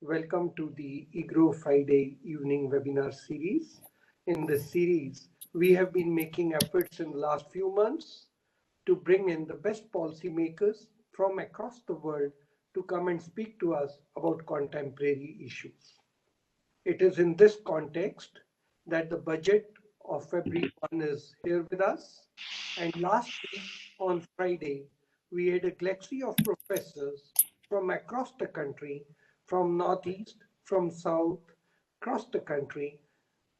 Welcome to the EGROW Friday evening webinar series. In this series, we have been making efforts in the last few months to bring in the best policymakers from across the world to come and speak to us about contemporary issues. It is in this context that the budget of February 1 is here with us. And last week on Friday, we had a galaxy of professors from across the country, from Northeast, from South, across the country,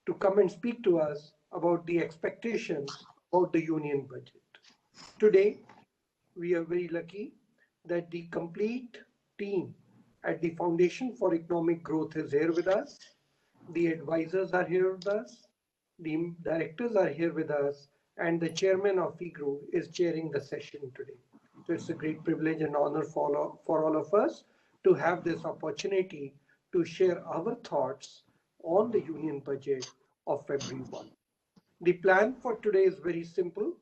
to come and speak to us about the expectations about the union budget. Today, we are very lucky that the complete team at the Foundation for Economic Growth is here with us. The advisors are here with us. The directors are here with us. And the chairman of EGROW is chairing the session today. So it's a great privilege and honor for all of us to have this opportunity to share our thoughts on the union budget of February 1. The plan for today is very simple.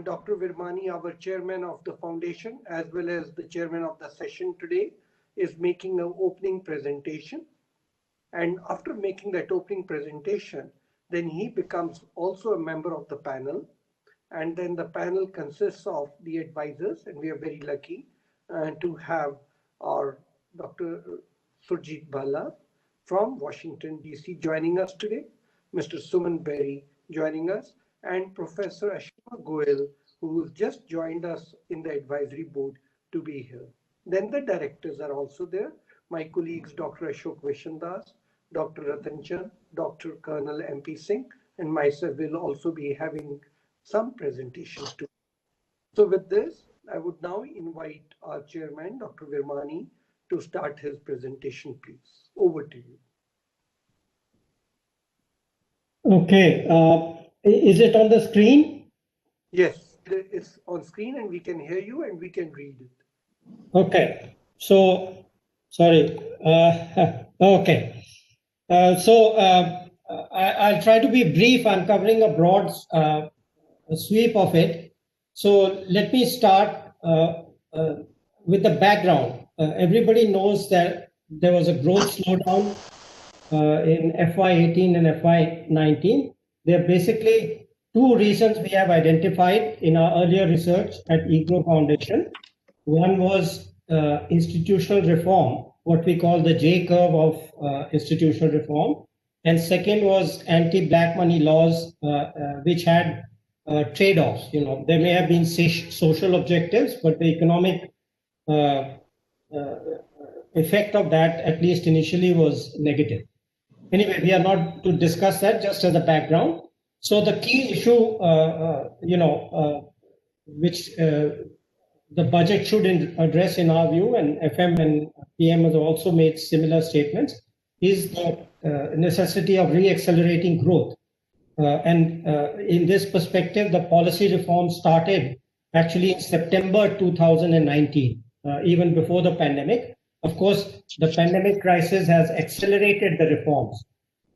Dr. Virmani, our chairman of the foundation, as well as the chairman of the session today, is making an opening presentation. And after making that opening presentation, then he becomes also a member of the panel. And then the panel consists of the advisors, and we are very lucky to have our Dr. Surjit Bala from Washington, DC joining us today, Mr. Suman Berry joining us, and Professor Ashima Goel, who just joined us in the advisory board to be here. Then the directors are also there. My colleagues, Dr. Ashok Vishandas, Dr. Ratan Chand, Dr. Colonel MP Singh, and myself will also be having some presentations too. So with this, I would now invite our chairman, Dr. Virmani, to start his presentation, please. Over to you. Okay. Is it on the screen? Yes, it's on screen and we can hear you and we can read it. Okay. So, sorry. Okay. I'll try to be brief. I'm covering a broad sweep of it. So let me start with the background. Everybody knows that there was a growth slowdown in FY18 and FY19. There are basically two reasons we have identified in our earlier research at EGROW Foundation. One was institutional reform, what we call the J curve of institutional reform. And second was anti-black money laws, which had trade-offs. You know, there may have been social objectives, but the economic effect of that, at least initially, was negative. Anyway, we are not to discuss that, just as a background. So the key issue, which the budget should address in our view, and FM and PM has also made similar statements, is the necessity of re-accelerating growth. In this perspective, the policy reform started actually in September 2019, even before the pandemic. Of course, the pandemic crisis has accelerated the reforms.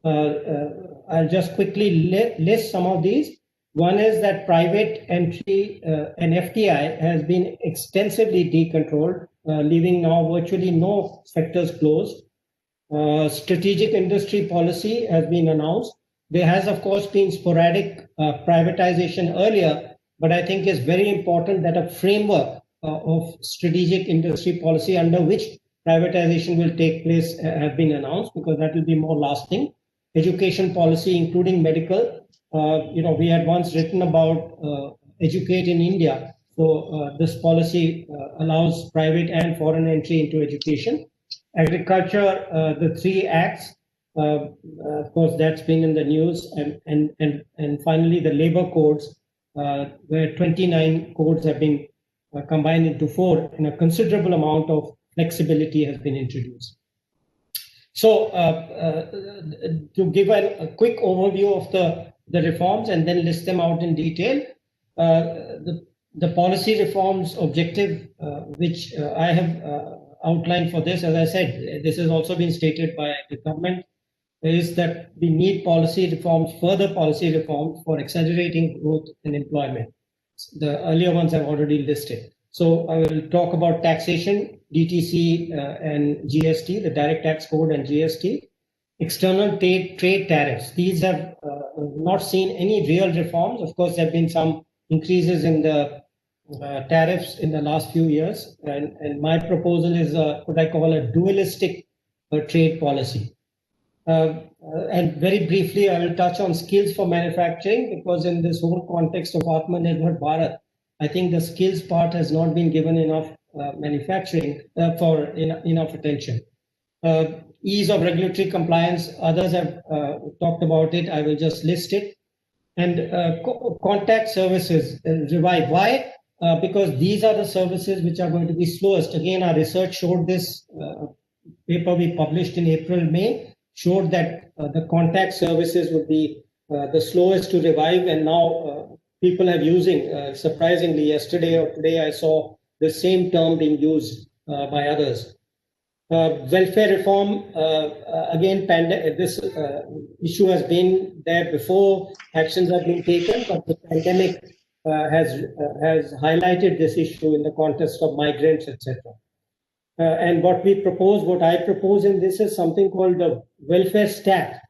I'll just quickly list some of these. One is that private entry and FDI has been extensively decontrolled, leaving now virtually no sectors closed. Strategic industry policy has been announced. There has, of course, been sporadic privatization earlier, but I think it's very important that a framework of strategic industry policy under which privatization will take place have been announced, because that will be more lasting. Education policy, including medical. We had once written about Educate in India. So this policy allows private and foreign entry into education. Agriculture, the 3 acts, of course, that's been in the news. And finally, the labor codes, where 29 codes have been combined into 4, and a considerable amount of flexibility has been introduced. So to give a quick overview of the reforms and then list them out in detail, the policy reforms objective, which I have outlined for this, as I said, this has also been stated by the government, is that we need policy reforms, further policy reforms for accelerating growth and employment. The earlier ones I've already listed. So I will talk about taxation, DTC and GST, the direct tax code and GST. External trade tariffs. These have not seen any real reforms. Of course, there have been some increases in the tariffs in the last few years. And my proposal is what I call a dualistic trade policy. And very briefly, I will touch on skills for manufacturing, because in this whole context of Atmanirbhar Bharat, I think the skills part has not been given enough enough attention. Ease of regulatory compliance, others have talked about it. I will just list it. And contact services, revive. Why? Because these are the services which are going to be slowest. Again, our research showed this. Paper we published in April, May, showed that the contact services would be the slowest to revive, and now people are using, surprisingly, yesterday or today I saw the same term being used by others. Welfare reform, again, this issue has been there before, actions have been taken, but the pandemic has highlighted this issue in the context of migrants, etc. And what I propose in this is something called the welfare stack,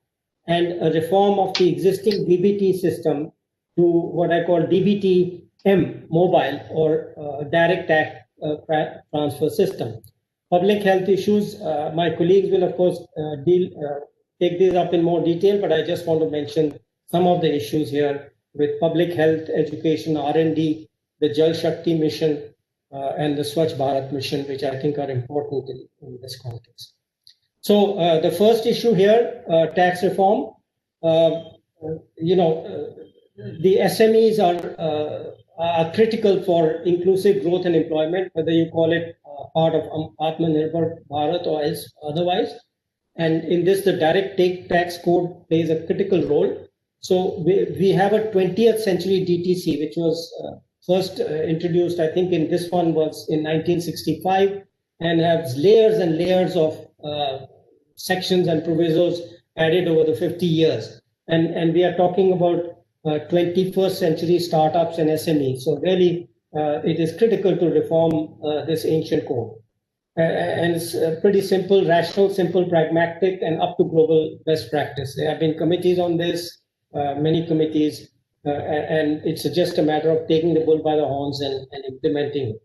and a reform of the existing DBT system to what I call DBT-M mobile, or direct tax transfer system. Public health issues, my colleagues will of course take these up in more detail, but I just want to mention some of the issues here with public health, education, R&D, the Jal Shakti mission, and the Swachh Bharat mission, which I think are important in this context. So the first issue here, tax reform. The SMEs are critical for inclusive growth and employment, whether you call it part of Atmanirbhar Bharat or else otherwise. And in this, the direct tax code plays a critical role. So we have a 20th century DTC, which was first introduced, I think, in this one was in 1965, and has layers and layers of sections and provisos added over the 50 years. And we are talking about 21st century startups and SMEs. So really, it is critical to reform this ancient code. And it's pretty simple, rational, simple, pragmatic, and up to global best practice. There have been committees on this, many committees, and it's just a matter of taking the bull by the horns and implementing it.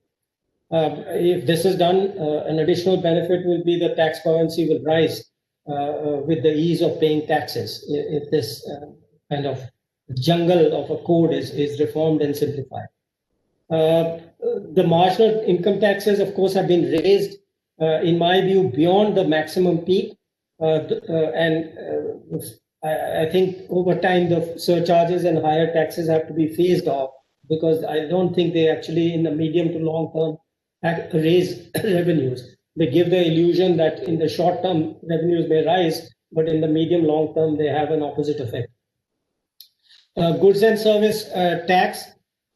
If this is done, an additional benefit will be the tax buoyancy will rise with the ease of paying taxes if this kind of jungle of a code is reformed and simplified. The marginal income taxes, of course, have been raised, in my view, beyond the maximum peak. I think over time, the surcharges and higher taxes have to be phased off, because I don't think they actually, in the medium to long term, raise revenues. They give the illusion that in the short term, revenues may rise, but in the medium long term, they have an opposite effect. Goods and service tax,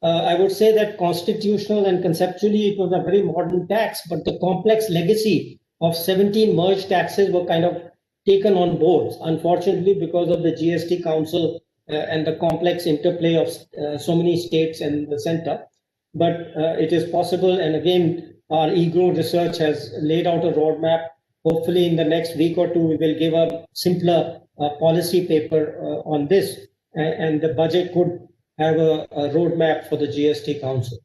I would say that constitutional and conceptually it was a very modern tax, but the complex legacy of 17 merged taxes were kind of taken on board, unfortunately, because of the GST Council and the complex interplay of so many states and the center. But it is possible, and again, our EGROW research has laid out a roadmap. Hopefully in the next week or two, we will give a simpler policy paper on this, and the budget could have a roadmap for the GST Council.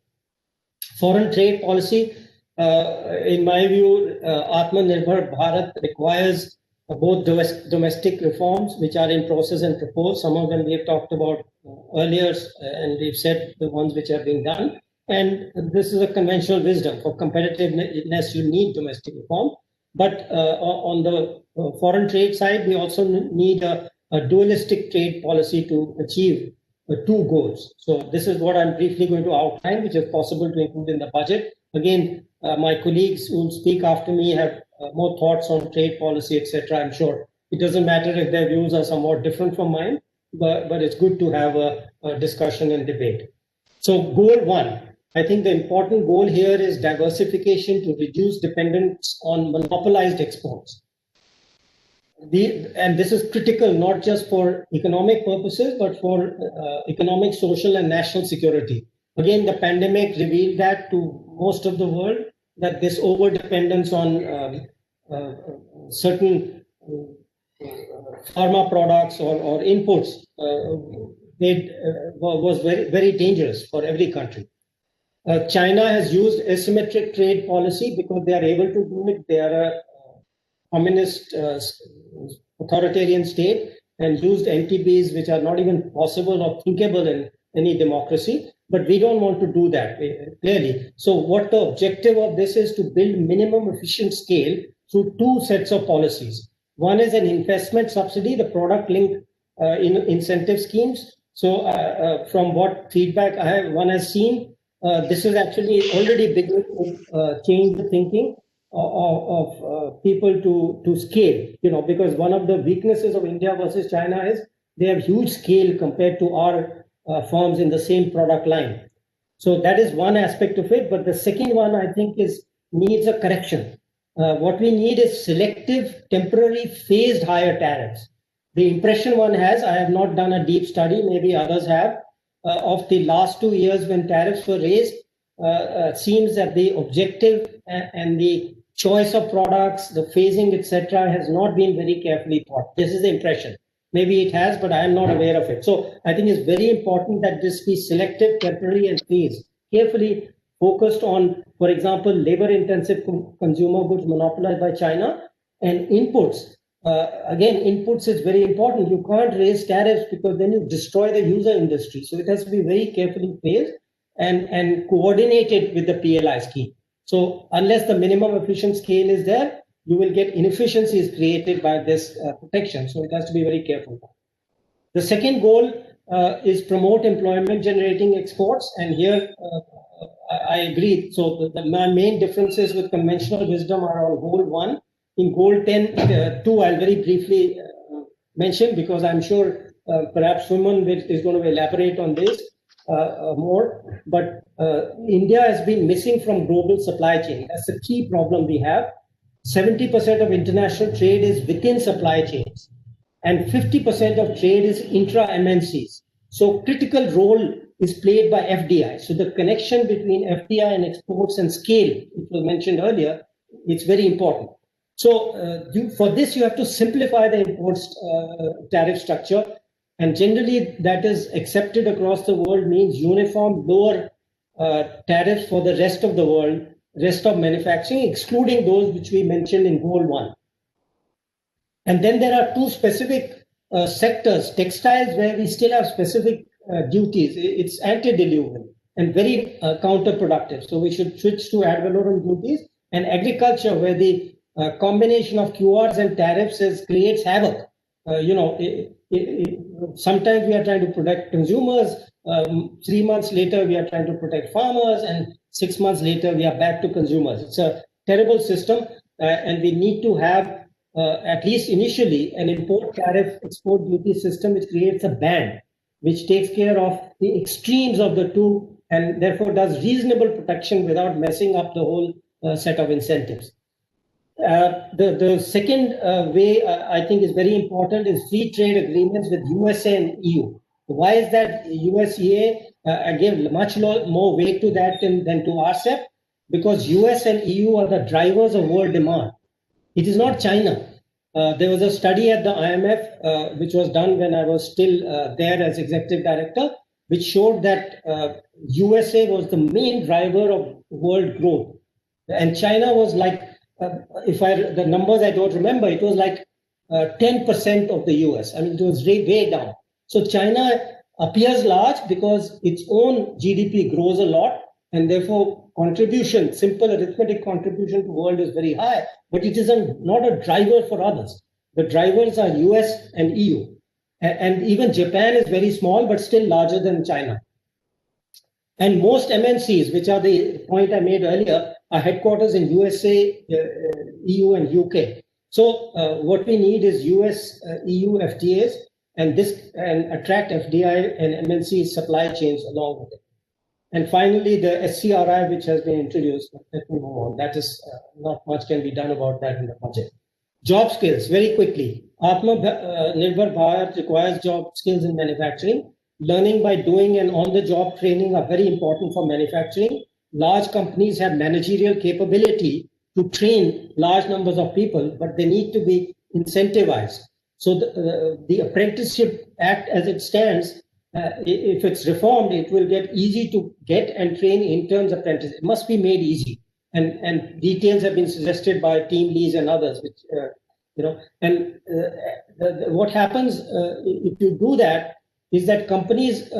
Foreign trade policy, in my view, Atmanirbhar Bharat requires both domestic reforms, which are in process and proposed. Some of them we have talked about earlier, and we've said the ones which have been done. And this is a conventional wisdom. For competitiveness, you need domestic reform. But on the foreign trade side, we also need a dualistic trade policy to achieve two goals. So this is what I'm briefly going to outline, which is possible to include in the budget. Again, my colleagues who will speak after me have more thoughts on trade policy, etc. I'm sure it doesn't matter if their views are somewhat different from mine, but it's good to have a discussion and debate. So goal one, I think the important goal here is diversification to reduce dependence on monopolized exports. And this is critical not just for economic purposes, but for economic, social, and national security. Again, the pandemic revealed that to most of the world, that this over dependence on certain pharma products or inputs was very, very dangerous for every country. China has used asymmetric trade policy because they are able to do it. They are a communist authoritarian state and used NTBs, which are not even possible or thinkable in any democracy. But we don't want to do that, clearly. So what the objective of this is to build minimum efficient scale through two sets of policies. One is an investment subsidy, the product-linked incentive schemes. So from what feedback one has seen, this is actually already beginning to change the thinking of people to scale, because one of the weaknesses of India versus China is they have huge scale compared to our firms in the same product line. So that is one aspect of it. But the second one, I think, needs a correction. What we need is selective, temporary, phased higher tariffs. The impression one has, I have not done a deep study, maybe others have, of the last 2 years when tariffs were raised, seems that the objective and the choice of products, the phasing, etc., has not been very carefully thought. This is the impression. Maybe it has, but I am not aware of it. So I think it's very important that this be selective, temporary, and phased, carefully focused on, for example, labor-intensive consumer goods monopolized by China, and inputs. Again, inputs is very important. You can't raise tariffs because then you destroy the user industry. So it has to be very carefully phased and coordinated with the PLI scheme. So unless the minimum efficient scale is there, you will get inefficiencies created by this protection. So it has to be very careful. The second goal is promote employment generating exports. And here I agree. So my main differences with conventional wisdom are on goal 1. In goal 10, 2, I'll very briefly mention, because I'm sure perhaps Suman is going to elaborate on this more. But India has been missing from global supply chain. That's the key problem we have. 70% of international trade is within supply chains, and 50% of trade is intra-MNCs. So critical role is played by FDI. So the connection between FDI and exports and scale, which was mentioned earlier, it's very important. So for this, you have to simplify the imports tariff structure. And generally, that is accepted across the world means uniform lower tariffs for the rest of the world, rest of manufacturing, excluding those which we mentioned in goal 1. And then there are two specific sectors, textiles, where we still have specific duties. It's antediluvian and very counterproductive. So we should switch to ad valorem duties. And agriculture, where the combination of QRs and tariffs creates havoc. Sometimes we are trying to protect consumers. 3 months later, we are trying to protect farmers, and 6 months later, we are back to consumers. It's a terrible system, and we need to have, at least initially, an import tariff export duty system which creates a band, which takes care of the extremes of the two, and therefore does reasonable protection without messing up the whole set of incentives. The second way I think is very important is free trade agreements with USA and EU. Why is that? USEA, I give much more weight to that than to RCEP, because US and EU are the drivers of world demand. It is not China. There was a study at the IMF, which was done when I was still there as executive director, which showed that USA was the main driver of world growth. And China was like, the numbers I don't remember, it was like 10% of the US. I mean, it was way down. So China appears large because its own GDP grows a lot, and therefore contribution, simple arithmetic contribution to the world is very high, but it is not a driver for others. The drivers are US and EU. And even Japan is very small, but still larger than China. And most MNCs, which are the point I made earlier, are headquarters in USA, EU, and UK. So what we need is US, EU FTAs, and attract FDI and MNC supply chains along with it. And finally, the SCRI, which has been introduced. Let me move on. That is, not much can be done about that in the budget. Job skills, very quickly. Atmanirbhar Bharat requires job skills in manufacturing. Learning by doing and on-the-job training are very important for manufacturing. large companies have managerial capability to train large numbers of people, but they need to be incentivized. So the Apprenticeship Act as it stands, if it's reformed, it will get easy to get and train interns, apprentices. It must be made easy. And details have been suggested by team leads and others, which, what happens if you do that is that companies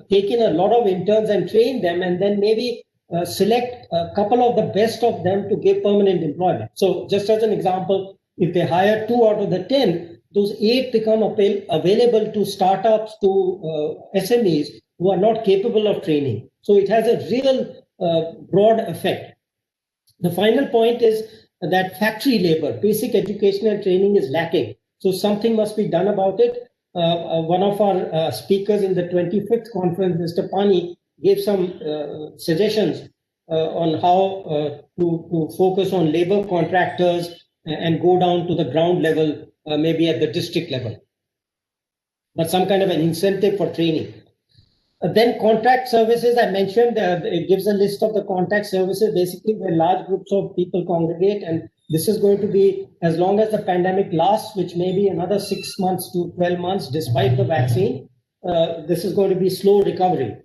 take in a lot of interns and train them, and then maybe select a couple of the best of them to give permanent employment. So just as an example, if they hire 2 out of the 10, those 8 become available to startups, to SMEs who are not capable of training. So it has a real broad effect. The final point is that factory labor, basic education and training is lacking. So something must be done about it. One of our speakers in the 25th conference, Mr. Pani, gave some suggestions on how to focus on labor contractors and go down to the ground level, maybe at the district level, but some kind of an incentive for training. Then contract services, I mentioned, it gives a list of the contract services, basically where large groups of people congregate, and this is going to be, as long as the pandemic lasts, which may be another 6 months to 12 months, despite the vaccine, this is going to be slow recovery,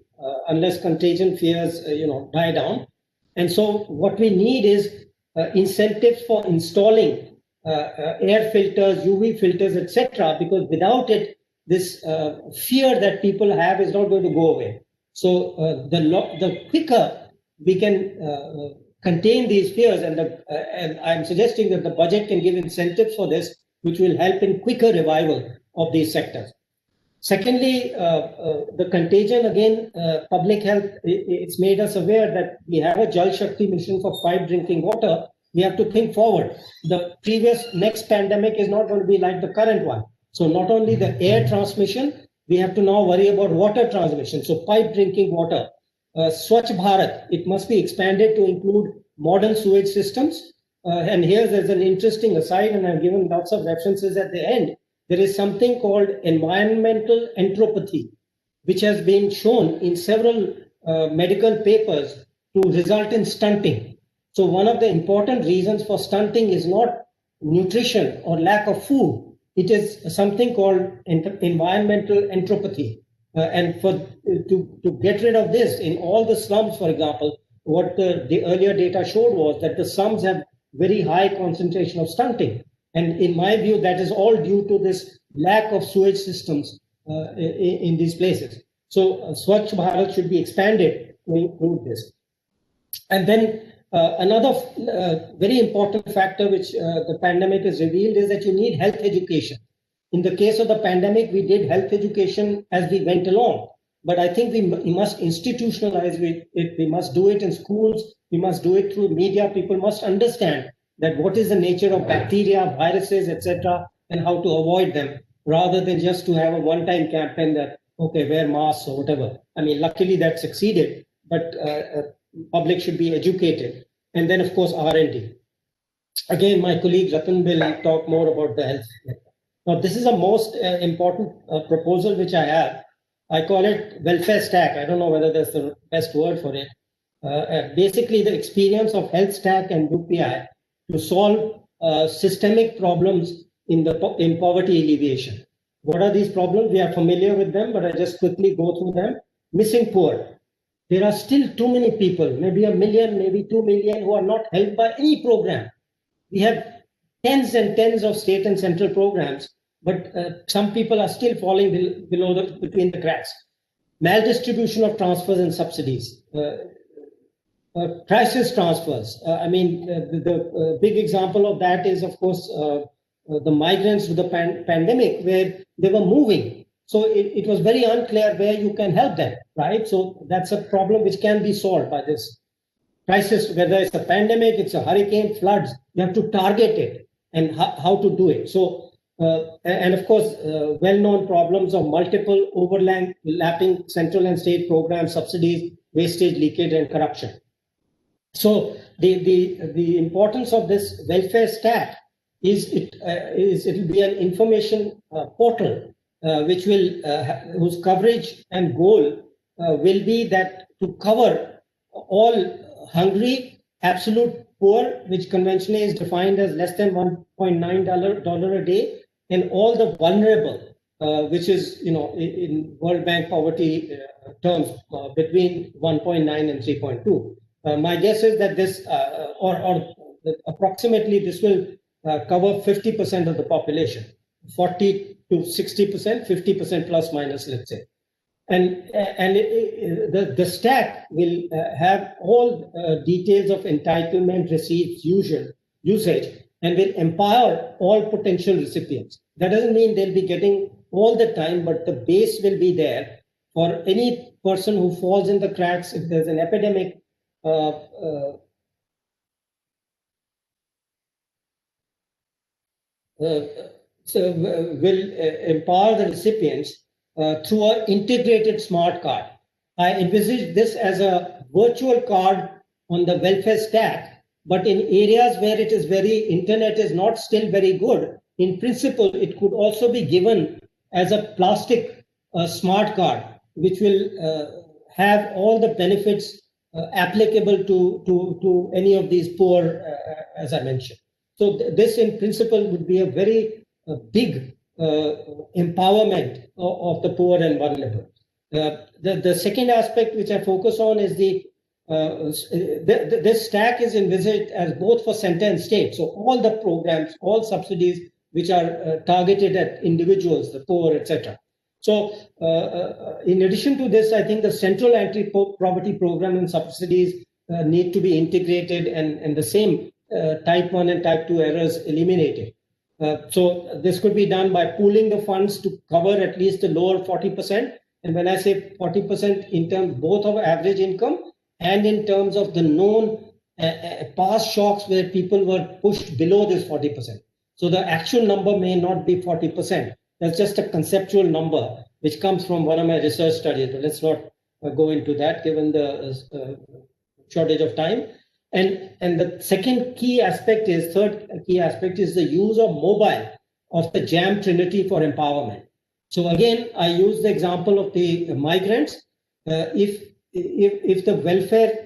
unless contagion fears, die down. And so what we need is incentives for installing air filters, UV filters, etc., because without it, this fear that people have is not going to go away. So the quicker we can contain these fears, and I'm suggesting that the budget can give incentives for this, which will help in quicker revival of these sectors. Secondly, the contagion, again, public health, it's made us aware that we have a Jal Shakti mission for pipe drinking water. We have to think forward. The next pandemic is not going to be like the current one. So not only the air transmission, we have to now worry about water transmission. So pipe drinking water. Swachh Bharat, it must be expanded to include modern sewage systems. And here there's an interesting aside, and I've given lots of references at the end. There is something called environmental entropy, which has been shown in several medical papers to result in stunting. So one of the important reasons for stunting is not nutrition or lack of food. It is something called environmental entropy. And to get rid of this, in all the slums, for example, what the earlier data showed was that the slums have very high concentration of stunting. And in my view, that is all due to this lack of sewage systems in these places. So Swachh Bharat should be expanded to include this. And then another very important factor which the pandemic has revealed is that you need health education. In the case of the pandemic, we did health education as we went along. But I think we must institutionalize it. We must do it in schools. We must do it through media. People must understand that what is the nature of bacteria, viruses, etc., and how to avoid them, rather than just to have a one-time campaign that, okay, wear masks or whatever. I mean, luckily that succeeded, but public should be educated. And then, of course, R&D. Again, my colleague Ratan will talk more about the health. Now, this is a most important proposal which I have. I call it welfare stack. I don't know whether that's the best word for it. Basically, the experience of health stack and UPI to solve systemic problems in poverty alleviation. What are these problems? We are familiar with them, but I just quickly go through them. Missing poor. There are still too many people, maybe 1 million, maybe 2 million, who are not helped by any program. We have tens and tens of state and central programs, but some people are still falling between the cracks. Maldistribution of transfers and subsidies. Crisis transfers. The big example of that is, of course, the migrants with the pandemic, where they were moving. So it was very unclear where you can help them, right? So that's a problem which can be solved by this crisis, whether it's a pandemic, it's a hurricane, floods. You have to target it and how to do it. So, and of course, well-known problems of multiple overlapping central and state programs, subsidies, wastage, leakage, and corruption. So the importance of this welfare stack is it will be an information portal which will whose coverage and goal will be that to cover all hungry, absolute poor, which conventionally is defined as less than $1.9 a day, and all the vulnerable, which is, in World Bank poverty terms, between 1.9 and 3.2. My guess is that this, or approximately, this will cover 50% of the population, 40 to 60%, 50% plus minus, let's say. And the stack will have all details of entitlement, receipts, usage, and will empower all potential recipients. That doesn't mean they'll be getting all the time, but the base will be there for any person who falls in the cracks. If there's an epidemic, will empower the recipients through an integrated smart card. I envisage this as a virtual card on the welfare stack, but in areas where it is internet is not still very good, in principle, it could also be given as a plastic smart card, which will have all the benefits applicable to any of these poor, as I mentioned. So this in principle would be a very big empowerment of the poor and vulnerable. The second aspect which I focus on is this stack is envisaged as both for center and state. So all the programs, all subsidies which are targeted at individuals, the poor, etc. So in addition to this, I think the central anti-poverty program and subsidies need to be integrated and the same type 1 and type 2 errors eliminated. So this could be done by pooling the funds to cover at least the lower 40%. And when I say 40%, in terms both of average income and in terms of the known past shocks where people were pushed below this 40%. So the actual number may not be 40%. That's just a conceptual number which comes from one of my research studies. But let's not go into that given the shortage of time. And the third key aspect is the use of mobile of the JAM Trinity for empowerment. So again, I use the example of the migrants. If the welfare,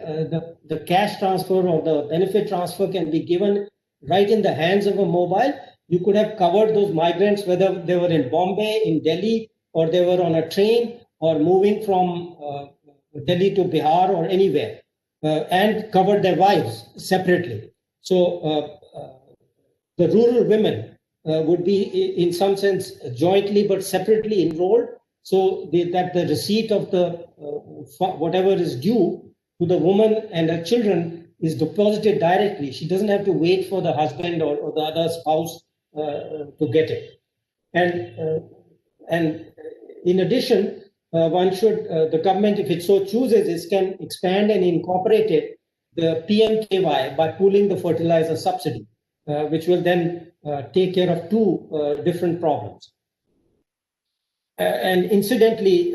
the cash transfer or the benefit transfer can be given right in the hands of a mobile, you could have covered those migrants, whether they were in Bombay, in Delhi, or they were on a train or moving from Delhi to Bihar or anywhere. And covered their wives separately. So the rural women would be, in some sense, jointly but separately enrolled, so that the receipt of the whatever is due to the woman and her children is deposited directly. She doesn't have to wait for the husband or the other spouse to get it. And in addition, one should, the government, if it so chooses, can expand and incorporate it, the PMKY, by pooling the fertilizer subsidy, which will then take care of two different problems. And incidentally,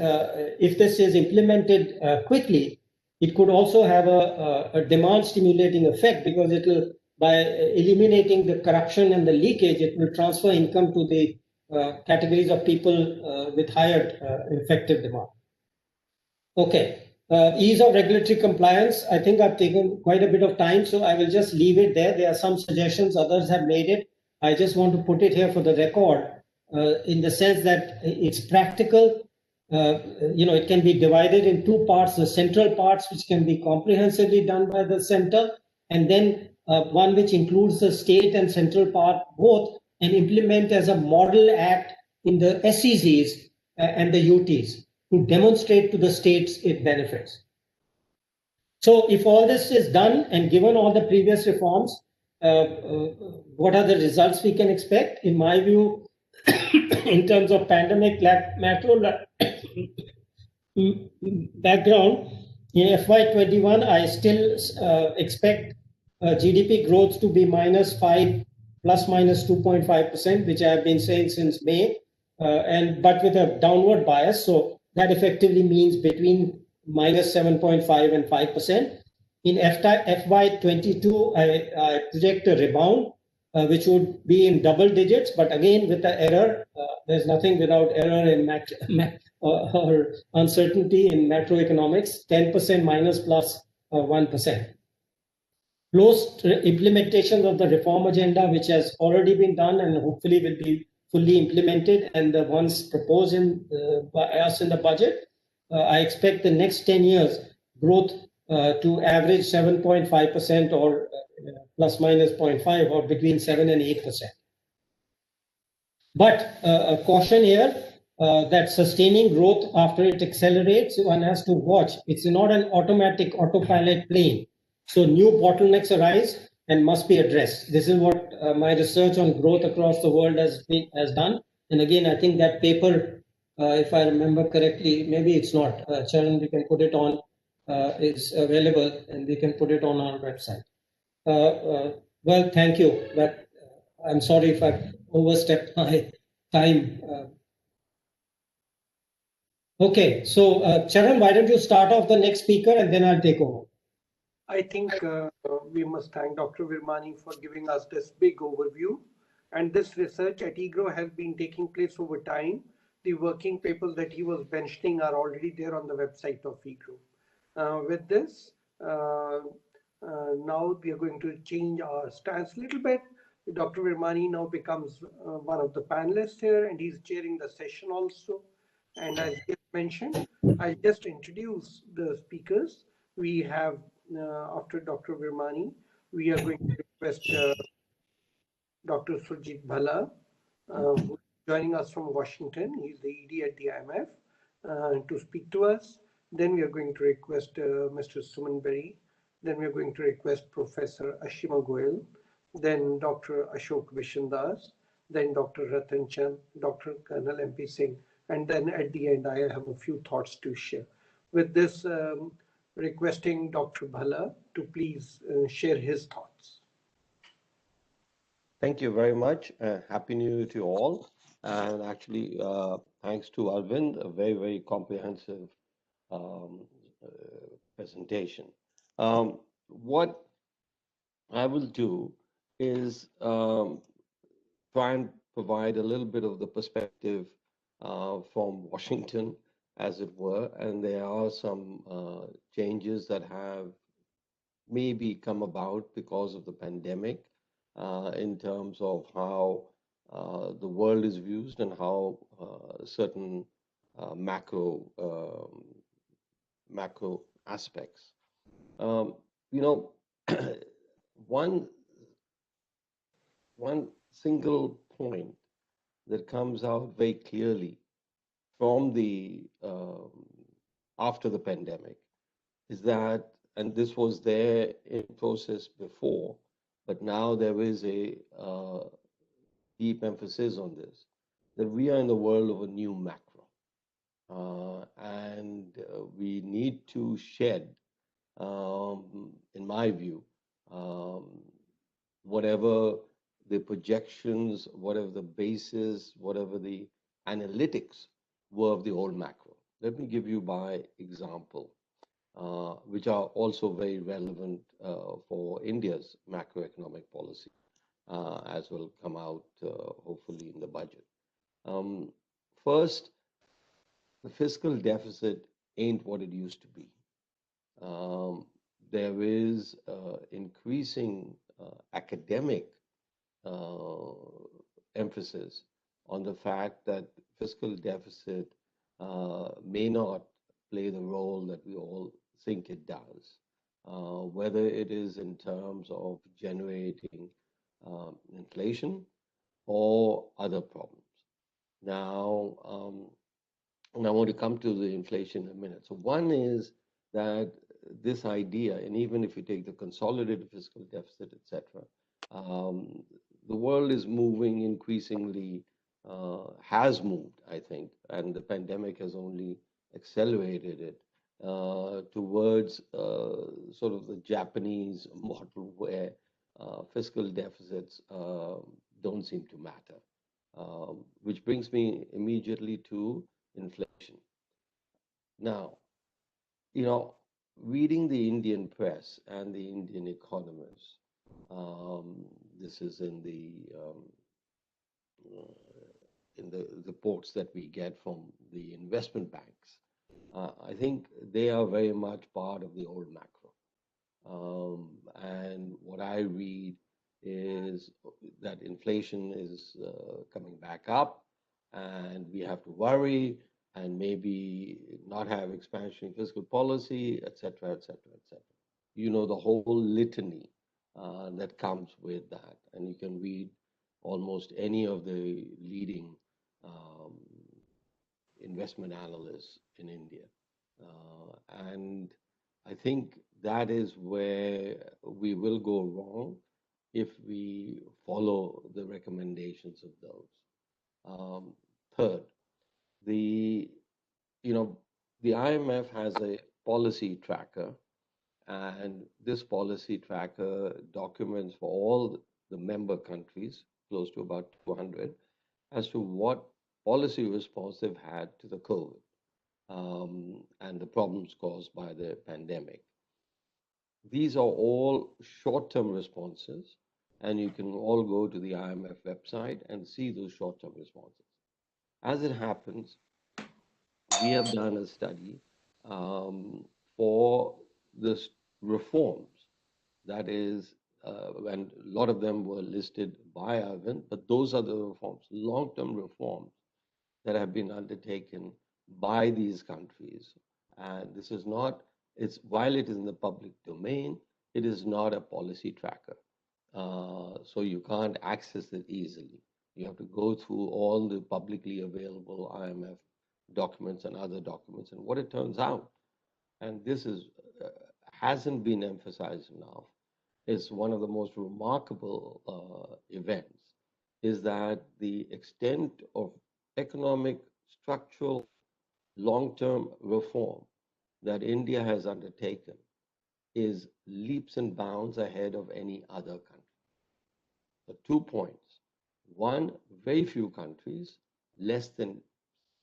if this is implemented quickly, it could also have a demand stimulating effect, because it will, by eliminating the corruption and the leakage, it will transfer income to the categories of people with higher effective demand. Okay, ease of regulatory compliance. I think I've taken quite a bit of time, so I will just leave it there. There are some suggestions, others have made it. I just want to put it here for the record, in the sense that it's practical. It can be divided in two parts: the central parts, which can be comprehensively done by the center, and then one which includes the state and central part both, and implement as a model act in the SEZs and the UTs to demonstrate to the states its benefits. So if all this is done, and given all the previous reforms, what are the results we can expect? In my view, in terms of pandemic macro background, in FY21, I still expect GDP growth to be -5 plus minus 2.5%, which I have been saying since May, but with a downward bias. So that effectively means between -7.5 and 5%. In FY22, I project a rebound, which would be in double digits, but again with the error. There's nothing without error in or uncertainty in macroeconomics. 10% minus plus 1%. post implementation of the reform agenda, which has already been done and hopefully will be fully implemented, and the ones proposed by us in the budget, I expect the next 10 years growth to average 7.5% or plus minus 0.5 or between 7 and 8%. But a caution here that sustaining growth after it accelerates, one has to watch. It's not an automatic autopilot plane. So new bottlenecks arise and must be addressed. This is what my research on growth across the world has done. And again, I think that paper, if I remember correctly, maybe it's not. Charan, we can put it on, is available and we can put it on our website. Well, thank you. But I'm sorry if I've overstepped my time. Okay, so Charan, why don't you start off the next speaker and then I'll take over. I think we must thank Dr. Virmani for giving us this big overview. And this research at EGROW has been taking place over time. The working papers that he was mentioning are already there on the website of EGROW. With this, now we are going to change our stance a little bit. Dr. Virmani now becomes one of the panelists here, and he's chairing the session also. And as he mentioned, I'll just introduce the speakers. We have, after Dr. Virmani, we are going to request Dr. Surjit Bhala, who is joining us from Washington. He's the ED at the IMF, to speak to us. Then we are going to request Mr. Suman Berry. Then we are going to request Professor Ashima Goel. Then Dr. Ashok Vishandas. Then Dr. Ratan Chand, Dr. Colonel MP Singh. And then at the end, I have a few thoughts to share. With this, requesting Dr. Bhala to please share his thoughts. Thank you very much. Happy New Year to all. And actually, thanks to Arvind, a very, very comprehensive presentation. What I will do is try and provide a little bit of the perspective from Washington, as it were, and there are some changes that have maybe come about because of the pandemic in terms of how the world is viewed and how certain macro aspects. One single point that comes out very clearly from the after the pandemic is that, and this was there in process before, but now there is a deep emphasis on this, that we are in the world of a new macro. And we need to shed, in my view, whatever the projections, whatever the basis, whatever the analytics were of the old macro. Let me give you my example, which are also very relevant for India's macroeconomic policy, as will come out hopefully in the budget. First, the fiscal deficit ain't what it used to be. There is increasing academic emphasis on the fact that fiscal deficit may not play the role that we all think it does, whether it is in terms of generating inflation or other problems. Now, and I want to come to the inflation in a minute. So one is that this idea, and even if you take the consolidated fiscal deficit, etc., the world is moving increasingly, has moved, I think, and the pandemic has only accelerated it towards sort of the Japanese model where fiscal deficits don't seem to matter, which brings me immediately to inflation. Now, reading the Indian press and the Indian economists, this is in the reports that we get from the investment banks. I think they are very much part of the old macro. And what I read is that inflation is coming back up, and we have to worry and maybe not have expansionary fiscal policy, et cetera, et cetera, et cetera. You know, the whole litany that comes with that. And you can read almost any of the leading um, investment analysts in India. And I think that is where we will go wrong if we follow the recommendations of those. Third, the you know the IMF has a policy tracker, and this policy tracker documents for all the member countries, close to about 200, as to what policy response they've had to the COVID and the problems caused by the pandemic. These are all short-term responses, and you can all go to the IMF website and see those short-term responses. As it happens, we have done a study for the reforms. That is, and a lot of them were listed by Arvind, but those are the reforms, long-term reforms that have been undertaken by these countries. And this is not, it's while it is in the public domain, it is not a policy tracker. So you can't access it easily. You have to go through all the publicly available IMF documents and other documents. And what it turns out, and this is hasn't been emphasized enough, is one of the most remarkable events, is that the extent of economic, structural, long-term reform that India has undertaken is leaps and bounds ahead of any other country. So 2 points. One, very few countries, less than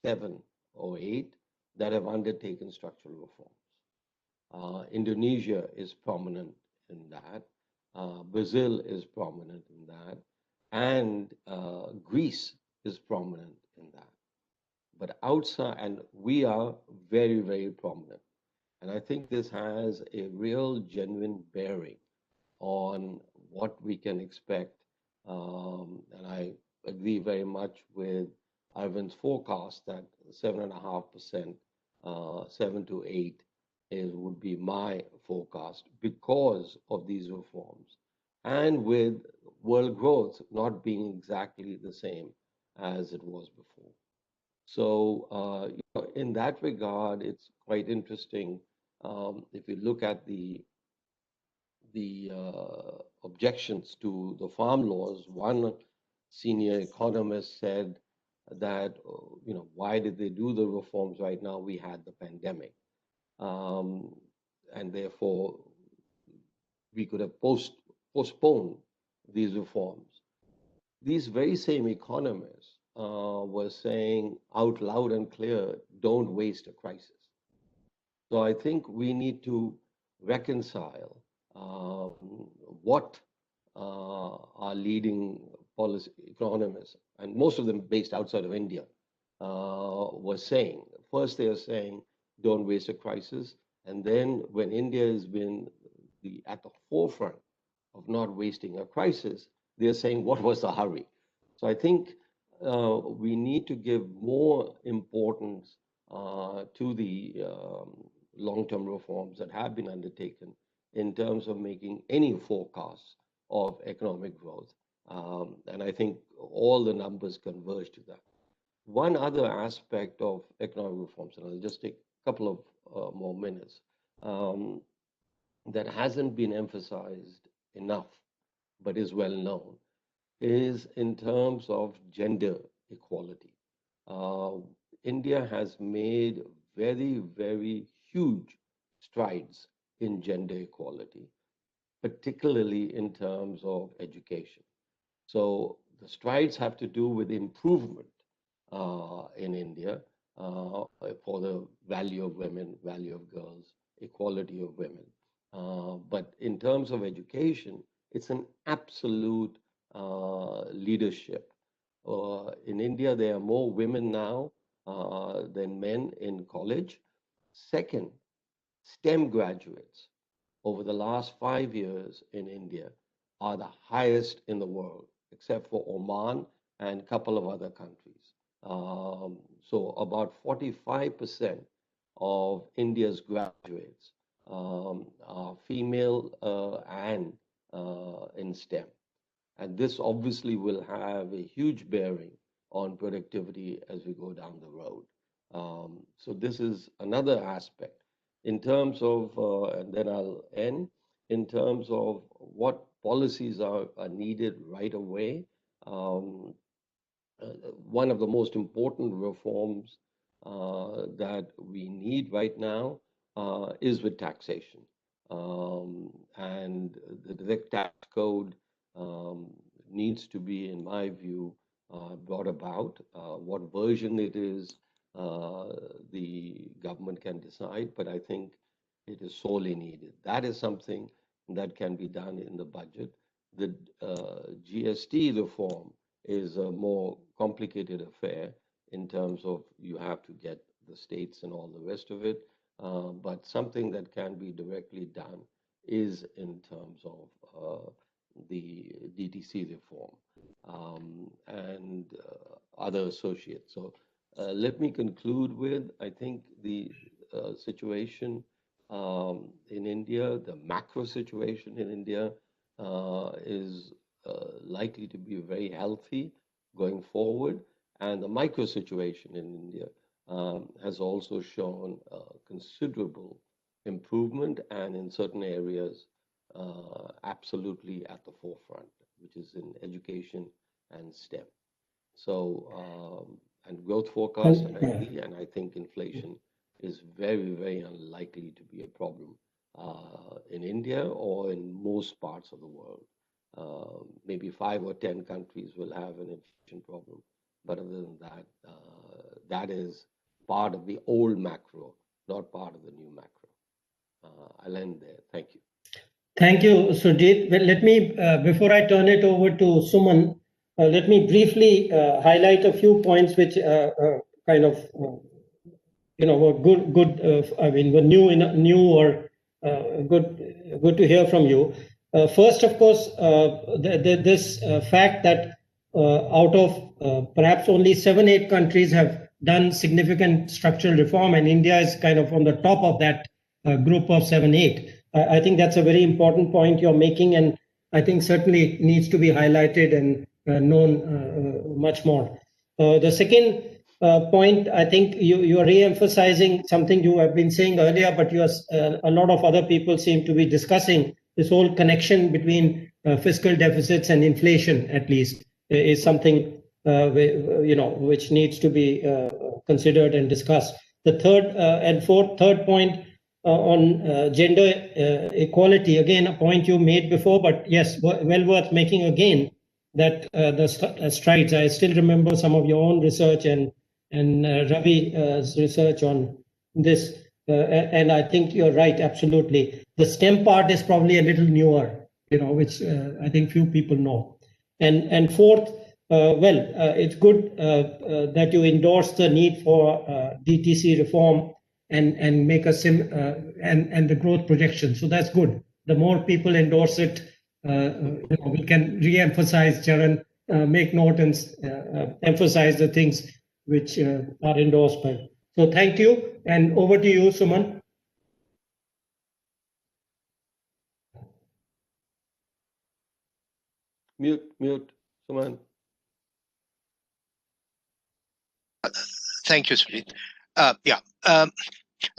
7 or 8, that have undertaken structural reforms. Indonesia is prominent in that. Brazil is prominent in that. And Greece is prominent in that. But outside, and we are very, very prominent. And I think this has a real, genuine bearing on what we can expect. And I agree very much with Ivan's forecast that 7.5%, 7 to 8 would be my forecast because of these reforms. And with world growth not being exactly the same as it was before. So, in that regard, it's quite interesting. If you look at the objections to the farm laws, one senior economist said that, why did they do the reforms right now? We had the pandemic. And therefore, we could have postponed these reforms. These very same economists were saying out loud and clear, don't waste a crisis. So I think we need to reconcile what our leading policy economists, and most of them based outside of India, were saying. First, they are saying, don't waste a crisis. And then when India has been at the forefront of not wasting a crisis, they're saying, what was the hurry? So I think we need to give more importance to the long-term reforms that have been undertaken in terms of making any forecasts of economic growth. And I think all the numbers converge to that. One other aspect of economic reforms, and I'll just take a couple of more minutes, that hasn't been emphasized enough, but is well known, is in terms of gender equality. India has made very, very huge strides in gender equality, particularly in terms of education. So the strides have to do with improvement in India for the value of women, value of girls, equality of women. But in terms of education, it's an absolute leadership. In India, there are more women now than men in college. Second, STEM graduates. over the last 5 years in India are the highest in the world, except for Oman and a couple of other countries. So about 45% of India's graduates are female and in STEM. And this obviously will have a huge bearing on productivity as we go down the road. So this is another aspect. In terms of, and then I'll end, in terms of what policies are needed right away, one of the most important reforms that we need right now is with taxation. And the direct tax code needs to be, in my view, brought about. What version it is, the government can decide, but I think it is sorely needed. That is something that can be done in the budget. The GST reform is a more complicated affair in terms of you have to get the states and all the rest of it. But something that can be directly done is in terms of the DTC reform and other associates. So let me conclude with, I think the situation in India, the macro situation in India is likely to be very healthy going forward. And the micro situation in India has also shown considerable improvement, and in certain areas, absolutely at the forefront, which is in education and STEM. So, and growth forecast, and I agree, and I think inflation is very, very unlikely to be a problem in India or in most parts of the world. Maybe 5 or 10 countries will have an inflation problem, but other than that, that is part of the old macro, not part of the new macro. I'll end there. Thank you. Thank you, Sujit. Well, let me, before I turn it over to Suman, let me briefly highlight a few points which kind of, were good. I mean, were new or good to hear from you. First, of course, this fact that out of perhaps only 7-8 countries have done significant structural reform, and India is kind of on the top of that group of 7-8. I think that's a very important point you're making, and I think certainly needs to be highlighted and known much more. The second point, I think you are re-emphasizing something you have been saying earlier, but a lot of other people seem to be discussing this whole connection between fiscal deficits and inflation, at least, is something which needs to be considered and discussed. The third point on gender equality, again, a point you made before, but yes, well worth making again, that the strides. I still remember some of your own research and Ravi's research on this, and I think you're right, absolutely. The STEM part is probably a little newer, which I think few people know. And fourth, it's good that you endorse the need for DTC reform and make and the growth projection. So that's good. The more people endorse it, we can re-emphasize, Charan, make note and emphasize the things which are endorsed by. So thank you, and over to you, Suman. Mute, Suman. Thank you, Sujit.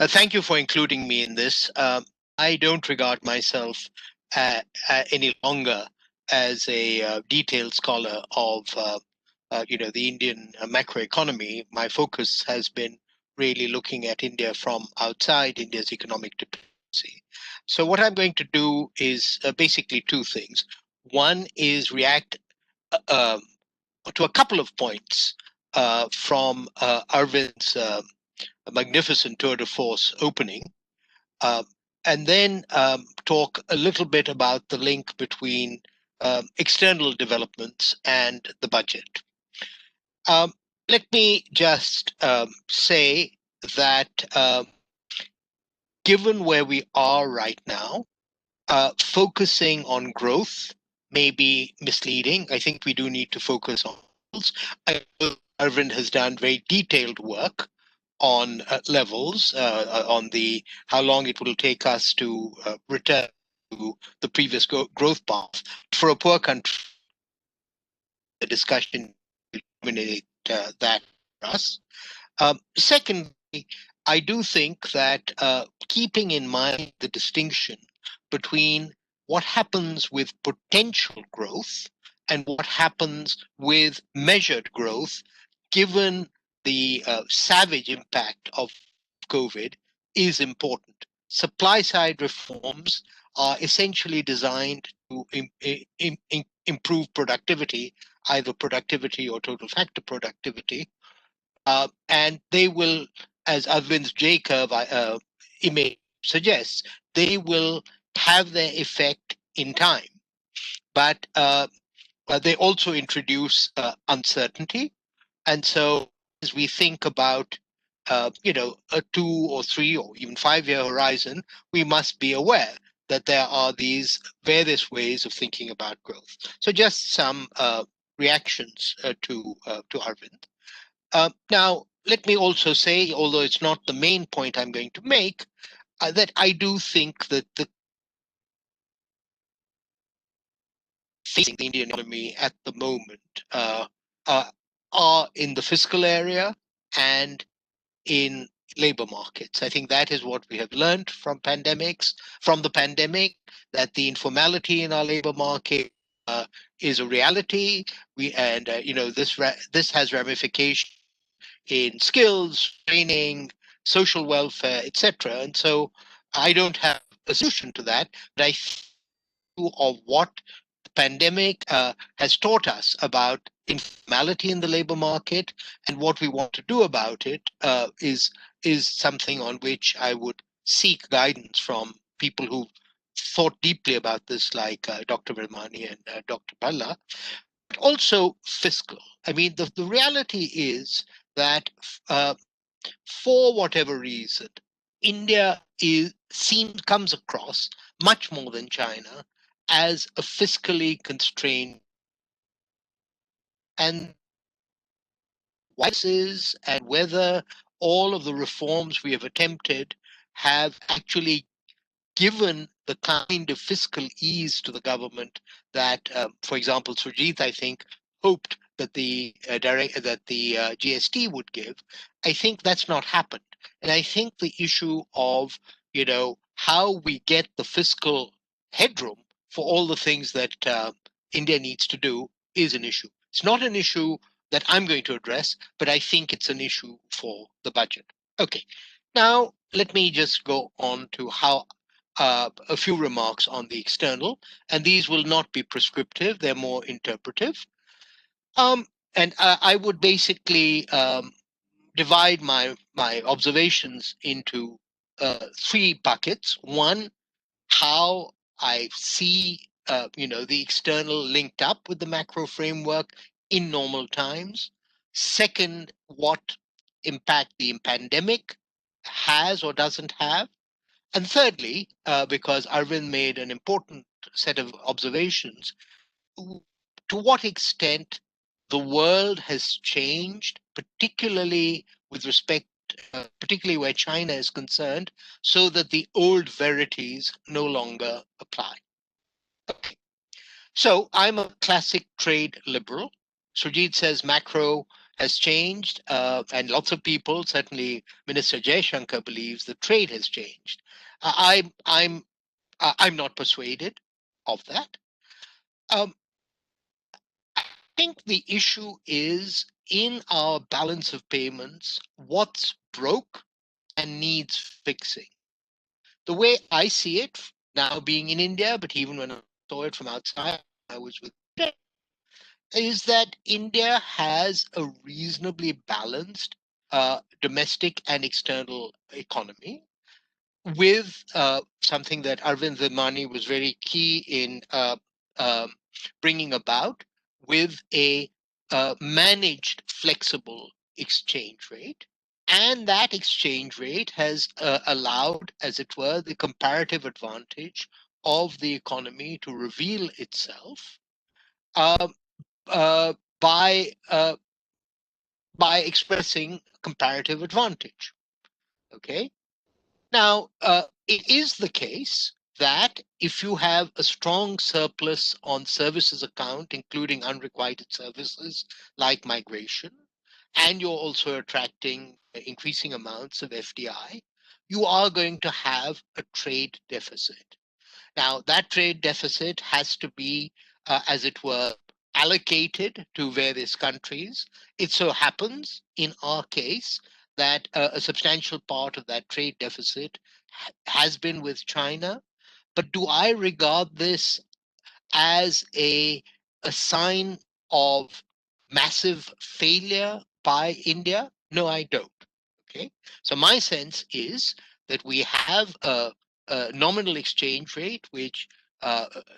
Thank you for including me in this. I don't regard myself any longer as a detailed scholar of the Indian macroeconomy. My focus has been really looking at India from outside, India's economic diplomacy. So what I'm going to do is basically two things. One is react to a couple of points from Arvind's magnificent tour de force opening, and then talk a little bit about the link between external developments and the budget. Let me just say that given where we are right now, focusing on growth may be misleading. I think we do need to focus on levels. Arvind has done very detailed work on levels, on the how long it will take us to return to the previous growth path. For a poor country, the discussion will eliminate that for us. Secondly, I do think that keeping in mind the distinction between what happens with potential growth and what happens with measured growth, given the savage impact of COVID, is important. Supply side reforms are essentially designed to improve productivity, either productivity or total factor productivity, and they will, as Arvind's J curve image suggests, they will have their effect in time. But they also introduce uncertainty. And so as we think about a 2 or 3 or even 5-year horizon, we must be aware that there are these various ways of thinking about growth. So just some reactions to Arvind. Now, let me also say, although it's not the main point I'm going to make, that I do think that the facing the Indian economy at the moment are in the fiscal area and in labor markets. I think that is what we have learned from the pandemic, that the informality in our labor market is a reality. This has ramifications in skills, training, social welfare, etc. And so I don't have a solution to that, but I think of what the pandemic has taught us about informality in the labor market and what we want to do about it is something on which I would seek guidance from people who thought deeply about this, like Dr. Virmani and Dr. Balla. But also fiscal. I mean, the reality is that for whatever reason, India comes across much more than China as a fiscally constrained, and whether all of the reforms we have attempted have actually given the kind of fiscal ease to the government that, for example, Sujit, I think, hoped that the GST would give. I think that's not happened, and I think the issue of how we get the fiscal headroom for all the things that India needs to do is an issue. It's not an issue that I'm going to address, but I think it's an issue for the budget. Okay, now let me just go on to a few remarks on the external, and these will not be prescriptive, they're more interpretive. And I would basically divide my observations into 3 buckets. One, how I see the external linked up with the macro framework in normal times. Second, what impact the pandemic has or doesn't have. And thirdly, because Arvind made an important set of observations, to what extent the world has changed, particularly with respect, particularly where China is concerned, so that the old verities no longer apply. Okay. So I'm a classic trade liberal. Sujit says macro has changed, and lots of people, certainly Minister Jaishankar, believes the trade has changed. I'm not persuaded of that. I think the issue is in our balance of payments, what's broke and needs fixing. The way I see it now, being in India, but even when I saw it from outside, I was with it, is that India has a reasonably balanced domestic and external economy, with something that Arvind Virmani was very key in bringing about, with a managed flexible exchange rate. And that exchange rate has allowed, as it were, the comparative advantage of the economy to reveal itself uh, uh, by expressing comparative advantage. Okay. Now, it is the case that if you have a strong surplus on services account, including unrequited services like migration, and you're also attracting increasing amounts of FDI, you are going to have a trade deficit. Now, that trade deficit has to be, as it were, allocated to various countries. It so happens, in our case, that a substantial part of that trade deficit has been with China. But do I regard this as a sign of massive failure by India? No, I don't. Okay. So my sense is that we have a nominal exchange rate which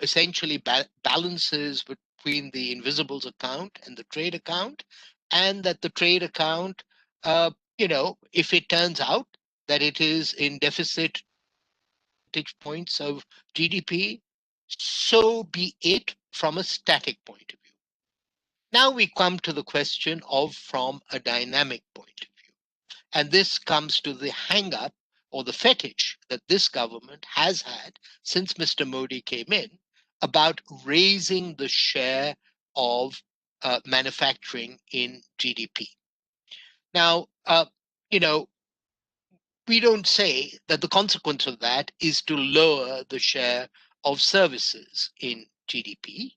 essentially balances between the invisibles account and the trade account, and that the trade account, if it turns out that it is in deficit points of GDP, so be it from a static point of view. Now we come to the question of from a dynamic point of view. And this comes to the hang up or the fetish that this government has had since Mr. Modi came in about raising the share of manufacturing in GDP. Now, we don't say that the consequence of that is to lower the share of services in GDP.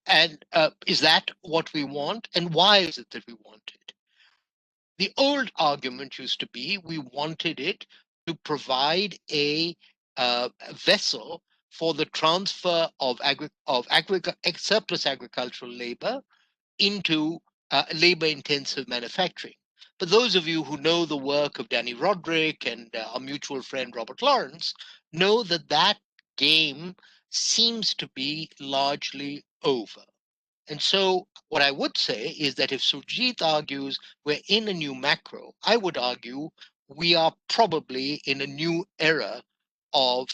And is that what we want? And why is it that we want it? The old argument used to be we wanted it to provide a vessel for the transfer of surplus agricultural labor into labor-intensive manufacturing. But those of you who know the work of Danny Roderick and our mutual friend Robert Lawrence know that that game seems to be largely over. And so what I would say is that if Surjit argues we're in a new macro, I would argue we are probably in a new era of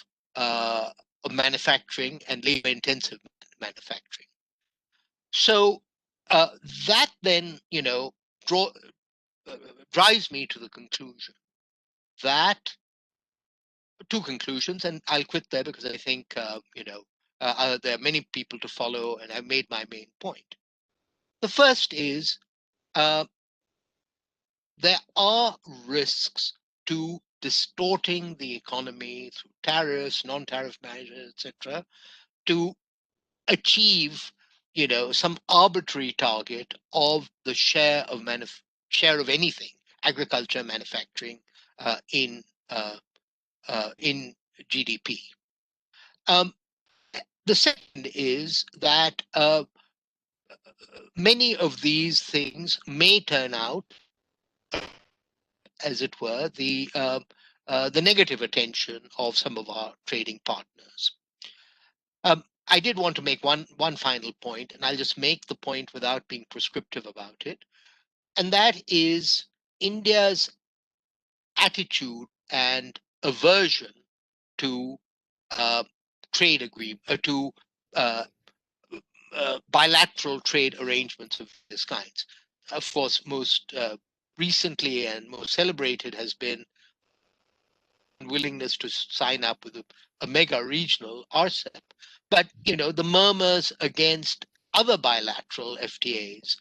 manufacturing and labor-intensive manufacturing. So that then, drives me to the conclusion that two conclusions, and I'll quit there because I think, there are many people to follow, and I've made my main point. The first is there are risks to distorting the economy through tariffs, non-tariff measures, etc., to achieve, some arbitrary target of the share of anything, agriculture, manufacturing, in GDP. The second is that many of these things may turn out, as it were, the negative attention of some of our trading partners. I did want to make one final point, and I'll just make the point without being prescriptive about it, and that is India's attitude and aversion to trade agreement, to bilateral trade arrangements of this kind. Of course, most recently and most celebrated has been willingness to sign up with a mega regional RCEP. But the murmurs against other bilateral FTAs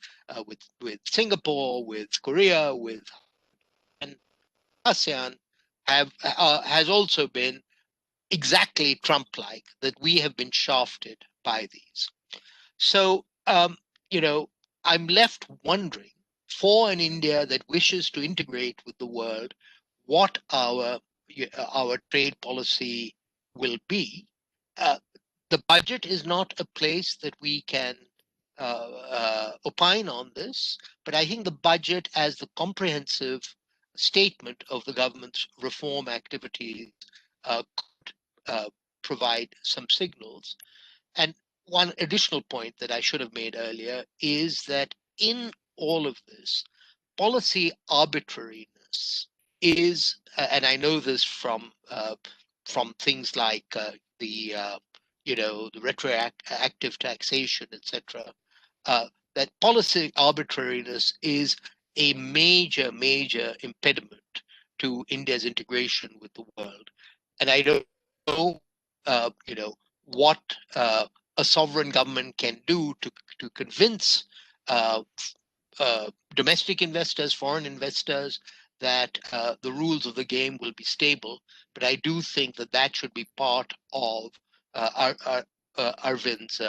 with Singapore, with Korea, with ASEAN has also been exactly Trump-like, that we have been shafted by these. So I'm left wondering, for an India that wishes to integrate with the world, what our trade policy will be. The budget is not a place that we can opine on this, but I think the budget as the comprehensive statement of the government's reform activities could provide some signals. And one additional point that I should have made earlier is that in all of this, policy arbitrariness is, and I know this from things like the the retroactive taxation, etc. That policy arbitrariness is a major impediment to India's integration with the world, and I don't know what a sovereign government can do to convince domestic investors, foreign investors, that the rules of the game will be stable. But I do think that should be part of Arvind's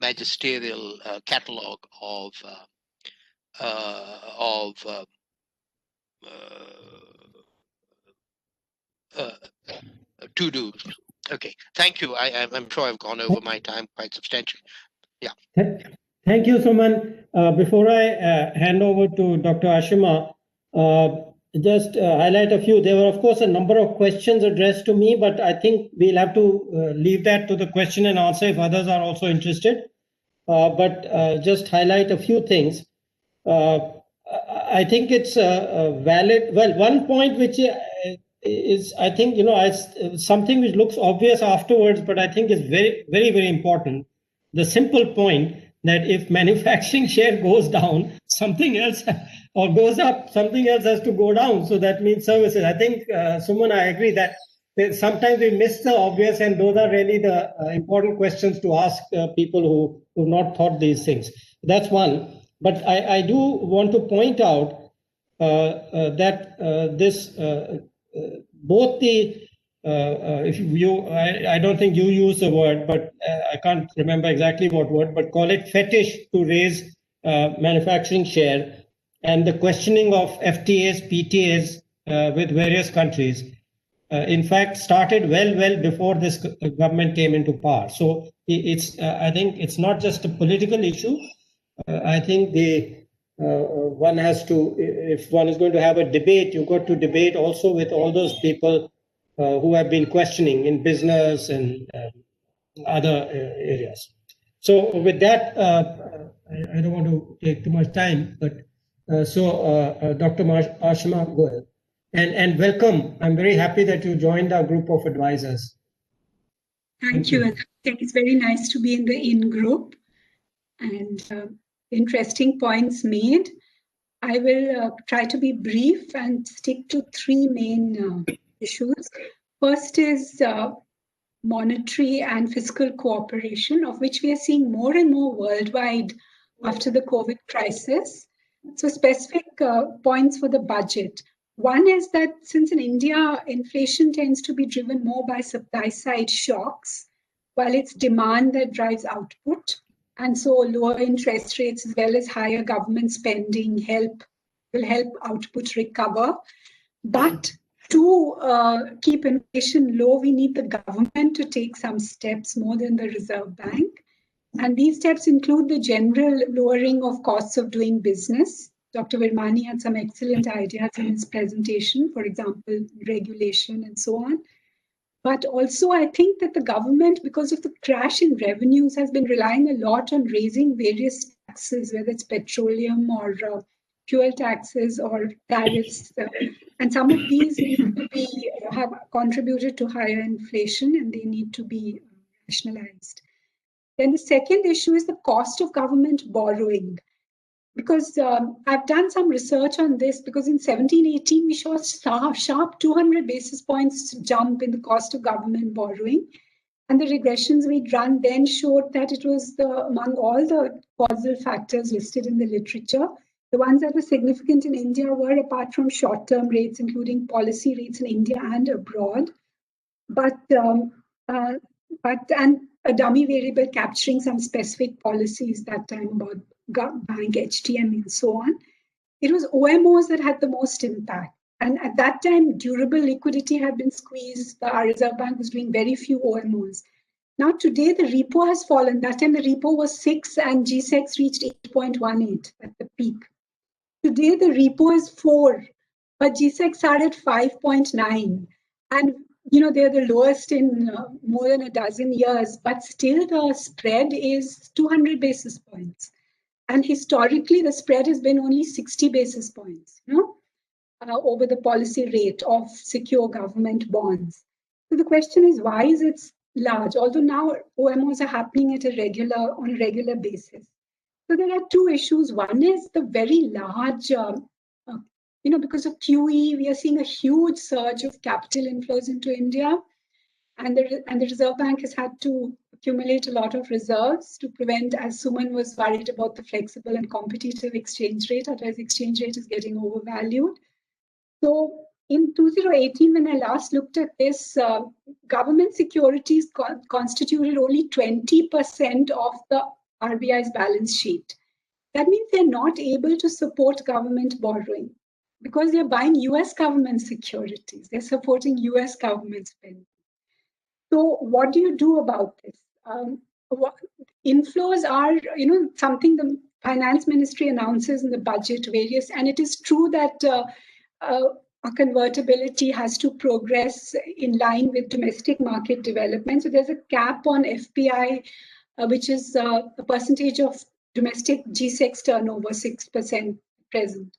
magisterial catalogue of to-dos. Okay, thank you. I'm sure I've gone over my time quite substantially. Yeah. Thank you, Suman. Before I hand over to Dr. Ashima, just highlight a few. There were, of course, a number of questions addressed to me, but I think we'll have to leave that to the question and answer if others are also interested. But just highlight a few things. I think it's valid. Well, one point which is, I think, something which looks obvious afterwards, but I think is very important. The simple point that if manufacturing share goes down, something else, or goes up, something else has to go down. So that means services. I think, Suman, I agree that sometimes we miss the obvious, and those are really the important questions to ask people who have not thought these things. That's one. But I do want to point out that this both the if you I don't think you use the word, but I can't remember exactly what word, but call it fetish to raise manufacturing share, and the questioning of FTAs, PTAs with various countries, in fact, started well before this government came into power. So it's I think it's not just a political issue. I think one has to, if one is going to have a debate, you've got to debate also with all those people who have been questioning in business and other areas. So with that, I don't want to take too much time, but Dr. Ashima, go ahead. And welcome. I'm very happy that you joined our group of advisors. Thank you. I think it's very nice to be in the in group, and interesting points made. I will try to be brief and stick to three main issues. First is monetary and fiscal cooperation, of which we are seeing more and more worldwide after the COVID crisis. So specific points for the budget. One is that since in India, inflation tends to be driven more by supply side shocks, while it's demand that drives output. And so lower interest rates as well as higher government spending will help output recover. But to keep inflation low, we need the government to take some steps more than the Reserve Bank. And these steps include the general lowering of costs of doing business. Dr. Virmani had some excellent ideas in his presentation, for example, regulation and so on. But also, I think that the government, because of the crash in revenues, has been relying a lot on raising various taxes, whether it's petroleum or fuel taxes or tariffs. And some of these need to have contributed to higher inflation, and they need to be rationalized. Then the second issue is the cost of government borrowing. Because I've done some research on this, because in 17-18, we saw a sharp 200 basis points jump in the cost of government borrowing. And the regressions we'd run then showed that it was among all the causal factors listed in the literature, the ones that were significant in India were, apart from short-term rates, including policy rates in India and abroad, but and a dummy variable capturing some specific policies that time about bank, HTM, and so on. It was OMOs that had the most impact. And at that time, durable liquidity had been squeezed. The Reserve Bank was doing very few OMOs. Now today, the repo has fallen. That time, the repo was 6 and G-Secs reached 8.18 at the peak. Today, the repo is 4, but G-Secs are at 5.9. And they're the lowest in more than a dozen years, but still the spread is 200 basis points. And historically, the spread has been only 60 basis points, over the policy rate of secure government bonds. So the question is, why is it large, although now OMOs are happening on a regular basis. So there are two issues. One is the very large, because of QE, we are seeing a huge surge of capital inflows into India. And the Reserve Bank has had to accumulate a lot of reserves to prevent, as Suman was worried about, the flexible and competitive exchange rate. Otherwise, exchange rate is getting overvalued. So in 2018, when I last looked at this, government securities constituted only 20% of the RBI's balance sheet. That means they're not able to support government borrowing because they're buying US government securities. They're supporting US government spending. So what do you do about this? Inflows are, something the finance ministry announces in the budget, and it is true that a convertibility has to progress in line with domestic market development. So there's a cap on FPI, which is a percentage of domestic G6 turnover, 6% present.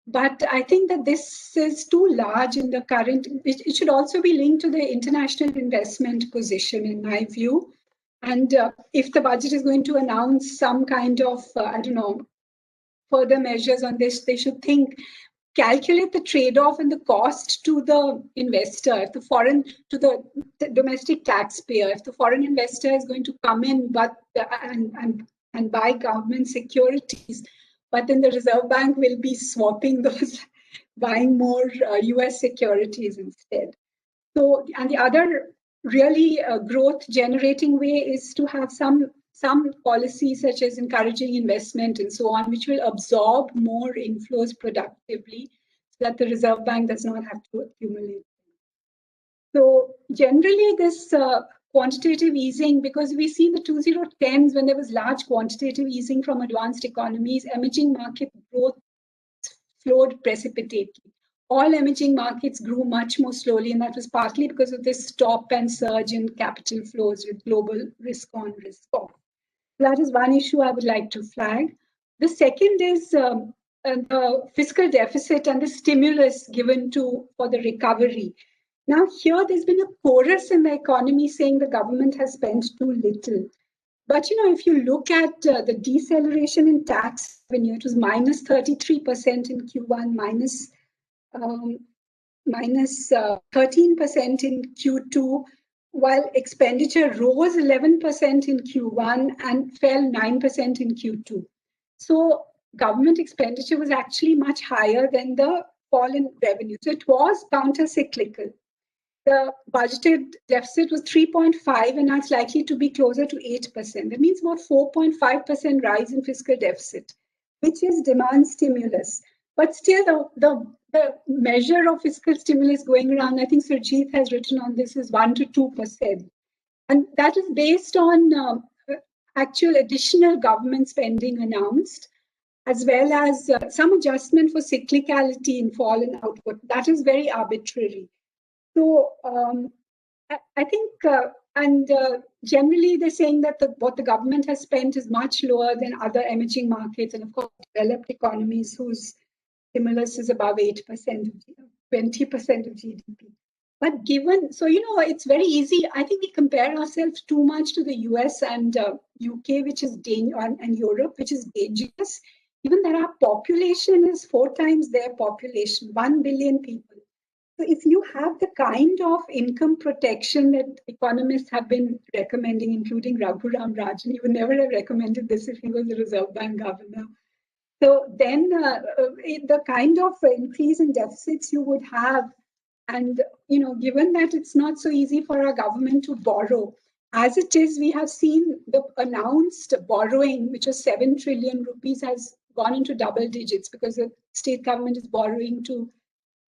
But I think that this is too large in the current. It should also be linked to the international investment position, in my view. And if the budget is going to announce some kind of, further measures on this, they should calculate the trade-off and the cost to the investor, to the domestic taxpayer. If the foreign investor is going to come in and buy government securities, but then the Reserve Bank will be swapping those, buying more US securities instead. So, and the other really growth-generating way is to have some policies such as encouraging investment and so on, which will absorb more inflows productively so that the Reserve Bank does not have to accumulate. So generally this quantitative easing, because we see the 2010s when there was large quantitative easing from advanced economies, emerging market growth slowed precipitately. All emerging markets grew much more slowly, and that was partly because of this stop and surge in capital flows with global risk on, risk off. That is one issue I would like to flag. The second is the fiscal deficit and the stimulus given for the recovery. Now here there's been a chorus in the economy saying the government has spent too little. But if you look at the deceleration in tax revenue, it was minus 33% in Q1, minus 13% in Q2, while expenditure rose 11% in Q1 and fell 9% in Q2. So government expenditure was actually much higher than the fall in revenue. So it was counter-cyclical. The budgeted deficit was 3.5 and now it's likely to be closer to 8%. That means about 4.5% rise in fiscal deficit, which is demand stimulus. But still the measure of fiscal stimulus going around, I think Surjit has written on this, is 1 to 2%. And that is based on actual additional government spending announced, as well as some adjustment for cyclicality in fall and output. That is very arbitrary. So I think, generally they're saying that what the government has spent is much lower than other emerging markets and of course developed economies whose stimulus is above 8%, 20% of GDP. But given, so it's very easy. I think we compare ourselves too much to the US and UK, which is and Europe, which is dangerous. Given that our population is 4 times their population, 1 billion people. So if you have the kind of income protection that economists have been recommending, including Raghuram Rajan, he would never have recommended this if he was the Reserve Bank governor. So then the kind of increase in deficits you would have, and given that it's not so easy for our government to borrow, as it is, we have seen the announced borrowing, which was 7 trillion rupees, has gone into double digits because the state government is borrowing to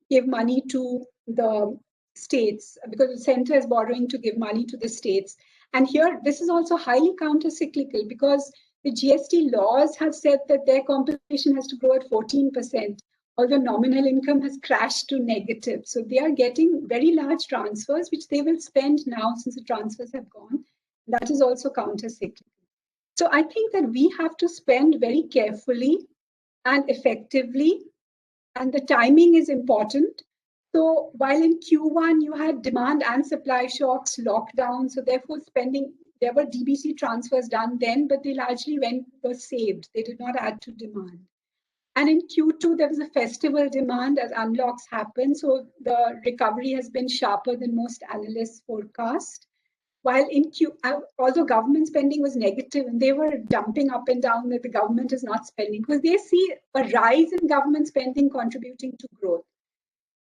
give money to the states, because the center is borrowing to give money to the states. And here, this is also highly counter-cyclical because the GST laws have said that their compensation has to grow at 14%, although nominal income has crashed to negative. So they are getting very large transfers, which they will spend now since the transfers have gone. That is also counter-cyclical. So I think that we have to spend very carefully and effectively, and the timing is important. So while in Q1 you had demand and supply shocks, lockdown, so therefore spending, there were DBT transfers done then, but they largely were saved. They did not add to demand. And in Q2, there was a festival demand as unlocks happened. So the recovery has been sharper than most analysts forecast. While in although government spending was negative and they were dumping up and down that the government is not spending, because they see a rise in government spending contributing to growth.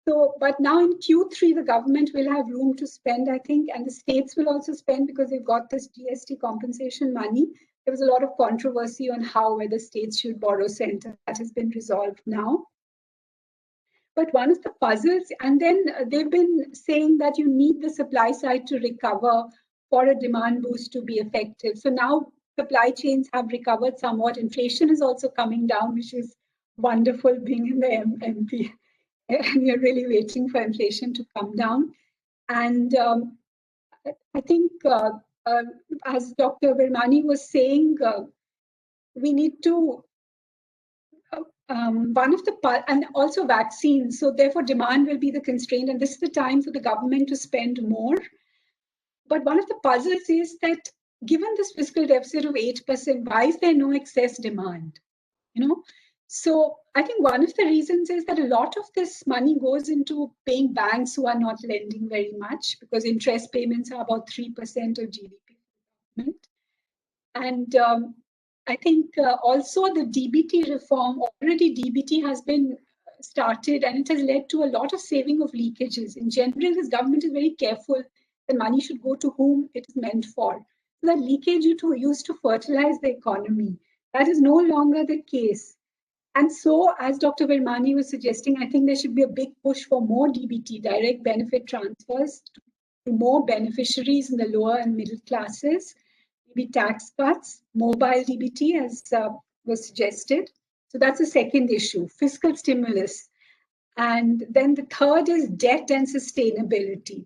So, but now in Q3, the government will have room to spend, I think, and the states will also spend because they've got this GST compensation money. There was a lot of controversy on whether states should borrow center. That has been resolved now. But one of the puzzles, and then they've been saying that you need the supply side to recover for a demand boost to be effective. So now supply chains have recovered somewhat. Inflation is also coming down, which is wonderful being in the MP. And we are really waiting for inflation to come down. And I think, as Dr. Virmani was saying, we need to, and also vaccines. So therefore demand will be the constraint, and this is the time for the government to spend more. But one of the puzzles is that given this fiscal deficit of 8%, why is there no excess demand? So I think one of the reasons is that a lot of this money goes into paying banks who are not lending very much, because interest payments are about 3% of GDP. And I think also the DBT reform, already DBT has been started and it has led to a lot of saving of leakages. In general, this government is very careful that money should go to whom it is meant for. So that leakage used to fertilize the economy. That is no longer the case. And so, as Dr. Virmani was suggesting, I think there should be a big push for more DBT, direct benefit transfers, to more beneficiaries in the lower and middle classes, maybe tax cuts, mobile DBT, as was suggested. So that's the second issue, fiscal stimulus. And then the third is debt and sustainability.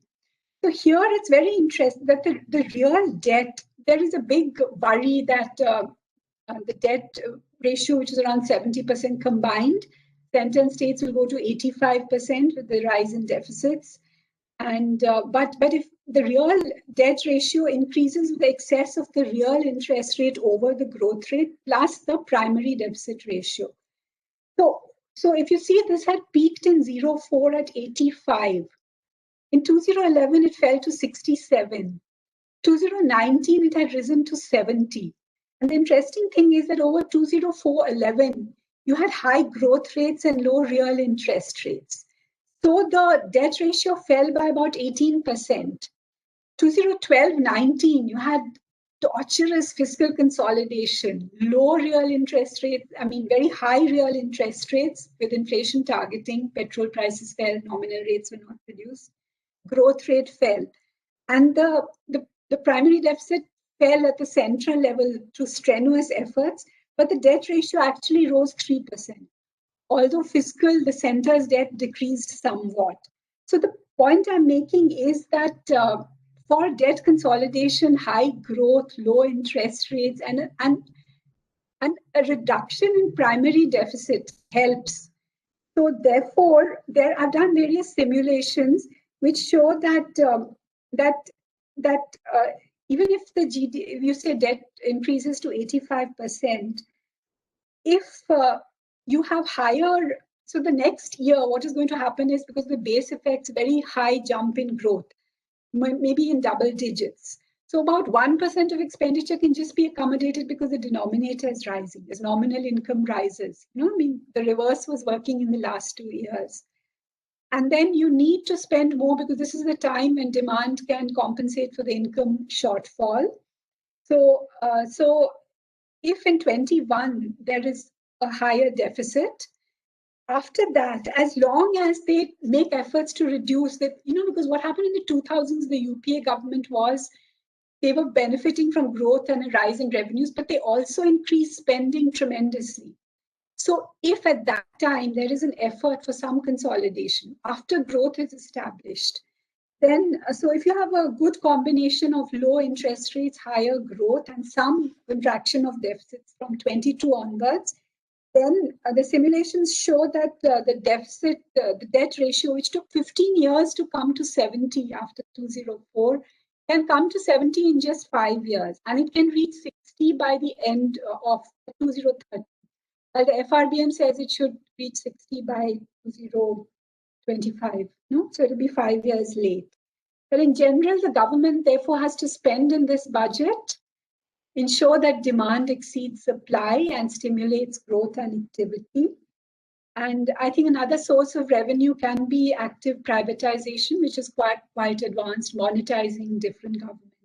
So here it's very interesting that the real debt, there is a big worry that the debt ratio, which is around 70% combined, center and states will go to 85% with the rise in deficits. And but if the real debt ratio increases with the excess of the real interest rate over the growth rate plus the primary deficit ratio. So if you see, this had peaked in 04 at 85. In 2011, it fell to 67. 2019, it had risen to 70. And the interesting thing is that over 2004-11, you had high growth rates and low real interest rates. So the debt ratio fell by about 18%. 2012-19, you had torturous fiscal consolidation, low real interest rates, very high real interest rates with inflation targeting, petrol prices fell, nominal rates were not reduced, growth rate fell. And the primary deficit fell at the central level through strenuous efforts, but the debt ratio actually rose 3%. Although the center's debt decreased somewhat. So the point I'm making is that for debt consolidation, high growth, low interest rates, and a reduction in primary deficit helps. So therefore, I've done various simulations which show that even if if you say debt increases to 85%, if you have higher, so the next year, what is going to happen is, because the base effects, very high jump in growth, maybe in double digits. So about 1% of expenditure can just be accommodated because the denominator is rising as nominal income rises. The reverse was working in the last 2 years. And then you need to spend more because this is the time when demand can compensate for the income shortfall. So if in 21 there is a higher deficit, after that, as long as they make efforts to reduce that, because what happened in the 2000s, the UPA government was, they were benefiting from growth and a rise in revenues, but they also increased spending tremendously. So if at that time there is an effort for some consolidation after growth is established, then, so if you have a good combination of low interest rates, higher growth, and some contraction of deficits from 22 onwards, then the simulations show that the deficit, the debt ratio, which took 15 years to come to 70 after 2004, can come to 70 in just 5 years, and it can reach 60 by the end of 2030. While the FRBM says it should reach 60 by 2025. No? So it'll be 5 years late. But in general, the government therefore has to spend in this budget, ensure that demand exceeds supply and stimulates growth and activity. And I think another source of revenue can be active privatization, which is quite advanced, monetizing different governments.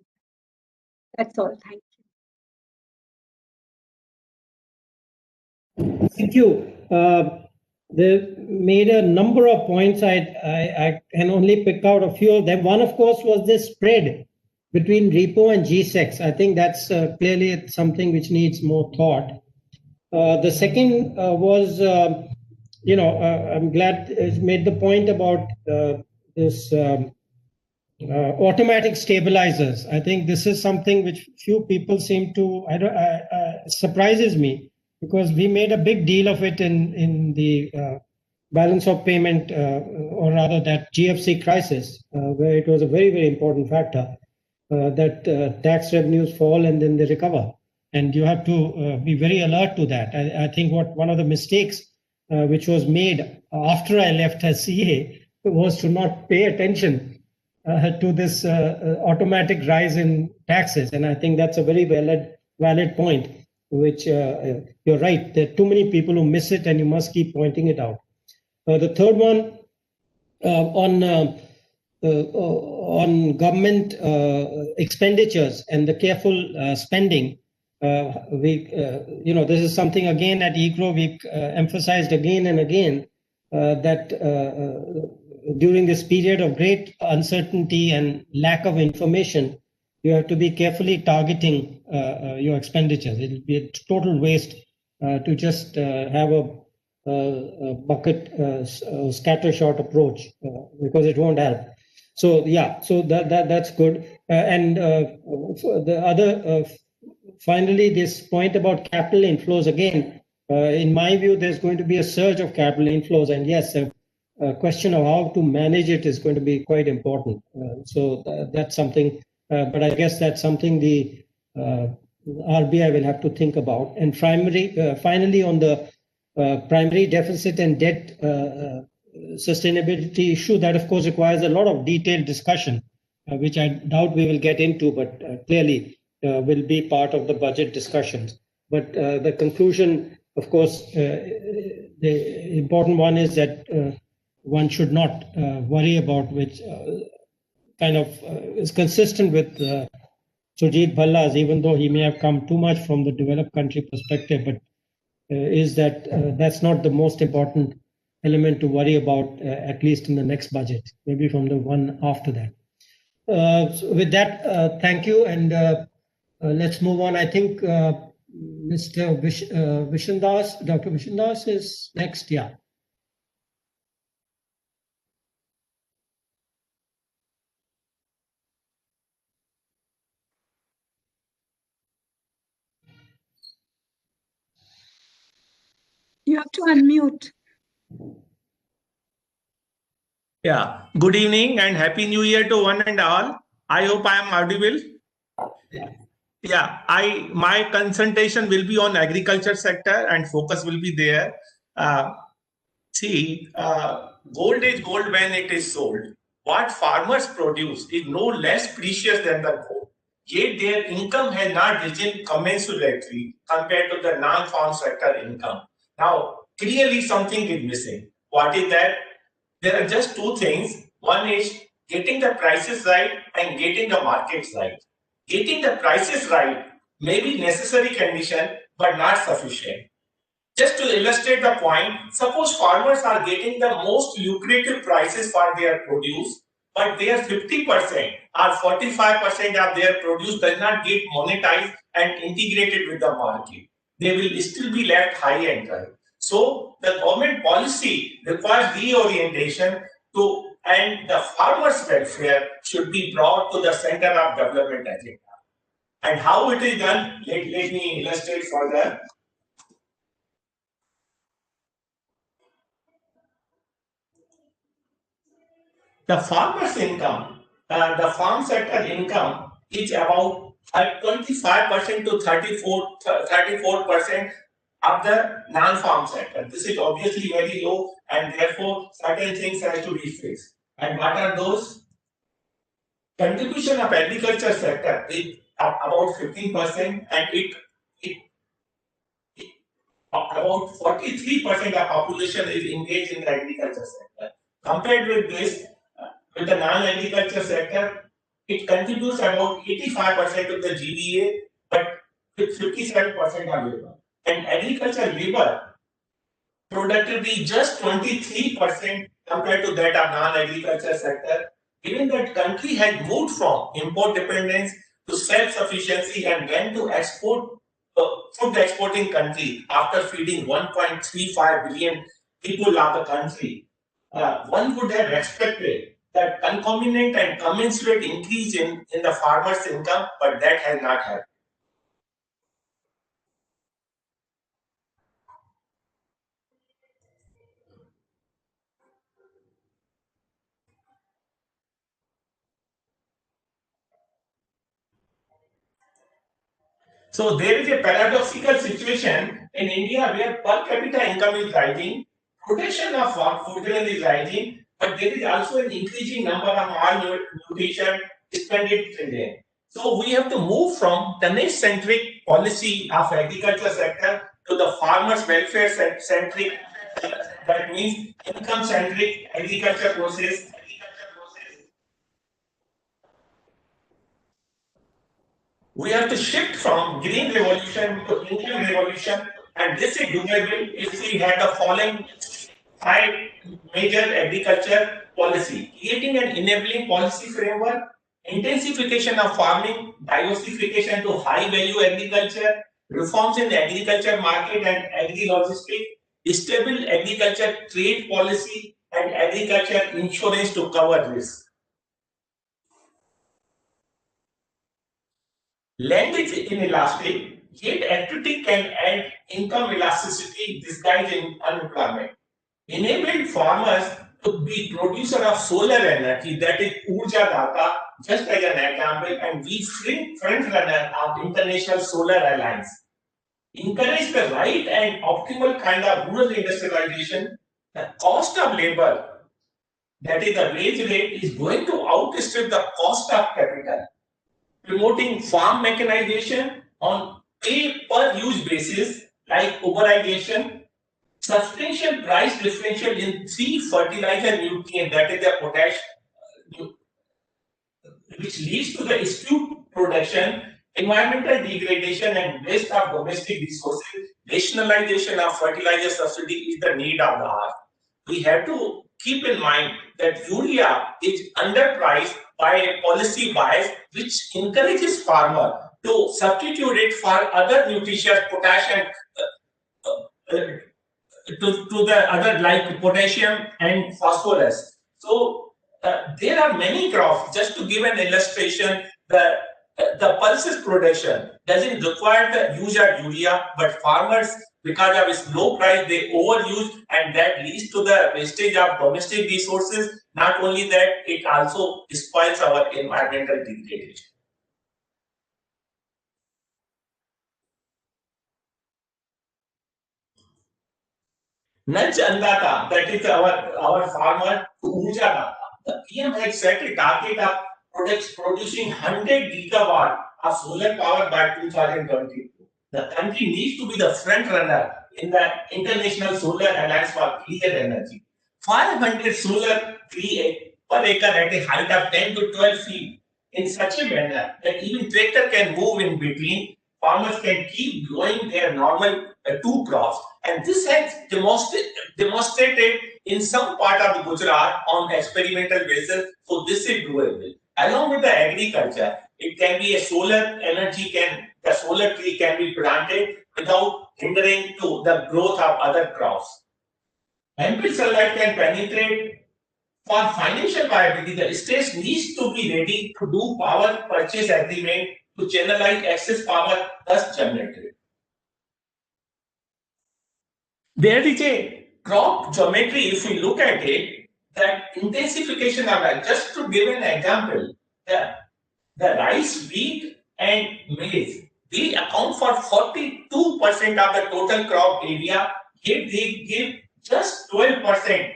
That's all. Thank you. Thank you. They made a number of points. I can only pick out a few of them. One, of course, was this spread between repo and G-Secs. I think that's clearly something which needs more thought. The second was, I'm glad it made the point about this automatic stabilizers. I think this is something which few people seem to, surprises me, because we made a big deal of it in the balance of payment, or rather that GFC crisis, where it was a very, very important factor. That tax revenues fall and then they recover. And you have to be very alert to that. I think one of the mistakes which was made after I left as CA was to not pay attention to this automatic rise in taxes. And I think that's a very valid point, which you're right. There are too many people who miss it, and you must keep pointing it out. The third one on government expenditures and the careful spending. This is something again at EGROW we emphasized again and again that during this period of great uncertainty and lack of information, you have to be carefully targeting your expenditures. It will be a total waste to just have a bucket scattershot approach because it won't help. So yeah, so that's good. And the other, finally, this point about capital inflows again. In my view, there's going to be a surge of capital inflows, and yes, a question of how to manage it is going to be quite important. So that's something. But I guess that's something the RBI will have to think about. And finally, on the primary deficit and debt sustainability issue, that of course requires a lot of detailed discussion, which I doubt we will get into, but clearly will be part of the budget discussions. But the conclusion, of course, the important one is that one should not worry about which kind of is consistent with Sujit Bhalla's, even though he may have come too much from the developed country perspective, but is that that's not the most important element to worry about, at least in the next budget, maybe from the one after that. So with that, thank you, and let's move on. I think Mr. Vishendas, Dr. Vishendas is next, yeah. You have to unmute. Yeah. Good evening and Happy New Year to one and all. I hope I am audible. Yeah. My concentration will be on agriculture sector and focus will be there. Gold is gold when it is sold. What farmers produce is no less precious than the gold. Yet their income has not risen commensurately compared to the non-farm sector income. Now, clearly something is missing. What is that? There are just two things. One is getting the prices right and getting the markets right. Getting the prices right may be necessary condition, but not sufficient. Just to illustrate the point, suppose farmers are getting the most lucrative prices for their produce, but their 50% or 45% of their produce does not get monetized and integrated with the market. They will still be left high and dry. So the government policy requires reorientation and the farmers' welfare should be brought to the center of development agenda. And how it is done, let me illustrate further. the farmer's income, the farm sector income is about 25% to 34% of the non-farm sector. This is obviously very low, and therefore certain things have to be fixed. And what are those? Contribution of agriculture sector is about 15%, and it about 43% of population is engaged in the agriculture sector. Compared with this, with the non-agriculture sector, it contributes about 85% of the GDA, but with 57% of labor. And agriculture labor productivity just 23% compared to that of non-agriculture sector. Given that country had moved from import dependence to self-sufficiency and went to export, food exporting country after feeding 1.35 billion people of the country, one would have expected that concomitant and commensurate increase in the farmer's income, but that has not happened. So there is a paradoxical situation in India where per capita income is rising, production of food grain is rising, but there is also an increasing number of malnutrition expenditure. So we have to move from tonnage-centric policy of agriculture sector to the farmers' welfare centric, that means income-centric agriculture process. We have to shift from green revolution to Indian revolution, and this is doable if we had the following 5 major agriculture policy: creating an enabling policy framework, intensification of farming, diversification to high value agriculture, reforms in the agriculture market and agri-logistics, stable agriculture trade policy, and agriculture insurance to cover risk. Land is inelastic, yet activity can add income elasticity disguised in unemployment. Enabled farmers to be producer of solar energy, that is Urja Data, just as an example, and we front runner of International Solar Alliance. Encourage the right and optimal kind of rural industrialization. The cost of labor, that is the wage rate, is going to outstrip the cost of capital. Promoting farm mechanization on pay per use basis like Uberization, substantial price differential in 3 fertilizer nutrients, that is the potash, which leads to the skewed production, environmental degradation and waste of domestic resources. Nationalization of fertilizer subsidy is the need of the hour. We have to keep in mind that urea is underpriced by a policy bias which encourages farmer to substitute it for other nutritious potash and to the other like potassium and phosphorus. So there are many crops. Just to give an illustration, the pulses production doesn't require the use of urea, but farmers, because of its low price, they overuse, and that leads to the wastage of domestic resources. Not only that, it also spoils our environmental degradation. Nudge Andata, that is our farmer Urja Data. The PM had set a target of producing 100 gigawatt of solar power by 2022. The country needs to be the front runner in the International Solar Alliance for clean energy. 500 solar tree per acre at a height of 10 to 12 feet in such a manner that even tractor can move in between. Farmers can keep growing their normal 2 crops, and this has demonstrated in some part of the Gujarat on experimental basis. So this is doable. Along with the agriculture, it can be a solar energy, the solar tree can be planted without hindering to the growth of other crops. Ample sunlight can penetrate. For financial viability, the states needs to be ready to do power purchase agreement to channelize excess power thus generated. There is a crop geometry. If we look at it, that intensification of that. Just to give an example, the rice, wheat, and maize, they account for 42% of the total crop area, yet they give just 12%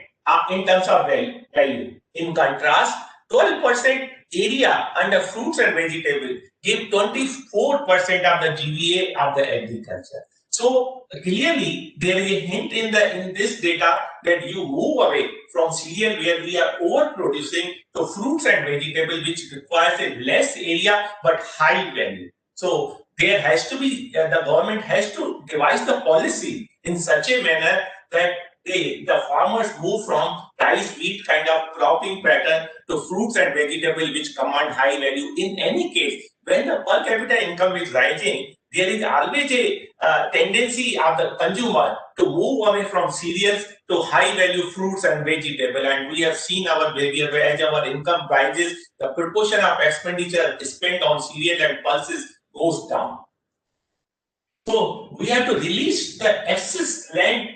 in terms of value. In contrast, 12% area under fruits and vegetables give 24% of the GVA of the agriculture. So clearly, there is a hint in this data that you move away from cereal, where we are overproducing, to fruits and vegetables, which requires a less area but high value. So there has to be, the government has to devise the policy in such a manner that the farmers move from rice, wheat kind of cropping pattern to fruits and vegetables, which command high value. In any case, when the per capita income is rising, there is always a tendency of the consumer to move away from cereals to high value fruits and vegetables. And we have seen our behavior, as our income rises, the proportion of expenditure spent on cereal and pulses goes down. So we have to release the excess land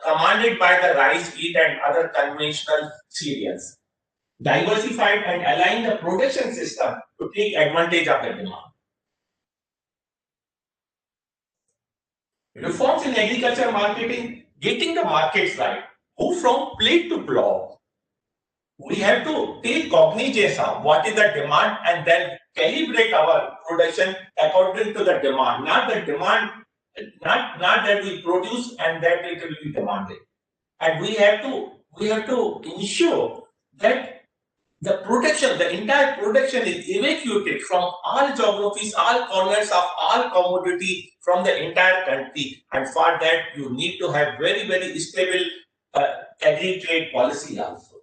commanded by the rice, wheat, and other conventional cereals, diversify and align the production system to take advantage of the demand. Reforms in agriculture marketing, getting the markets right, move from plate to block. We have to take cognizance of what is the demand and then calibrate our production according to the demand, not the demand, not that we produce and that it will be demanded. And we have to ensure that the production, the entire production is evacuated from all geographies, all corners of all commodity from the entire country. And for that, you need to have very, very stable agri-trade policy also.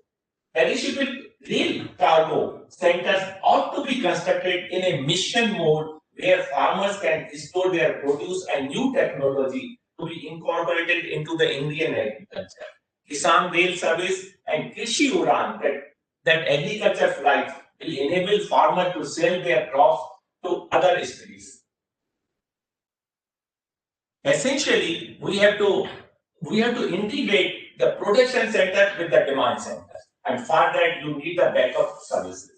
Perishable rail cargo centers ought to be constructed in a mission mode where farmers can store their produce and new technology to be incorporated into the Indian agriculture. Kisan Rail Service and Krishi Udan, that agriculture flights, will enable farmers to sell their crops to other states. Essentially, we have to integrate the production center with the demand center, and for that you need the backup services.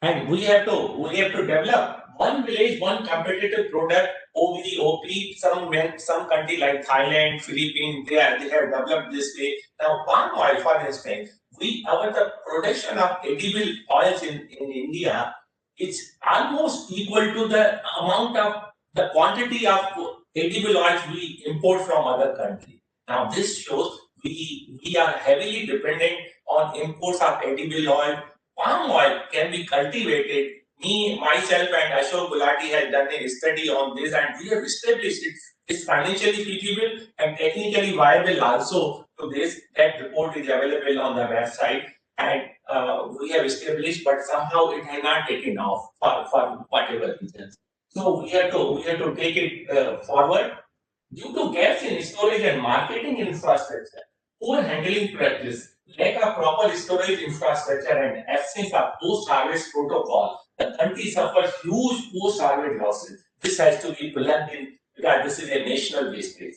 And we have to develop one village, one competitive product, OVOP. Some country like Thailand, Philippines, they have developed this way. Now, palm oil, for instance, the production of edible oils in India, it's almost equal to the amount of the quantity of edible oils we import from other countries. Now, this shows we are heavily dependent on imports of edible oil. Palm oil can be cultivated. Me, myself, and Ashok Gulati has done a study on this, and we have established it's financially feasible and technically viable also to this. That report is available on the website, and we have established, but somehow it has not taken off for whatever reasons. So we have to take it forward. Due to gaps in storage and marketing infrastructure, poor handling practice, lack of proper storage infrastructure, and absence of post-harvest protocol, the country suffers huge post-harvest losses. This has to be plugged in because this is a national wastage.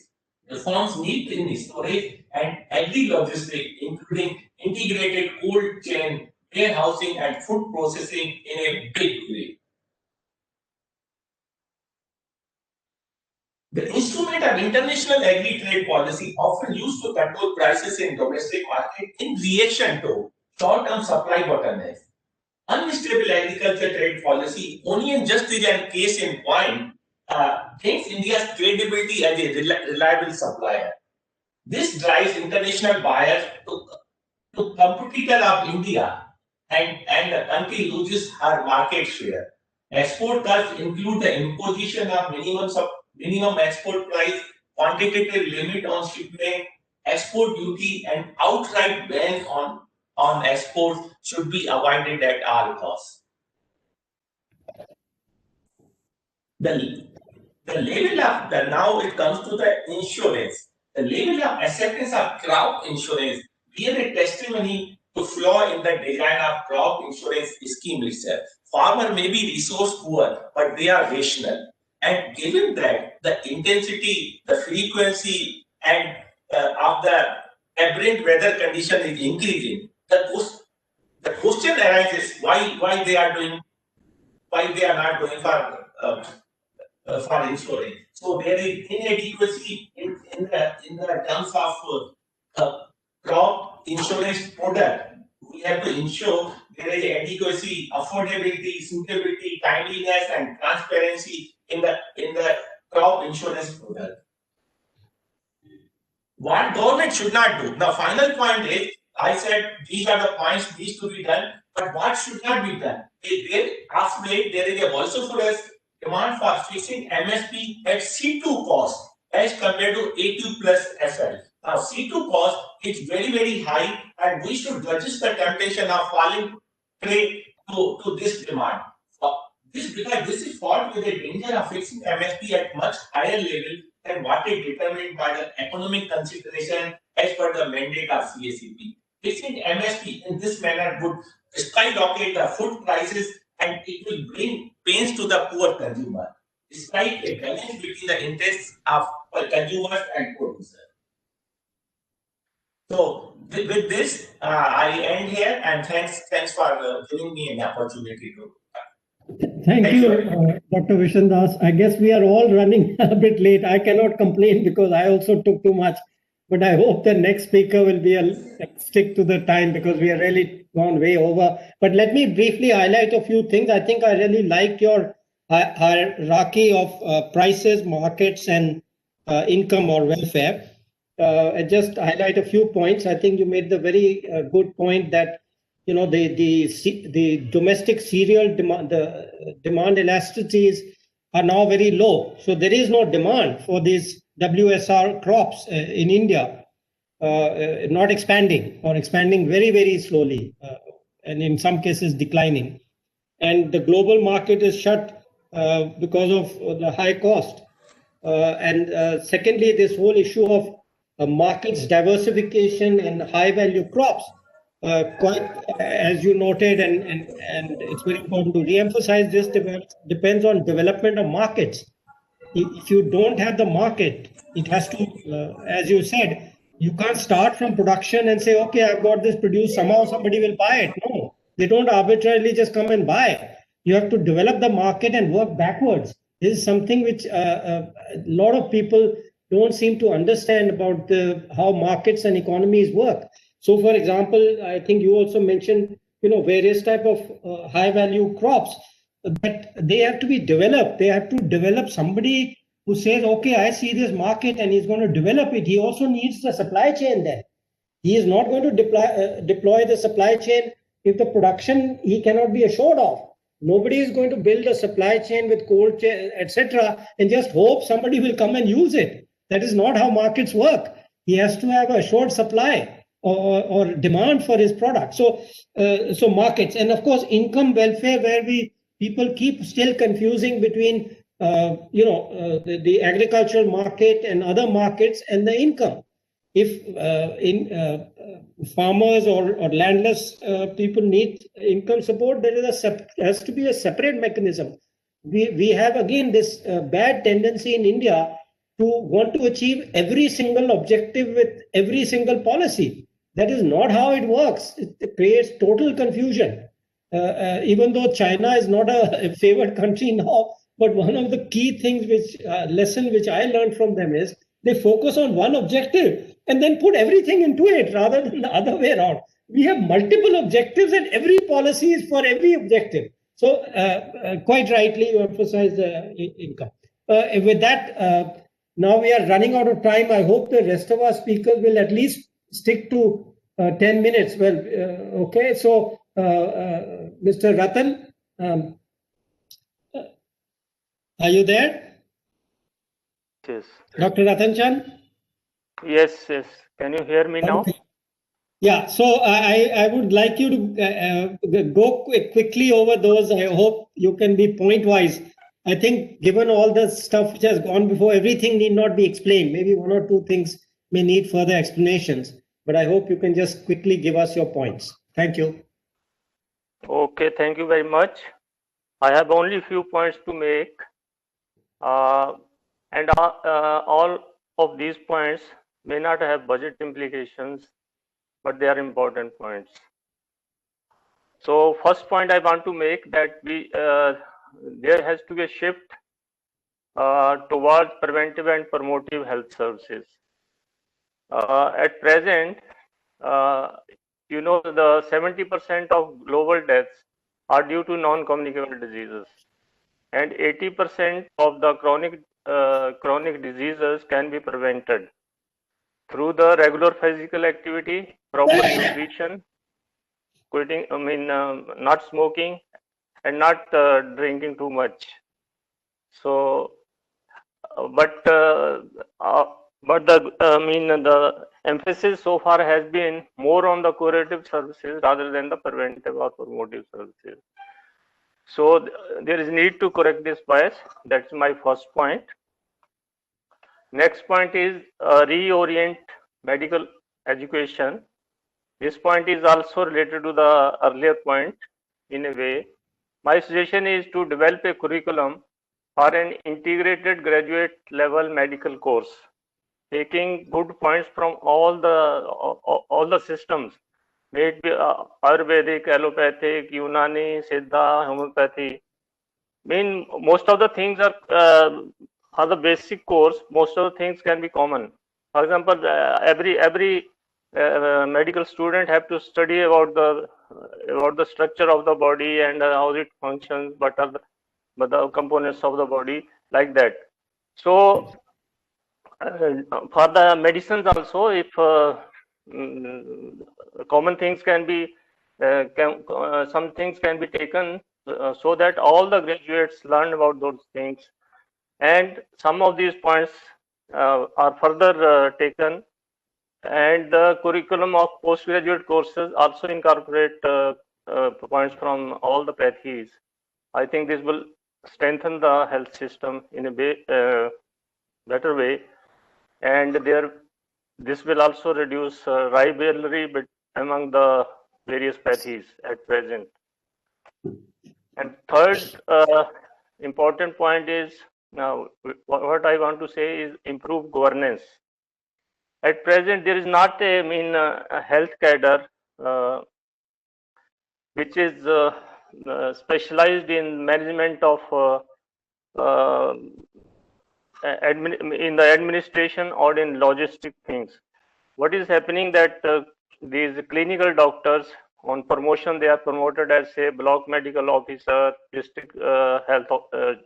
Reforms need in storage and agri-logistics, including integrated cold chain, warehousing, and food processing in a big way. The instrument of international agri-trade policy, often used to control prices in domestic market in reaction to short-term supply bottlenecks. Unstable agriculture trade policy, only in just is a case in point, thinks India's credibility as a reliable supplier. This drives international buyers to competitor of India, and the country loses her market share. Export cuts include the imposition of minimum export price, quantitative limit on shipment, export duty, and outright ban on exports should be avoided at all costs. The level of now it comes to the insurance. The level of acceptance of crop insurance bear a testimony to flaw in the design of crop insurance scheme itself. Farmer may be resource poor, but they are rational. And given that the intensity, the frequency, and of the aberrant weather condition is increasing, the question arises why they are not doing for insurance. So there is inadequacy in the terms of crop insurance product. We have to ensure there is adequacy, affordability, suitability, timeliness, and transparency in the crop insurance product. What government should not do. The final point is, I said these are the points these to be done, but what should not be done? After there is a vociferous demand for fixing MSP at C2 cost as compared to A2 plus FL. Now C2 cost is very, very high, and we should resist the temptation of falling prey to this demand. Because this is fought with the danger of fixing MSP at much higher level than what is determined by the economic consideration as per the mandate of CACP. Fixing MSP in this manner would skyrocket the food prices, and it will bring pains to the poor consumer, despite a balance between the interests of consumers and producers. So with this, I end here, and thanks for giving me an opportunity to. Thank you, Dr. Vishandas. I guess we are all running a bit late. I cannot complain because I also took too much, but I hope the next speaker will stick to the time because we are really gone way over. But let me briefly highlight a few things. I think I really like your hierarchy of prices, markets, and income or welfare. I just highlight a few points. I think you made the very good point that the domestic cereal demand, the demand elasticities are now very low. So there is no demand for these WSR crops in India, not expanding or expanding very, very slowly, and in some cases declining. And the global market is shut because of the high cost. And secondly, this whole issue of markets diversification and high value crops. Quite as you noted, and it's very important to re-emphasize this, depends on development of markets. If you don't have the market, it has to, as you said, you can't start from production and say, okay, I've got this produced, somehow somebody will buy it. No, they don't arbitrarily just come and buy. You have to develop the market and work backwards. This is something which a lot of people don't seem to understand about how markets and economies work. So, for example, I think you also mentioned, various type of high-value crops, but they have to be developed. They have to develop somebody who says, okay, I see this market and he's going to develop it. He also needs the supply chain then. He is not going to deploy the supply chain if the production he cannot be assured of. Nobody is going to build a supply chain with cold chain, etc., and just hope somebody will come and use it. That is not how markets work. He has to have a assured supply or demand for his product. So markets, and of course income welfare, where people keep still confusing between the agricultural market and other markets and the income. If farmers or landless people need income support, there has to be a separate mechanism. We have again this bad tendency in India to want to achieve every single objective with every single policy. That is not how it works. It creates total confusion. Even though China is not a favored country now, but one of the key things lesson which I learned from them is they focus on one objective and then put everything into it rather than the other way around. We have multiple objectives and every policy is for every objective. So quite rightly you emphasize the income. With that, now we are running out of time. I hope the rest of our speakers will at least stick to 10 minutes. Well, okay. So Mr. Ratan, are you there? Yes. Dr. Ratan Chand? Yes. Can you hear me now? Yeah, so I would like you to go quickly over those. I hope you can be point-wise. I think given all the stuff which has gone before, everything need not be explained. Maybe one or two things may need further explanations, but I hope you can just quickly give us your points. Thank you. Okay, thank you very much. I have only a few points to make. And all of these points may not have budget implications, but they are important points. So first point I want to make that there has to be a shift towards preventive and promotive health services. At present, the 70% of global deaths are due to non-communicable diseases, and 80% of the chronic diseases can be prevented through the regular physical activity, proper nutrition, not smoking, and not drinking too much. So, but the emphasis so far has been more on the curative services rather than the preventive or promotive services. So there is need to correct this bias. That's my first point. Next point is reorient medical education. This point is also related to the earlier point in a way. My suggestion is to develop a curriculum for an integrated graduate level medical course, taking good points from all the systems, may it be Ayurvedic, allopathic, Unani, Siddha, homeopathy. Most of the things are the basic course. Most of the things can be common. For example, every medical student have to study about the structure of the body and how it functions, what are the components of the body, like that. So for the medicines also, if common things can be some things can be taken so that all the graduates learn about those things, and some of these points are further taken, and the curriculum of postgraduate courses also incorporate points from all the pathies. I think this will strengthen the health system in a better way, and this will also reduce rivalry among the various pathies at present. And third important point is, now what I want to say is improve governance. At present, there is not a health cadre which is specialized in management of in the administration or in logistic things. What is happening that these clinical doctors, on promotion, they are promoted as, say, block medical officer, district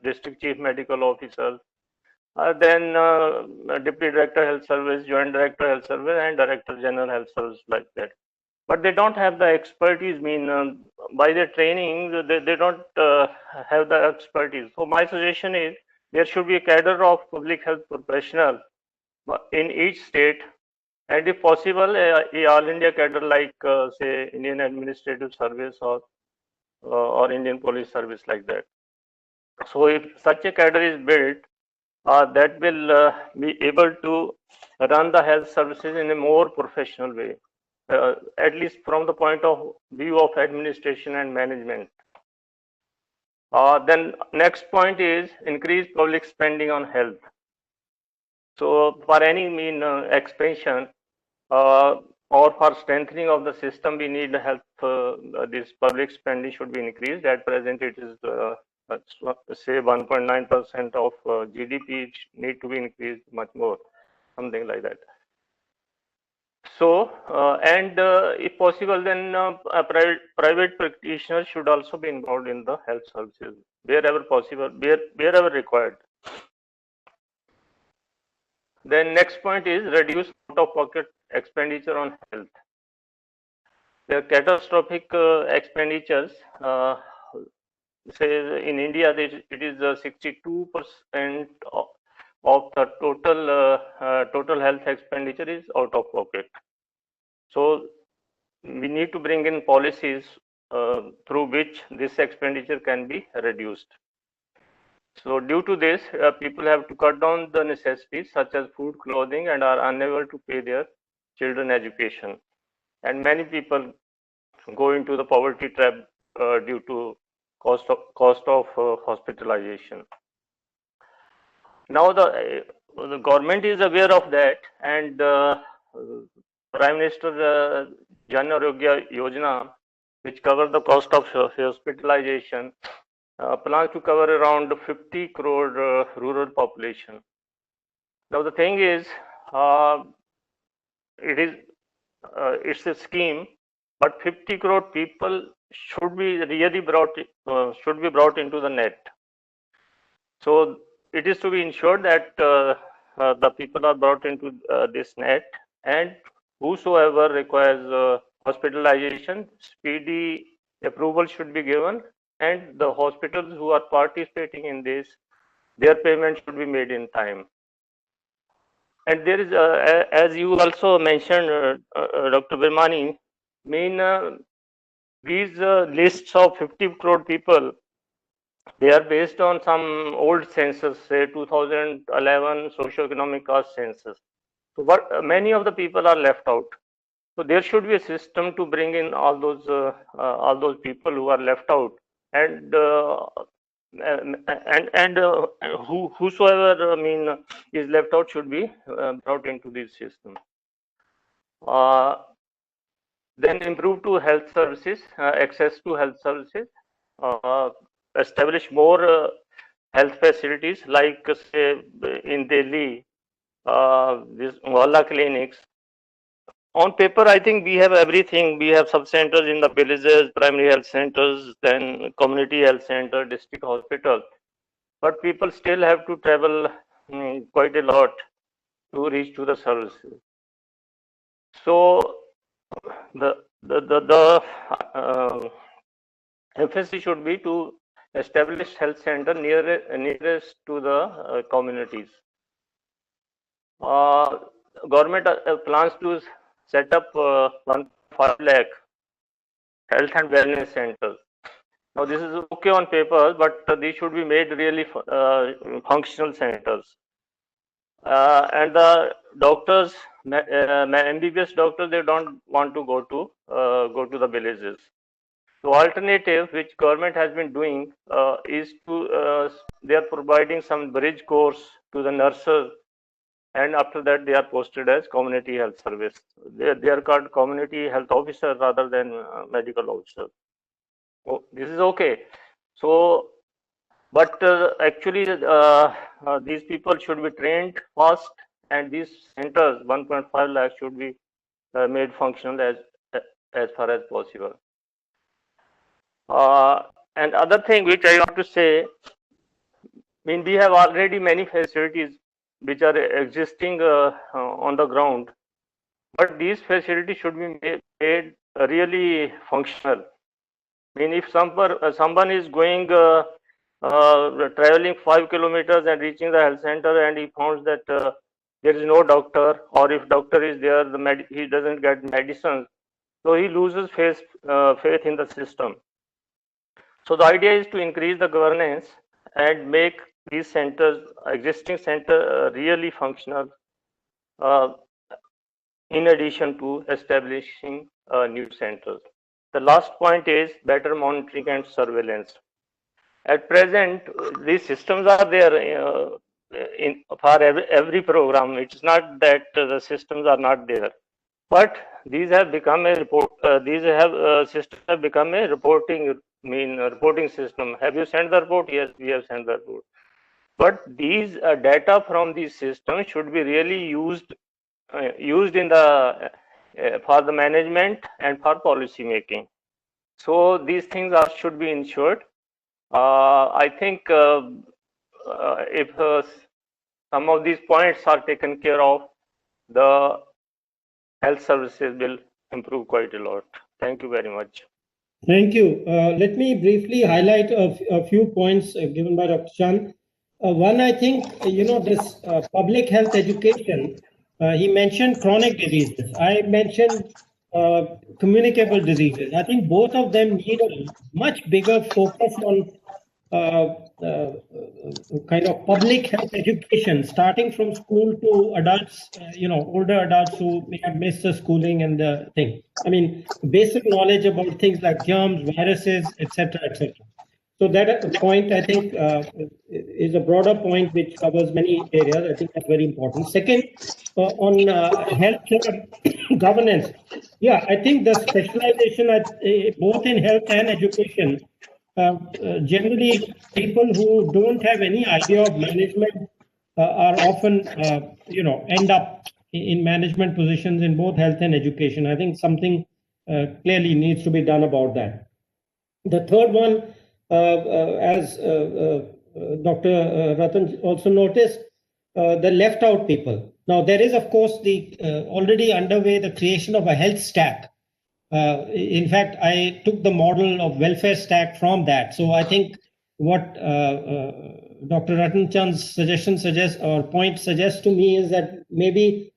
district chief medical officer, then deputy director health service, joint director health service, and director general health service, like that. But they don't have the expertise. By their training, they don't have the expertise. So my suggestion is there should be a cadre of public health professionals in each state, and if possible, a all India cadre like say Indian Administrative Service or Indian Police Service, like that. So if such a cadre is built, that will be able to run the health services in a more professional way, at least from the point of view of administration and management. Then next point is increase public spending on health. So for any expansion or for strengthening of the system, we need health. This public spending should be increased. At present, it is say 1.9% of GDP need to be increased much more, something like that. So and if possible, then private practitioners should also be involved in the health services wherever possible, wherever required. Then next point is reduce out-of-pocket expenditure on health. The catastrophic expenditures, say in India, it is 62% of the total health expenditure is out of pocket. So we need to bring in policies through which this expenditure can be reduced. So due to this, people have to cut down the necessities such as food, clothing, and are unable to pay their children education. And many people go into the poverty trap due to cost of hospitalization. Now the government is aware of that, and Prime Minister Jan Arogya Yojana, which covers the cost of hospitalization, plans to cover around 50 crore rural population. Now the thing is, it's a scheme, but 50 crore people should be really brought into the net. So it is to be ensured that the people are brought into this net, and whosoever requires hospitalization, speedy approval should be given, and the hospitals who are participating in this, their payment should be made in time. And there is, as you also mentioned, Dr. Birmani, these lists of 50 crore people, they are based on some old census, say 2011 socio-economic cost census. So many of the people are left out. So there should be a system to bring in all those people who are left out, and whosoever is left out should be brought into this system. Then improve to health services, access to health services, establish more health facilities like say in Delhi, these Mohalla clinics. On paper, I think we have everything. We have sub-centers in the villages, primary health centers, then community health center, district hospital. But people still have to travel quite a lot to reach to the services. So the emphasis should be to establish health center nearest to the communities. Government plans to set up 1.5 lakh health and wellness centers. Now this is okay on paper, but these should be made really functional centers. And the doctors, MBBS doctors, they don't want to go to the villages. So alternative, which government has been doing, is to they are providing some bridge course to the nurses, and after that they are posted as community health service. They are called community health officer rather than medical officer. Oh, this is okay. So, but actually these people should be trained fast, and these centers 1.5 lakh should be made functional as far as possible. And other thing which I want to say, we have already many facilities which are existing on the ground, but these facilities should be made really functional. If someone is going traveling 5 kilometers and reaching the health center, and he finds that there is no doctor, or if doctor is there, he doesn't get medicines, so he loses faith in the system. So the idea is to increase the governance and make these centers, existing center, really functional, in addition to establishing new centers. The last point is better monitoring and surveillance. At present, these systems are there for every program. It's not that the systems are not there, but these have become a systems have become a reporting system. Have you sent the report? Yes, we have sent the report. But these data from these systems should be really used in the for the management and for policy making. So these things should be ensured. I think if some of these points are taken care of, the health services will improve quite a lot. Thank you very much. Thank you. Let me briefly highlight a few points given by Dr. Chand. One, I think, this public health education, he mentioned chronic diseases. I mentioned communicable diseases. I think both of them need a much bigger focus on kind of public health education, starting from school to adults, older adults who may have missed the schooling and the thing. Basic knowledge about things like germs, viruses, etc., etc. So that point, I think, is a broader point which covers many areas. I think that's very important. Second, on healthcare governance, yeah, I think the specialization both in health and education, generally people who don't have any idea of management are often, end up in management positions in both health and education. I think something clearly needs to be done about that. The third one, as Dr. Ratan also noticed, the left out people. Now, there is, of course, the already underway the creation of a health stack. In fact, I took the model of welfare stack from that. So I think what Dr. Ratan Chand's suggestion suggests or point suggests to me is that maybe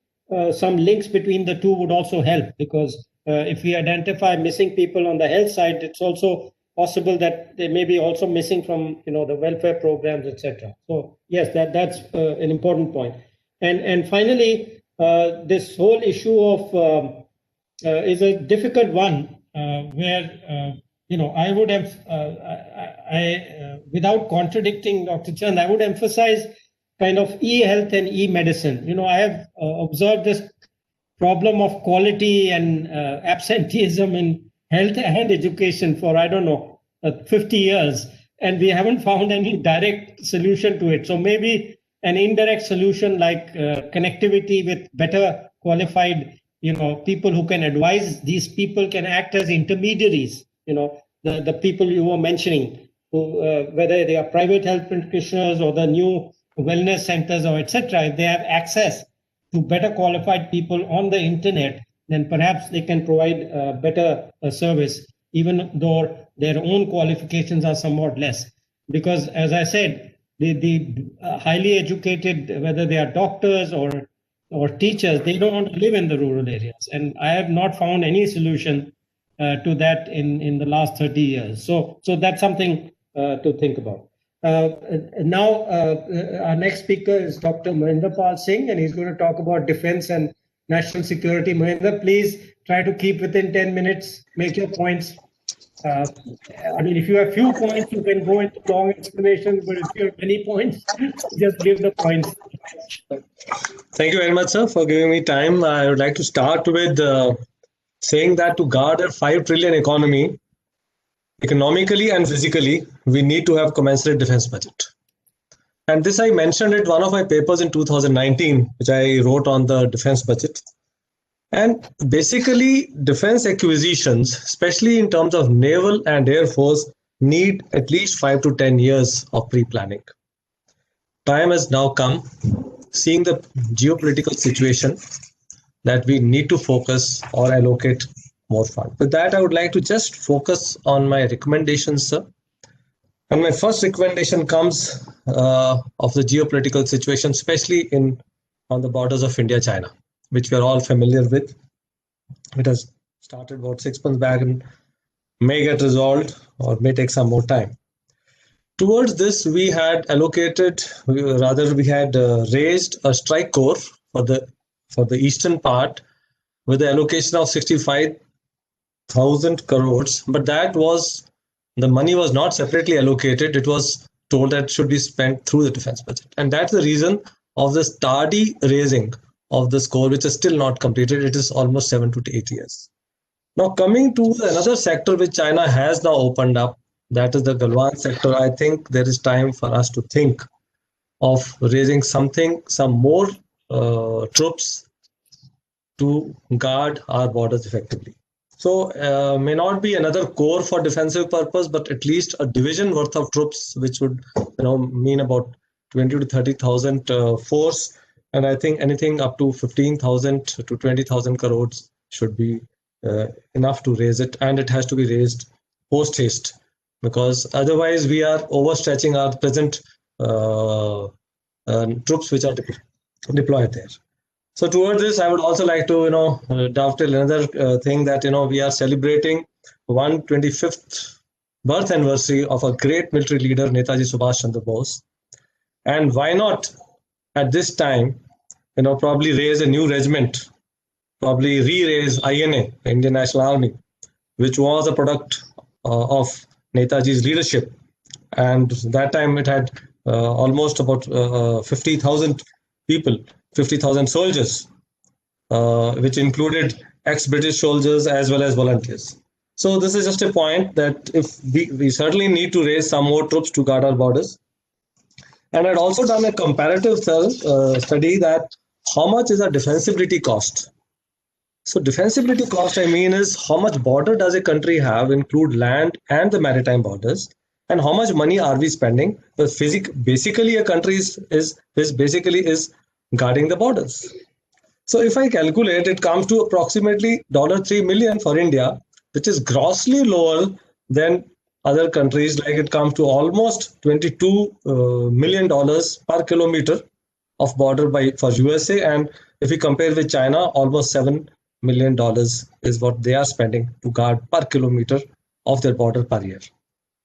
some links between the two would also help, because if we identify missing people on the health side, it's also possible that they may be also missing from the welfare programs, etc. So yes, that's an important point. And finally, this whole issue of is a difficult one where I would have without contradicting Dr. Chand, I would emphasize kind of e-health and e-medicine. I have observed this problem of quality and absenteeism in health and education for, 50 years, and we haven't found any direct solution to it. So maybe an indirect solution like connectivity with better qualified, people who can advise these people can act as intermediaries, the people you were mentioning, who, whether they are private health practitioners or the new wellness centers or etc., if they have access to better qualified people on the internet, then perhaps they can provide better service, even though their own qualifications are somewhat less. Because as I said, the highly educated, whether they are doctors or teachers, they don't want to live in the rural areas. And I have not found any solution to that in the last 30 years. So that's something to think about. Now, our next speaker is Dr. Mahinder Pal Singh, and he's going to talk about defense and national security. Mahinder, please try to keep within 10 minutes, make your points. If you have few points, you can go into long explanations, but if you have many points, just give the points. Thank you very much, sir, for giving me time. I would like to start with saying that to guard a 5 trillion economy, economically and physically, we need to have commensurate defense budget. And this I mentioned in one of my papers in 2019, which I wrote on the defense budget. And basically, defense acquisitions, especially in terms of naval and air force, need at least 5 to 10 years of pre-planning. Time has now come, seeing the geopolitical situation, that we need to focus or allocate more funds. With that, I would like to just focus on my recommendations, sir. And my first recommendation comes of the geopolitical situation, especially on the borders of India-China, which we are all familiar with. It has started about 6 months back and may get resolved or may take some more time. Towards this, we had raised a strike corps for the eastern part with the allocation of 65,000 crores, but the money was not separately allocated. It was told that it should be spent through the defense budget. And that's the reason of this tardy raising of the score, which is still not completed. It is almost 7 to 8 years. Now, coming to another sector which China has now opened up, that is the Galvan sector. I think there is time for us to think of raising some more troops to guard our borders effectively. So may not be another corps for defensive purpose, but at least a division worth of troops, which would mean about 20 to 30,000 force. And I think anything up to 15,000 to 20,000 crores should be enough to raise it. And it has to be raised post-haste, because otherwise we are overstretching our present troops which are deployed there. So towards this, I would also like to dovetail another thing that we are celebrating 125th birth anniversary of a great military leader, Netaji Subhash Chandra Bose. And why not at this time, probably raise a new regiment, probably re-raise INA, Indian National Army, which was a product of Netaji's leadership and that time it had almost about 50,000 people, 50,000 soldiers, which included ex-British soldiers as well as volunteers. So this is just a point that if we certainly need to raise some more troops to guard our borders. And I'd also done a comparative study that how much is our defensibility cost. So defensibility cost, I mean, is how much border does a country have, include land and the maritime borders, and how much money are we spending? Basically, a country is guarding the borders. So if I calculate, it comes to approximately $3 million for India, which is grossly lower than other countries. Like it comes to almost $22 million per kilometer of border for USA, and if we compare with China, almost $7 million is what they are spending to guard per kilometer of their border per year.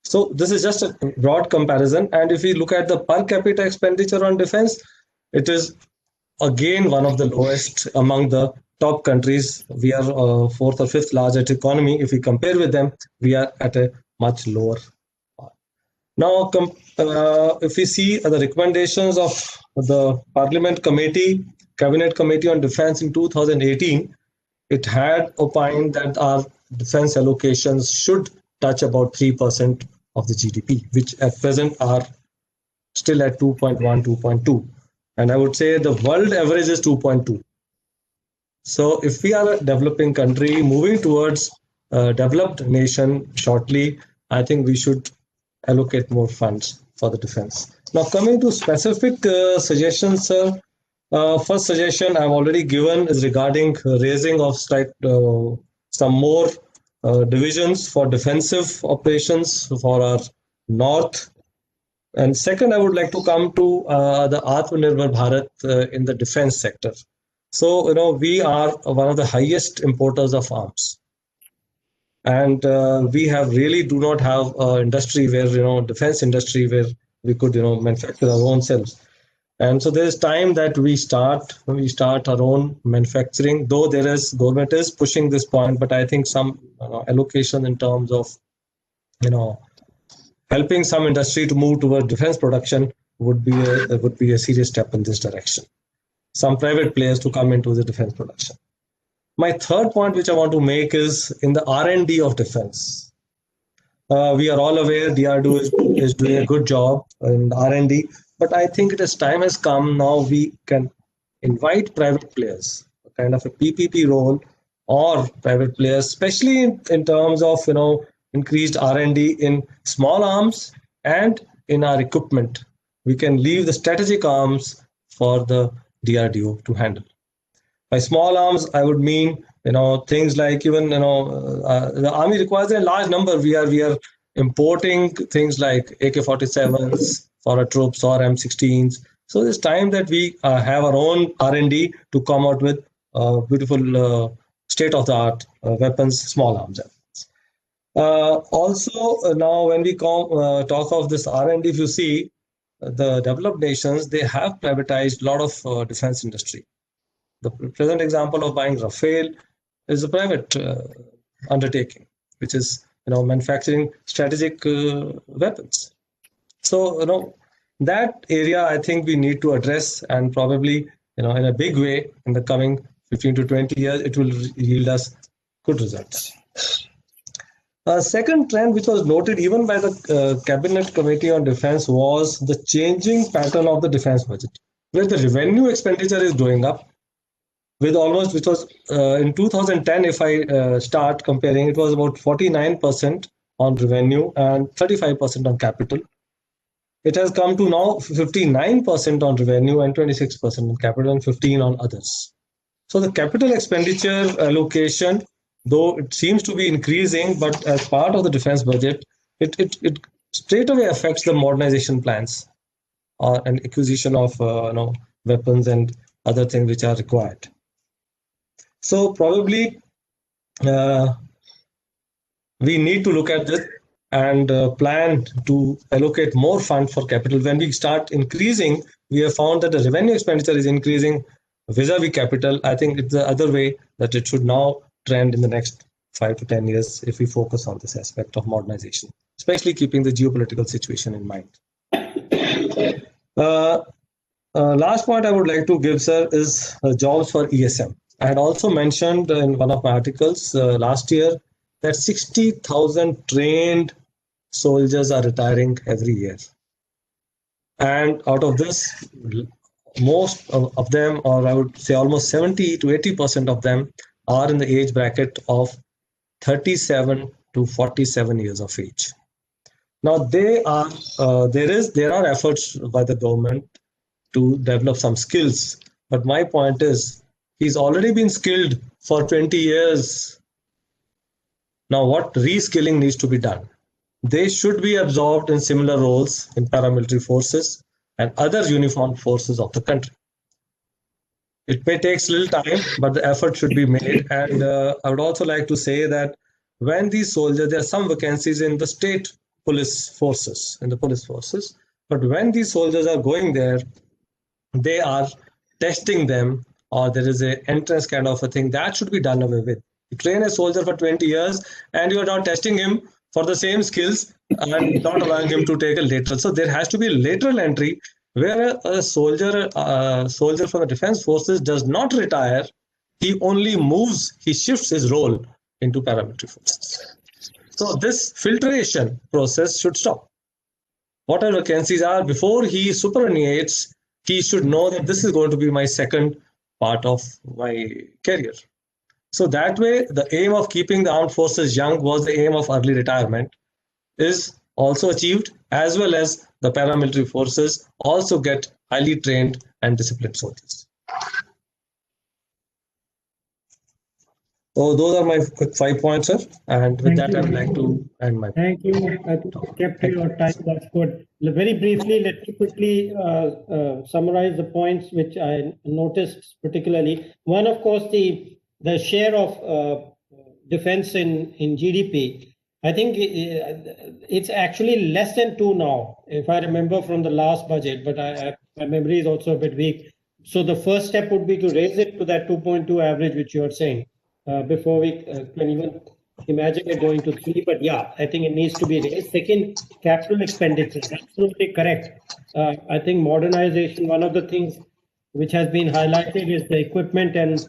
So this is just a broad comparison, and if we look at the per capita expenditure on defense, it is again one of the lowest among the top countries. We are fourth or fifth largest economy. If we compare with them, we are at a much lower. Now, if we see the recommendations of the Parliament Committee, Cabinet Committee on Defense in 2018, it had opined that our defense allocations should touch about 3% of the GDP, which at present are still at 2.1, 2.2. And I would say the world average is 2.2. So if we are a developing country moving towards a developed nation shortly, I think we should allocate more funds for the defense. Now, coming to specific suggestions, sir. First suggestion I've already given is regarding raising of some more divisions for defensive operations for our north. And second, I would like to come to the Atmanirbhar Bharat in the defense sector. So, we are one of the highest importers of arms. And we really do not have an industry where, defense industry where we could, manufacture our own selves. And so there is time that we start our own manufacturing, though government is pushing this point, but I think some allocation in terms of, helping some industry to move towards defense production would be a serious step in this direction. Some private players to come into the defense production. My third point, which I want to make, is in the R&D of defense. We are all aware DRDO is doing a good job in R&D, but I think time has come now we can invite private players, kind of a PPP role, or private players, especially in terms of increased R&D in small arms and in our equipment. We can leave the strategic arms for the DRDO to handle. By small arms, I would mean things like even the army requires a large number. We are importing things like AK-47s for our troops or M16s. So it's time that we have our own R&D to come out with beautiful state-of-the-art weapons, small arms. Also, now when we talk of this R&D, if you see the developed nations, they have privatized a lot of defense industry. The present example of buying Rafale is a private undertaking, which is manufacturing strategic weapons. So that area I think we need to address, and probably in a big way in the coming 15 to 20 years it will yield us good results. Second trend which was noted even by the Cabinet Committee on Defense was the changing pattern of the defense budget, where the revenue expenditure is going up with almost, which was in 2010, if I start comparing, it was about 49% on revenue and 35% on capital. It has come to now 59% on revenue and 26% on capital and 15% on others. So the capital expenditure allocation, though it seems to be increasing, but as part of the defense budget, it straight away affects the modernization plans and acquisition of weapons and other things which are required. So probably we need to look at this and plan to allocate more funds for capital. When we start increasing, we have found that the revenue expenditure is increasing vis-a-vis capital. I think it's the other way that it should now trend in the next 5 to 10 years if we focus on this aspect of modernization. especially keeping the geopolitical situation in mind. Last point I would like to give, sir, is jobs for ESM. I had also mentioned in one of my articles last year that 60,000 trained soldiers are retiring every year. And out of this, most of them, or I would say almost 70 to 80% of them, are in the age bracket of 37 to 47 years of age. Now, there are efforts by the government to develop some skills, but my point is, he's already been skilled for 20 years. Now, what reskilling needs to be done? They should be absorbed in similar roles in paramilitary forces and other uniformed forces of the country. It may take little time, but the effort should be made. And I would also like to say that when these soldiers, there are some vacancies in the state police forces, but when these soldiers are going there, they are testing them, or there is an entrance kind of a thing that should be done away with. You train a soldier for 20 years and you are now testing him for the same skills and not allowing him to take a lateral. So there has to be a lateral entry where a soldier from the defense forces does not retire. He only moves, he shifts his role into paramilitary forces. So this filtration process should stop. Whatever vacancies are, before he superannuates, he should know that this is going to be my second part of my career. So that way, the aim of keeping the armed forces young was the aim of early retirement is also achieved, as well as the paramilitary forces also get highly trained and disciplined soldiers. So those are my quick 5 points, sir. And with that, I would like to end my. Thank you. I think you kept to your time. That's good. Very briefly, let me quickly summarize the points which I noticed particularly. One, of course, the share of defense in GDP. I think it's actually less than 2 now, if I remember from the last budget, but my memory is also a bit weak. So the first step would be to raise it to that 2.2 average, which you are saying. Before we can even imagine it going to 3, but yeah, I think it needs to be raised. Second, capital expenditure, absolutely correct. I think modernization, one of the things which has been highlighted is the equipment and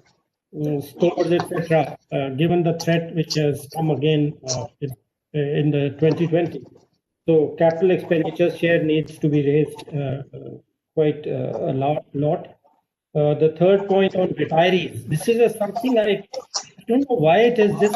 stores, etc. Given the threat which has come again in the 2020. So capital expenditure share needs to be raised quite a lot. The third point on retirees, this is something I don't know why it is this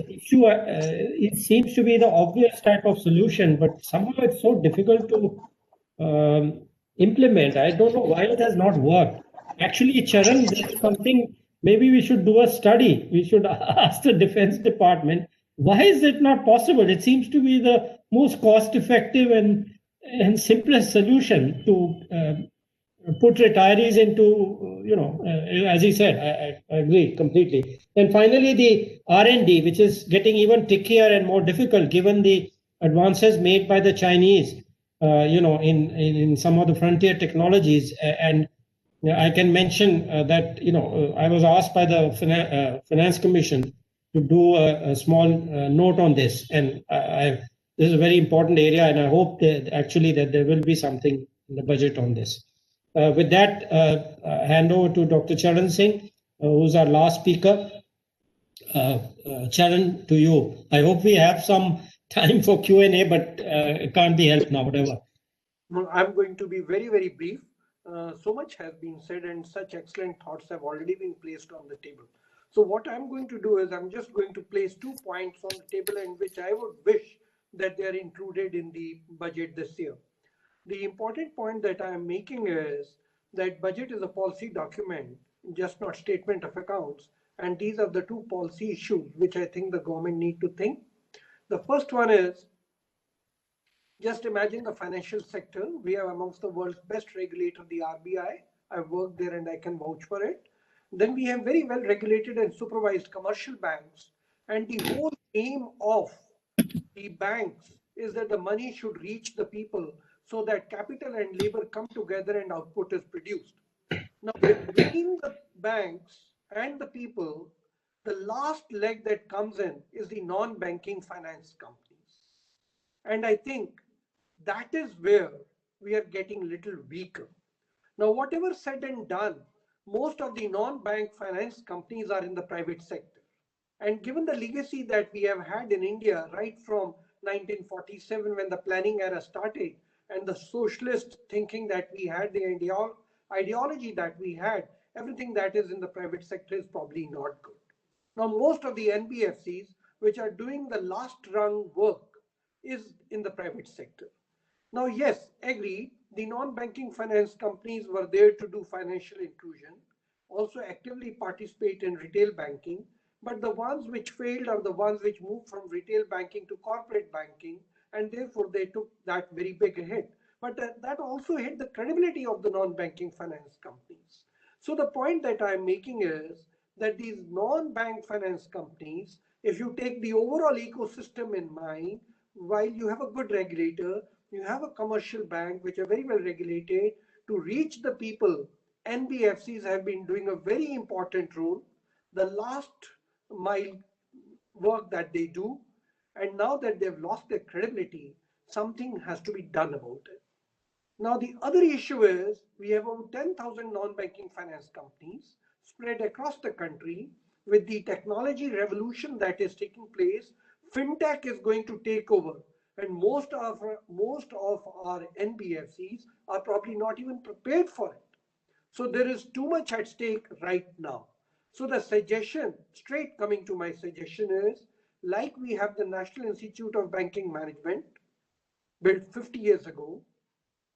issue. It seems to be the obvious type of solution, but somehow it's so difficult to implement. I don't know why it has not worked. Actually, Charan, this is something, maybe we should do a study. We should ask the Defense Department, why is it not possible? It seems to be the most cost-effective and simplest solution to put retirees into, as he said, I agree completely. And finally, the R&D, which is getting even trickier and more difficult given the advances made by the Chinese, in some of the frontier technologies. And I can mention that, I was asked by the Finance Commission to do a small note on this. And this is a very important area, and I hope that actually that there will be something in the budget on this. With that, hand over to Dr. Charan Singh, who's our last speaker. Charan, to you. I hope we have some time for Q&A, but it can't be helped now, whatever. Well, I'm going to be very, very brief. So much has been said and such excellent thoughts have already been placed on the table. So what I'm going to do is I'm just going to place 2 points on the table in which I would wish that they are included in the budget this year. The important point that I am making is that budget is a policy document, just not statement of accounts. And these are the 2 policy issues which I think the government need to think. The first one is, just imagine the financial sector. We have amongst the world's best regulator, the RBI. I've worked there and I can vouch for it. Then we have very well regulated and supervised commercial banks. And the whole aim of the banks is that the money should reach the people so that capital and labor come together and output is produced. Now, between the banks and the people, the last leg that comes in is the non-banking finance companies. And I think that is where we are getting a little weaker. Now, whatever said and done, most of the non-bank finance companies are in the private sector. And given the legacy that we have had in India right from 1947 when the planning era started, and the socialist thinking that we had, the ideology that we had, everything that is in the private sector is probably not good. Now, most of the NBFCs which are doing the last rung work is in the private sector. Now, yes, agree, the non-banking finance companies were there to do financial inclusion, also actively participate in retail banking, but the ones which failed are the ones which moved from retail banking to corporate banking, and therefore they took that very big hit. But that also hit the credibility of the non-banking finance companies. So the point that I'm making is that these non-bank finance companies, if you take the overall ecosystem in mind, while you have a good regulator, you have a commercial bank which are very well regulated to reach the people. NBFCs have been doing a very important role, the last mile work that they do, and now that they've lost their credibility, something has to be done about it. Now, the other issue is we have over 10,000 non-banking finance companies spread across the country. With the technology revolution that is taking place, fintech is going to take over, and most of our NBFCs are probably not even prepared for it. So there is too much at stake right now. So the suggestion, straight coming to my suggestion is, like we have the National Institute of Banking Management, built 50 years ago,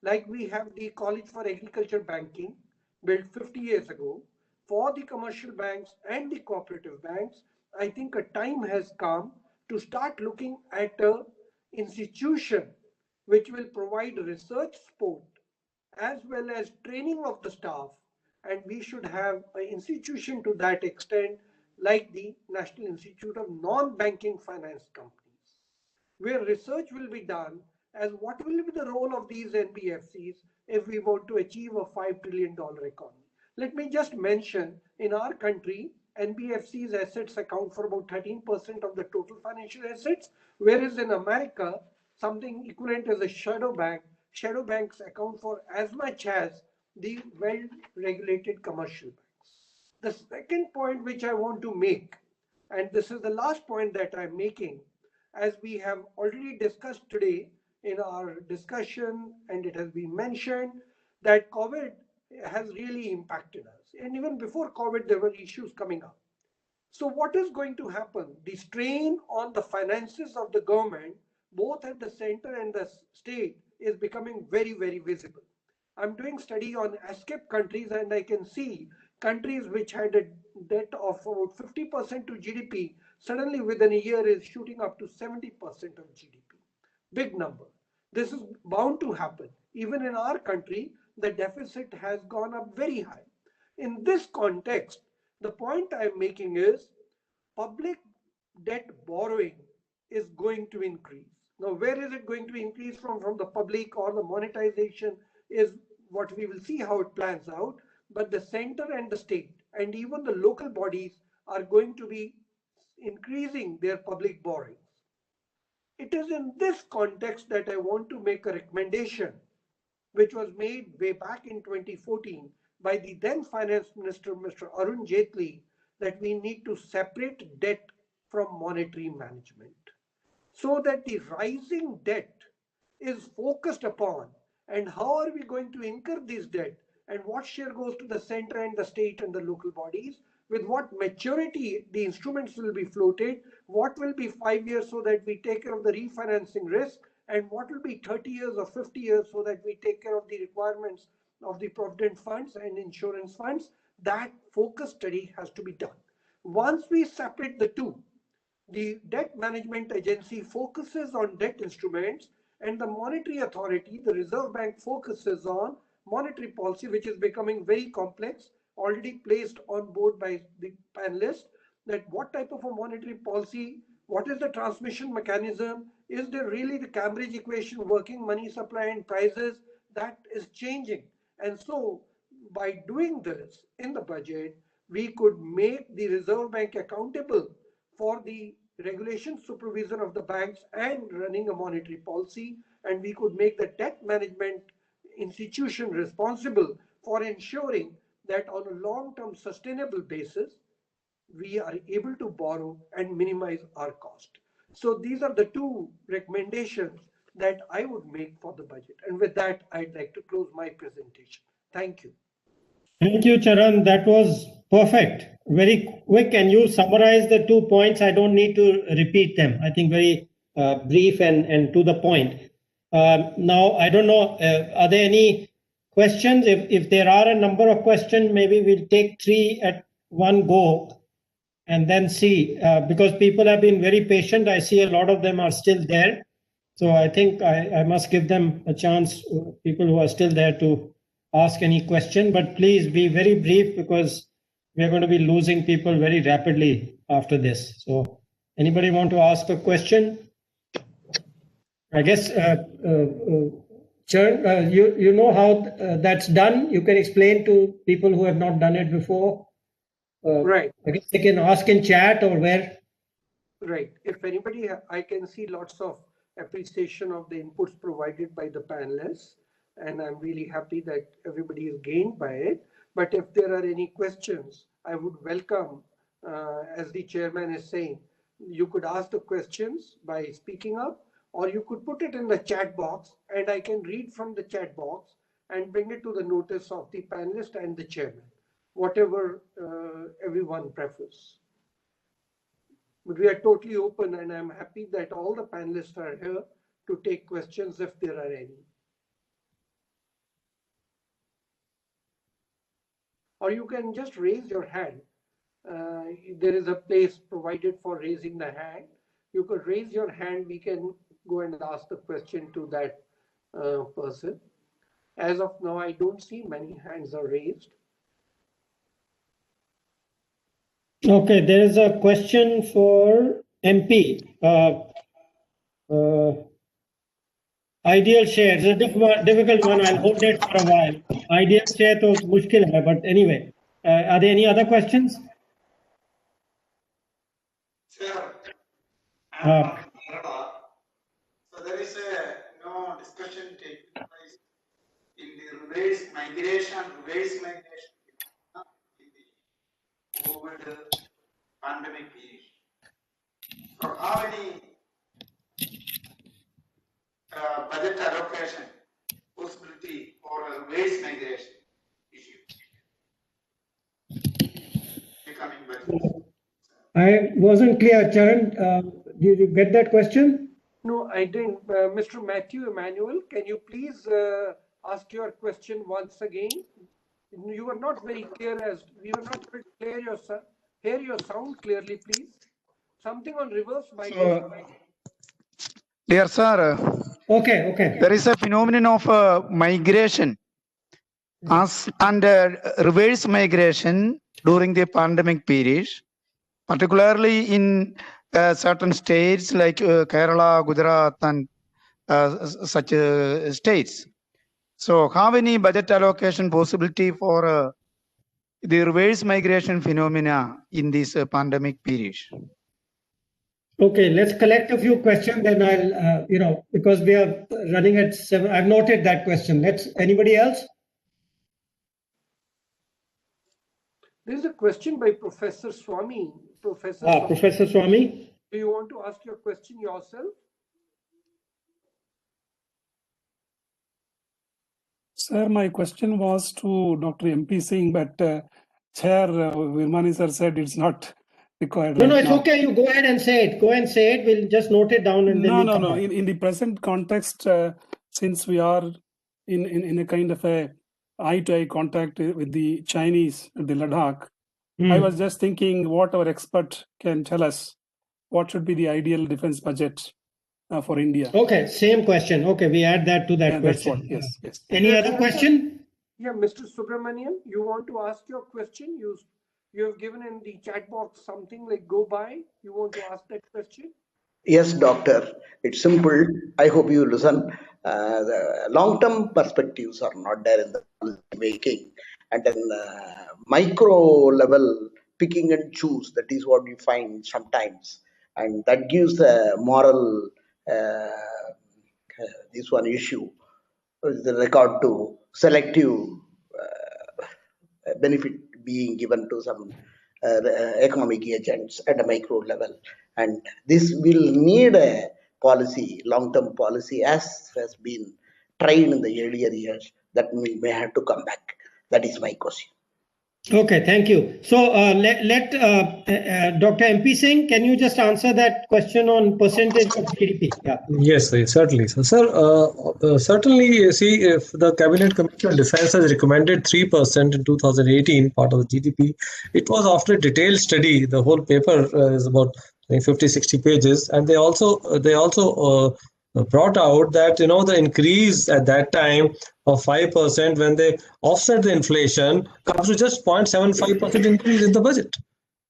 like we have the College for Agriculture Banking, built 50 years ago, for the commercial banks and the cooperative banks, I think a time has come to start looking at an institution which will provide research support as well as training of the staff. And we should have an institution to that extent, like the National Institute of Non-Banking Finance Companies, where research will be done as what will be the role of these NBFCs if we want to achieve a $5 trillion economy. Let me just mention, in our country, NBFCs assets account for about 13% of the total financial assets, whereas in America, something equivalent as a shadow banks account for as much as the well-regulated commercial banks. The second point which I want to make, and this is the last point that I'm making, as we have already discussed today in our discussion, and it has been mentioned that COVID has really impacted us. And even before COVID, there were issues coming up. So what is going to happen? The strain on the finances of the government, both at the center and the state, is becoming very, very visible. I'm doing study on escape countries, and I can see countries which had a debt of about 50% to GDP, suddenly within a year is shooting up to 70% of GDP. Big number. This is bound to happen. Even in our country, the deficit has gone up very high. In this context, the point I'm making is public debt borrowing is going to increase. Now, where is it going to increase from the public or the monetization is what we will see how it plans out. But the center and the state and even the local bodies are going to be increasing their public borrowings. It is in this context that I want to make a recommendation which was made way back in 2014 by the then Finance Minister, Mr. Arun Jaitley, that we need to separate debt from monetary management, so that the rising debt is focused upon, and how are we going to incur this debt, and what share goes to the center and the state and the local bodies, with what maturity the instruments will be floated, what will be 5 years so that we take care of the refinancing risk, and what will be 30 years or 50 years so that we take care of the requirements of the provident funds and insurance funds. That focus study has to be done. Once we separate the two, the debt management agency focuses on debt instruments, and the monetary authority, the Reserve Bank, focuses on monetary policy, which is becoming very complex, already placed on board by the panelists, that what type of a monetary policy, what is the transmission mechanism, is there really the Cambridge equation working, money supply and prices, that is changing. And so by doing this in the budget, we could make the Reserve Bank accountable for the regulation, supervision of the banks, and running a monetary policy. And we could make the debt management institution responsible for ensuring that on a long-term sustainable basis, we are able to borrow and minimize our cost. So these are the two recommendations that I would make for the budget. And with that, I'd like to close my presentation. Thank you. Thank you, Charan. That was perfect. Very quick. And you summarized the 2 points. I don't need to repeat them. I think very brief and to the point. Now, I don't know, are there any questions? If there are a number of questions, maybe we'll take 3 at one go and then see, because people have been very patient. I see a lot of them are still there. So I think I must give them a chance, people who are still there, to ask any question, but please be very brief because we're going to be losing people very rapidly after this. So anybody want to ask a question? I guess, Charan, you know how that's done. You can explain to people who have not done it before. Right. I guess they can ask in chat or where. Right. If anybody, I can see lots of appreciation of the inputs provided by the panelists, and I'm really happy that everybody is gained by it. But if there are any questions, I would welcome, as the chairman is saying, you could ask the questions by speaking up, or you could put it in the chat box and I can read from the chat box and bring it to the notice of the panelist and the chairman, whatever everyone prefers. But we are totally open, and I'm happy that all the panelists are here to take questions if there are any. Or you can just raise your hand. There is a place provided for raising the hand. You could raise your hand. We can go and ask the question to that person. As of now, I don't see many hands are raised. Okay, there is a question for MP. Ideal shares, a difficult one. I'll hold it for a while. Ideal share is mushkil hai, but anyway, are there any other questions? Sir, so there is no discussion taking place in the reverse migration in the COVID pandemic period. So how many budget allocation possibility for a reverse migration issue becoming budget? I wasn't clear, Charan. Did you get that question? No, I didn't. Mr. Matthew Emmanuel, can you please ask your question once again? You were not very clear, as we were not very clear. Hear your sound clearly, please. Something on reverse migration. Dear sir, okay. There is a phenomenon of migration and reverse migration during the pandemic period, particularly in certain states like Kerala, Gujarat, and such states. So, how any budget allocation possibility for the reverse migration phenomena in this pandemic period? Okay, let's collect a few questions, then I'll, because we are running at 7. I've noted that question. Anybody else? There's a question by Professor Swami. Professor Swami. Do you want to ask your question yourself? Sir, my question was to Dr. MP Singh, but Chair Virmani sir said it's not required. No, it's okay. You go ahead and say it. Go and say it. We'll just note it down and then No. In the present context, since we are in a kind of a eye-to-eye contact with the Chinese, the Ladakh, I was just thinking what our expert can tell us. What should be the ideal defense budget for India? Okay, same question. Okay, we add that to that question. Yes. Any other question? Yeah, Mr. Subramanian, you want to ask your question? You have given in the chat box something like go by. You want to ask that question? Yes, doctor. It's simple. I hope you listen. The long-term perspectives are not there in the policy making, and then micro level picking and choose. That is what you find sometimes. and that gives a moral this one issue with regard to selective benefit being given to some economic agents at a micro level. And this will need a policy, long-term policy, as has been tried in the earlier years, that we may have to come back. That is my question. Okay, thank you. So let Dr. MP Singh, can you just answer that question on percentage of GDP? Yeah. Yes, certainly. So, sir, certainly, you see, if the Cabinet Committee on Defense has recommended 3% in 2018, part of the GDP, it was after a detailed study. The whole paper is about 50, 60 pages, and they also brought out that the increase at that time of 5% when they offset the inflation comes to just 0.75% increase in the budget,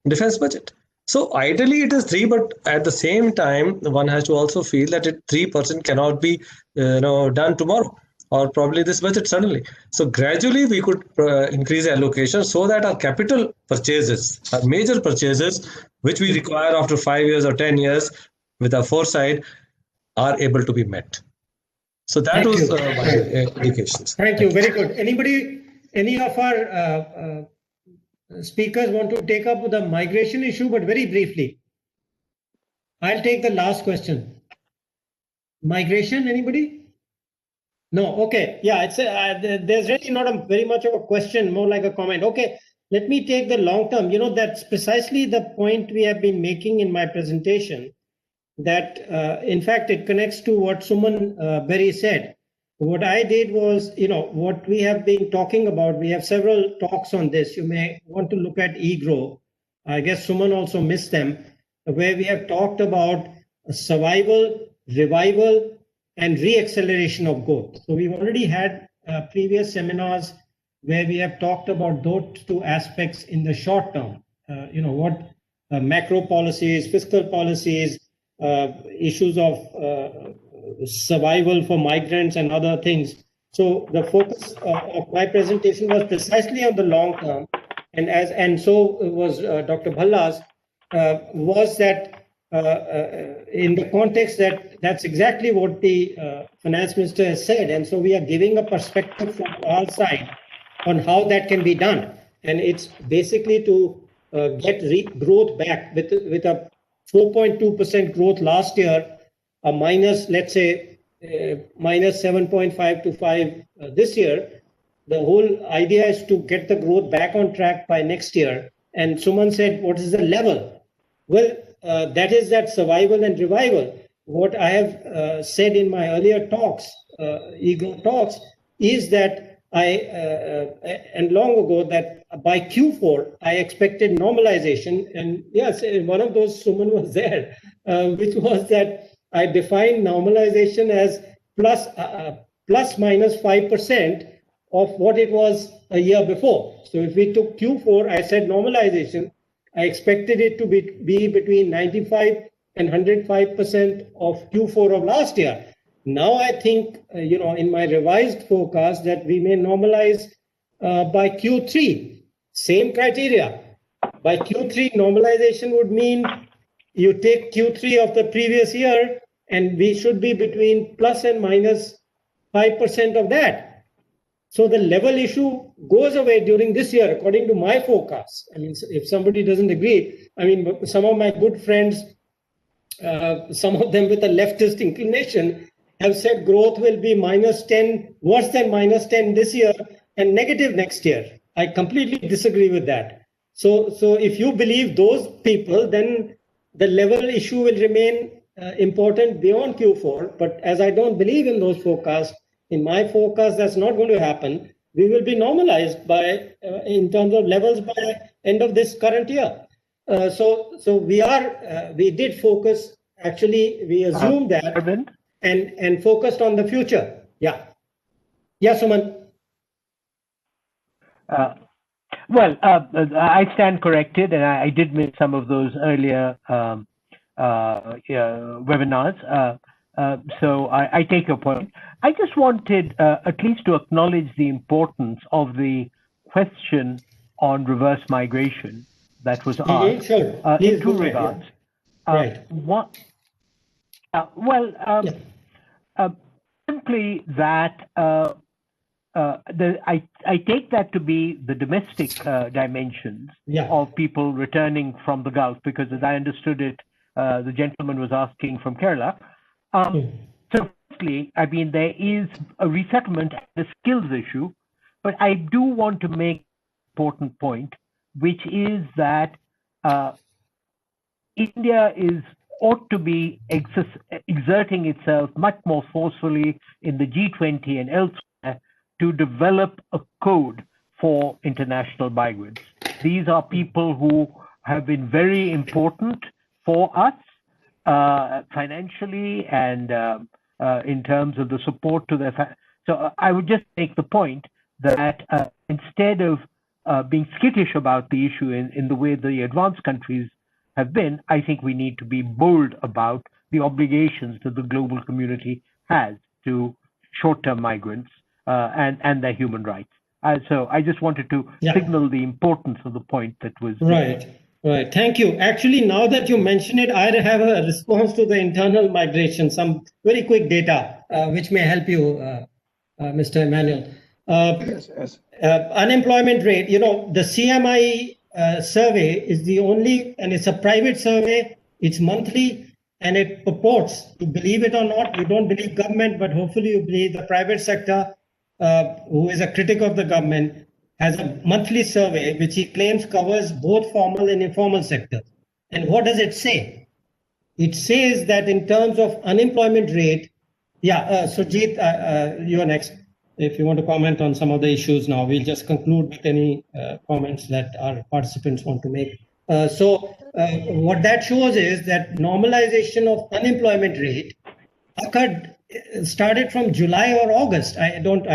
defense budget. So ideally it is 3, but at the same time one has to also feel that 3% cannot be done tomorrow or probably this budget suddenly. So gradually we could increase allocation so that our capital purchases, our major purchases, which we require after 5 years or 10 years with our foresight, are able to be met. So that was my indications. Thank you. Very good. Any of our speakers want to take up the migration issue, but very briefly? I'll take the last question. Migration, anybody? No. Okay. Yeah, it's there's really not very much of a question, more like a comment. Okay. Let me take the long term. That's precisely the point we have been making in my presentation. That in fact it connects to what Suman Berry said. What I did was, what we have been talking about, we have several talks on this. You may want to look at EGROW. I guess Suman also missed them, where we have talked about survival, revival, and re-acceleration of growth. So we've already had previous seminars where we have talked about those two aspects in the short term. What macro policies, fiscal policies, issues of survival for migrants and other things. So the focus of my presentation was precisely on the long term, and so was Dr. Bhalla's, was that in the context that's exactly what the finance minister has said, and so we are giving a perspective from our side on how that can be done, and it's basically to get growth back with a 4.2% growth last year, a minus, let's say, minus 7.5 to 5 this year. The whole idea is to get the growth back on track by next year. And Suman said, what is the level? Well, that is that survival and revival. What I have said in my earlier talks, EGROW talks, is that and long ago, that by Q4, I expected normalization. And yes, one of those, Suman was there, which was that I defined normalization as plus minus 5% of what it was a year before. So if we took Q4, I said normalization, I expected it to be between 95 and 105% of Q4 of last year. Now I think, in my revised forecast that we may normalize by Q3, same criteria. By Q3, normalization would mean you take Q3 of the previous year and we should be between plus and minus 5% of that. So the level issue goes away during this year, according to my forecast. I mean, if somebody doesn't agree, some of my good friends, some of them with a leftist inclination, have said growth will be minus 10, worse than minus 10 this year and negative next year. I completely disagree with that. So if you believe those people, then the level issue will remain important beyond Q4. But as I don't believe in those forecasts, in my forecast, that's not going to happen. We will be normalized by in terms of levels by end of this current year. So we did focus. Actually, we assumed that and focused on the future. Yeah, Suman. Well, I stand corrected, and I did miss some of those earlier webinars. So I take your point. I just wanted at least to acknowledge the importance of the question on reverse migration that was asked Sure. in two regards. Right. Simply that I take that to be the domestic dimensions of people returning from the Gulf, because as I understood it, the gentleman was asking from Kerala. So firstly, I mean, there is a resettlement and a skills issue, but I do want to make an important point, which is that India ought to be exerting itself much more forcefully in the G20 and elsewhere to develop a code for international migrants. These are people who have been very important for us financially and in terms of the support to their So I would just make the point that instead of being skittish about the issue in the way the advanced countries have been, I think we need to be bold about the obligations that the global community has to short-term migrants and their human rights. So I just wanted to signal the importance of the point that was right. Thank you. Actually, now that you mention it, I have a response to the internal migration, some very quick data, which may help you, Mr. Emmanuel. Unemployment rate, the CMI survey is the only, and it's a private survey, it's monthly, and it purports, you believe it or not, you don't believe government, but hopefully you believe the private sector, who is a critic of the government, has a monthly survey which he claims covers both formal and informal sectors. And what does it say? It says that in terms of unemployment rate, Sujit, you're next. If you want to comment on some of the issues now, we'll just conclude with any comments that our participants want to make. What that shows is that normalization of unemployment rate started from July or August. I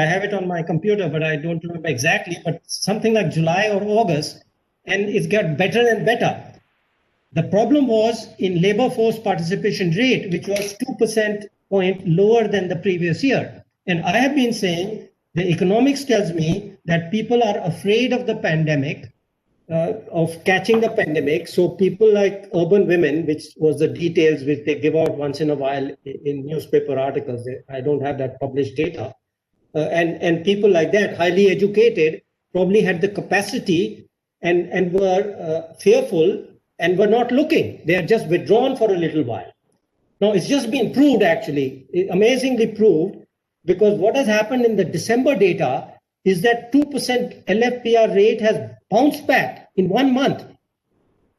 have it on my computer, but I don't remember exactly, but something like July or August, and it's got better and better. The problem was in labor force participation rate, which was 2% point lower than the previous year. And I have been saying the economics tells me that people are afraid of the pandemic, of catching the pandemic. So people like urban women, which was the details which they give out once in a while in newspaper articles. I don't have that published data. And people like that, highly educated, probably had the capacity and were fearful and were not looking. They are just withdrawn for a little while. Now, it's just been proved, actually, amazingly proved, because what has happened in the December data is that 2% LFPR rate has bounced back in 1 month,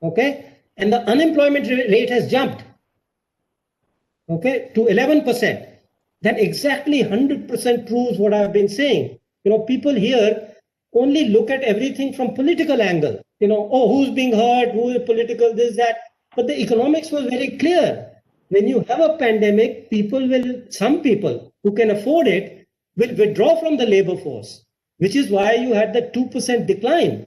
okay? And the unemployment rate has jumped, okay, to 11%. That exactly 100% proves what I've been saying. People here only look at everything from political angle. Who's being hurt, who is political, this, that. But the economics was very clear. When you have a pandemic, some people who can afford it will withdraw from the labor force, which is why you had the 2% decline.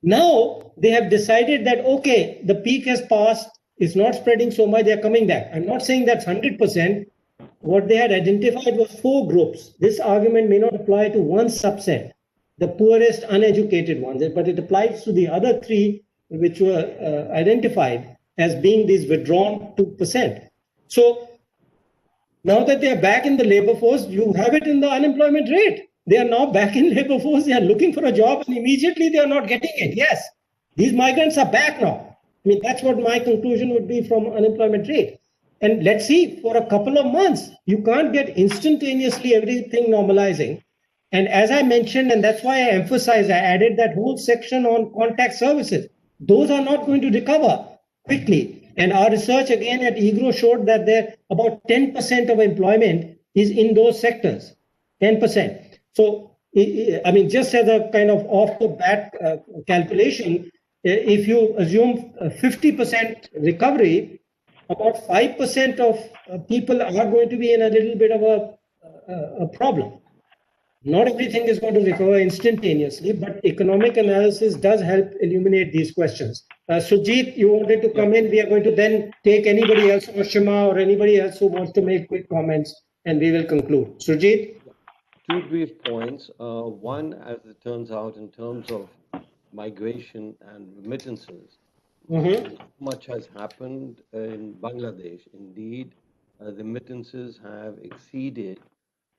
Now they have decided that, okay, the peak has passed, it's not spreading so much, they're coming back. I'm not saying that's 100%. What they had identified was 4 groups. This argument may not apply to one subset, the poorest, uneducated ones, but it applies to the other 3 which were identified as being these withdrawn 2%. So now that they are back in the labor force, you have it in the unemployment rate. They are now back in labor force, they are looking for a job, and immediately they are not getting it. Yes, these migrants are back now. I mean, that's what my conclusion would be from unemployment rate. And let's see, for a couple of months, you can't get instantaneously everything normalizing. And as I mentioned, and that's why I emphasized, I added that whole section on contact services. Those are not going to recover quickly. And our research again at EGROW showed that there about 10% of employment is in those sectors, 10%. So, I mean, just as a kind of off the bat calculation, if you assume 50% recovery, about 5% of people are going to be in a little bit of a problem. Not everything is going to recover instantaneously, but economic analysis does help illuminate these questions. Sujit, you wanted to come in. We are going to then take anybody else, or Shima, or anybody else who wants to make quick comments, and we will conclude. Sujit? 2 brief points. One, as it turns out, in terms of migration and remittances, Much has happened in Bangladesh. Indeed, remittances have exceeded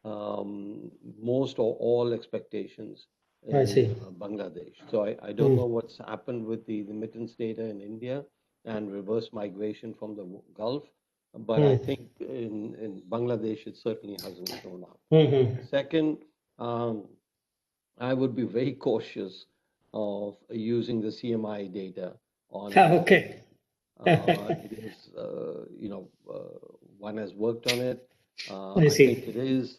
most or all expectations I see. in Bangladesh. So I don't know what's happened with the remittance data in India and reverse migration from the Gulf, but I think in Bangladesh it certainly hasn't shown up. Second, I would be very cautious of using the CMI data on Okay. it is, one has worked on it. I I see. think it is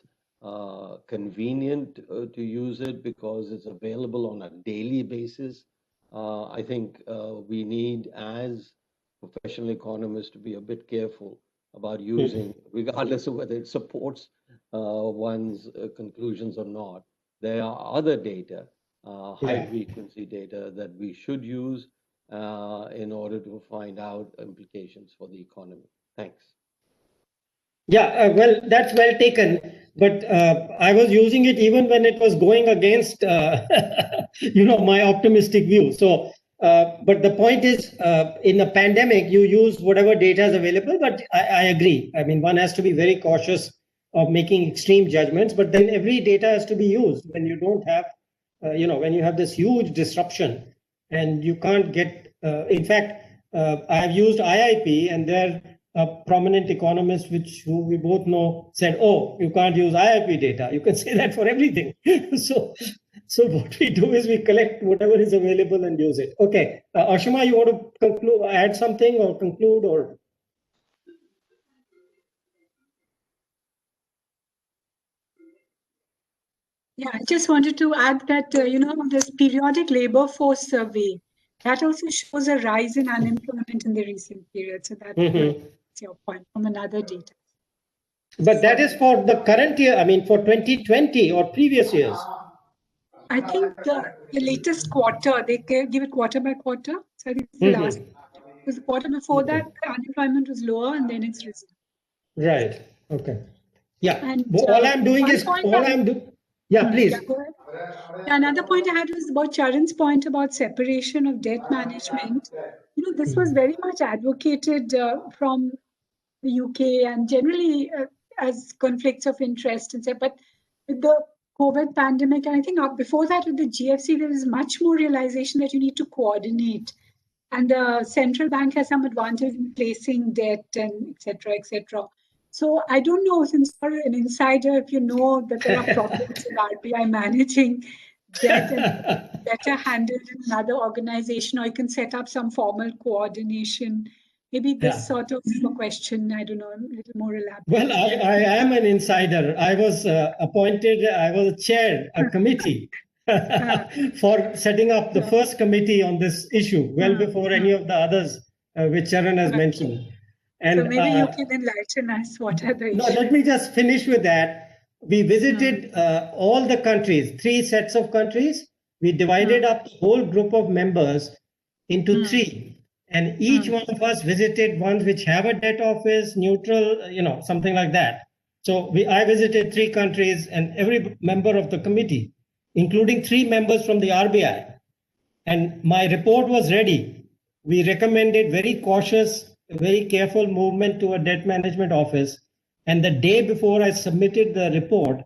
convenient to use it because it's available on a daily basis. I think we need, as professional economists, to be a bit careful about using, regardless of whether it supports one's conclusions or not. There are other data, high frequency data, that we should use in order to find out implications for the economy. Thanks. Yeah, well, that's well taken. But I was using it even when it was going against, my optimistic view. So, but the point is, in a pandemic, you use whatever data is available. But I agree. I mean, one has to be very cautious of making extreme judgments. But then every data has to be used when you don't have, when you have this huge disruption, and you can't get. In fact, I've used IIP, and there. A prominent economist, who we both know, said, "Oh, you can't use IIP data. You can say that for everything." so what we do is we collect whatever is available and use it. Okay, Ashima, you want to conclude, add something, or conclude, or? Yeah, I just wanted to add that this periodic labor force survey that also shows a rise in unemployment in the recent period. So that's your point from another data. But that is for the current year, I mean, for 2020 or previous years. I think the latest quarter, they give it quarter by quarter. So I think it's the last. Because the quarter before that, the unemployment was lower and then it's risen. Right. Okay. Yeah. And all I'm doing is, yeah, please. Yeah, go ahead. Another point I had was about Charan's point about separation of debt management. This was very much advocated from the UK and generally as conflicts of interest and stuff. But with the COVID pandemic, and I think before that with the GFC, there is much more realization that you need to coordinate. And the central bank has some advantage in placing debt and et cetera, et cetera. So I don't know, since you're an insider, if you know that there are problems in RBI managing debt and better handled in another organization, or you can set up some formal coordination. Maybe this sort of a question, I don't know, a little more elaborate. Well, I am an insider. I was appointed, I was chair a committee for setting up the first committee on this issue, well before any of the others which Charan has mentioned. And, so maybe you can enlighten us. What are the issues? No, let me just finish with that. We visited all the countries, 3 sets of countries. We divided up the whole group of members into 3. And each one of us visited ones which have a debt office, neutral, something like that. So I visited 3 countries, and every member of the committee, including 3 members from the RBI. And my report was ready. We recommended very cautious, very careful movement to a debt management office. And the day before I submitted the report,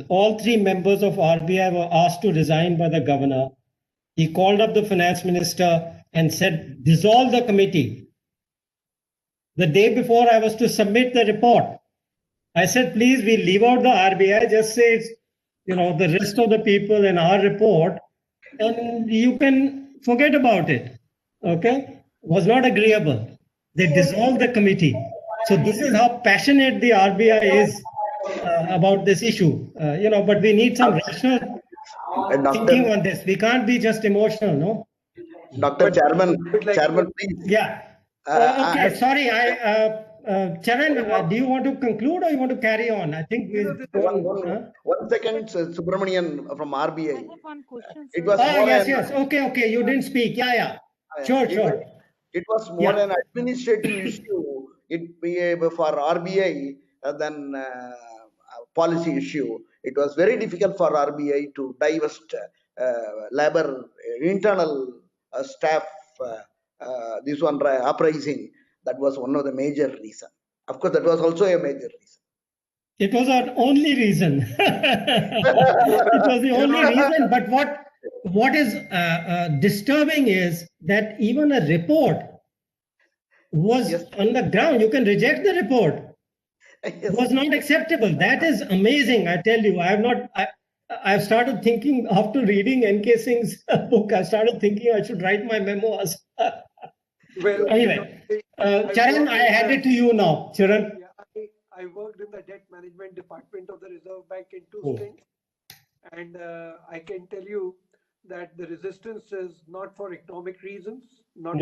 all 3 members of RBI were asked to resign by the governor. He called up the finance minister and said, dissolve the committee. The day before I was to submit the report, I said, please, we leave out the RBI, just say it's, the rest of the people in our report, and you can forget about it. Okay? Was not agreeable. They dissolved the committee. So this is how passionate the RBI is about this issue. But we need some rational thinking on this. We can't be just emotional, no? Dr. Chairman, please. Yeah. Okay. Sorry. Charan, do you want to conclude or you want to carry on? I think one second, Subramanian from RBI. I have one question. It was yes. Okay. You didn't speak. Yeah. Sure. It was more an administrative issue. It be for RBI than policy issue. It was very difficult for RBI to divest labor internal staff this one uprising, that was one of the major reason. Of course, that was also a major reason. It was our only reason. It was the only reason. But what is disturbing is that even a report was on the ground. You can reject the report. Was not acceptable. That is amazing. I tell you, I've started thinking after reading N.K. Singh's book. I started thinking I should write my memoirs. Well, anyway, Charan, I hand it to you now. Charan. Yeah, I worked in the debt management department of the Reserve Bank in two stints, and I can tell you that the resistance is not for economic reasons, not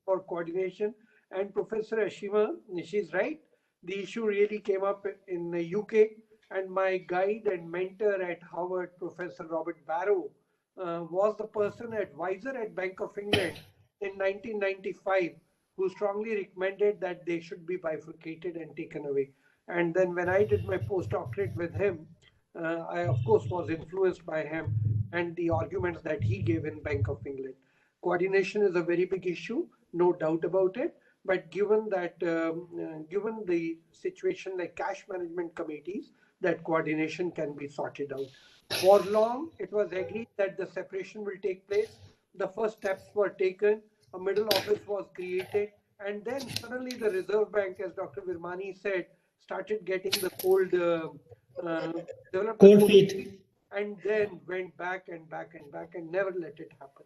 for coordination. And Professor Ashima, she's right. The issue really came up in the UK, and my guide and mentor at Harvard, Professor Robert Barrow, was the person advisor at Bank of England in 1995 who strongly recommended that they should be bifurcated and taken away. And then when I did my postdoctorate with him, I of course was influenced by him and the arguments that he gave in Bank of England. Coordination is a very big issue, no doubt about it. But given that, given the situation like cash management committees, that coordination can be sorted out. For long, it was agreed that the separation will take place. The first steps were taken. A middle office was created. And then suddenly the Reserve Bank, as Dr. Virmani said, started getting the cold feet, and then went back and back and back and never let it happen.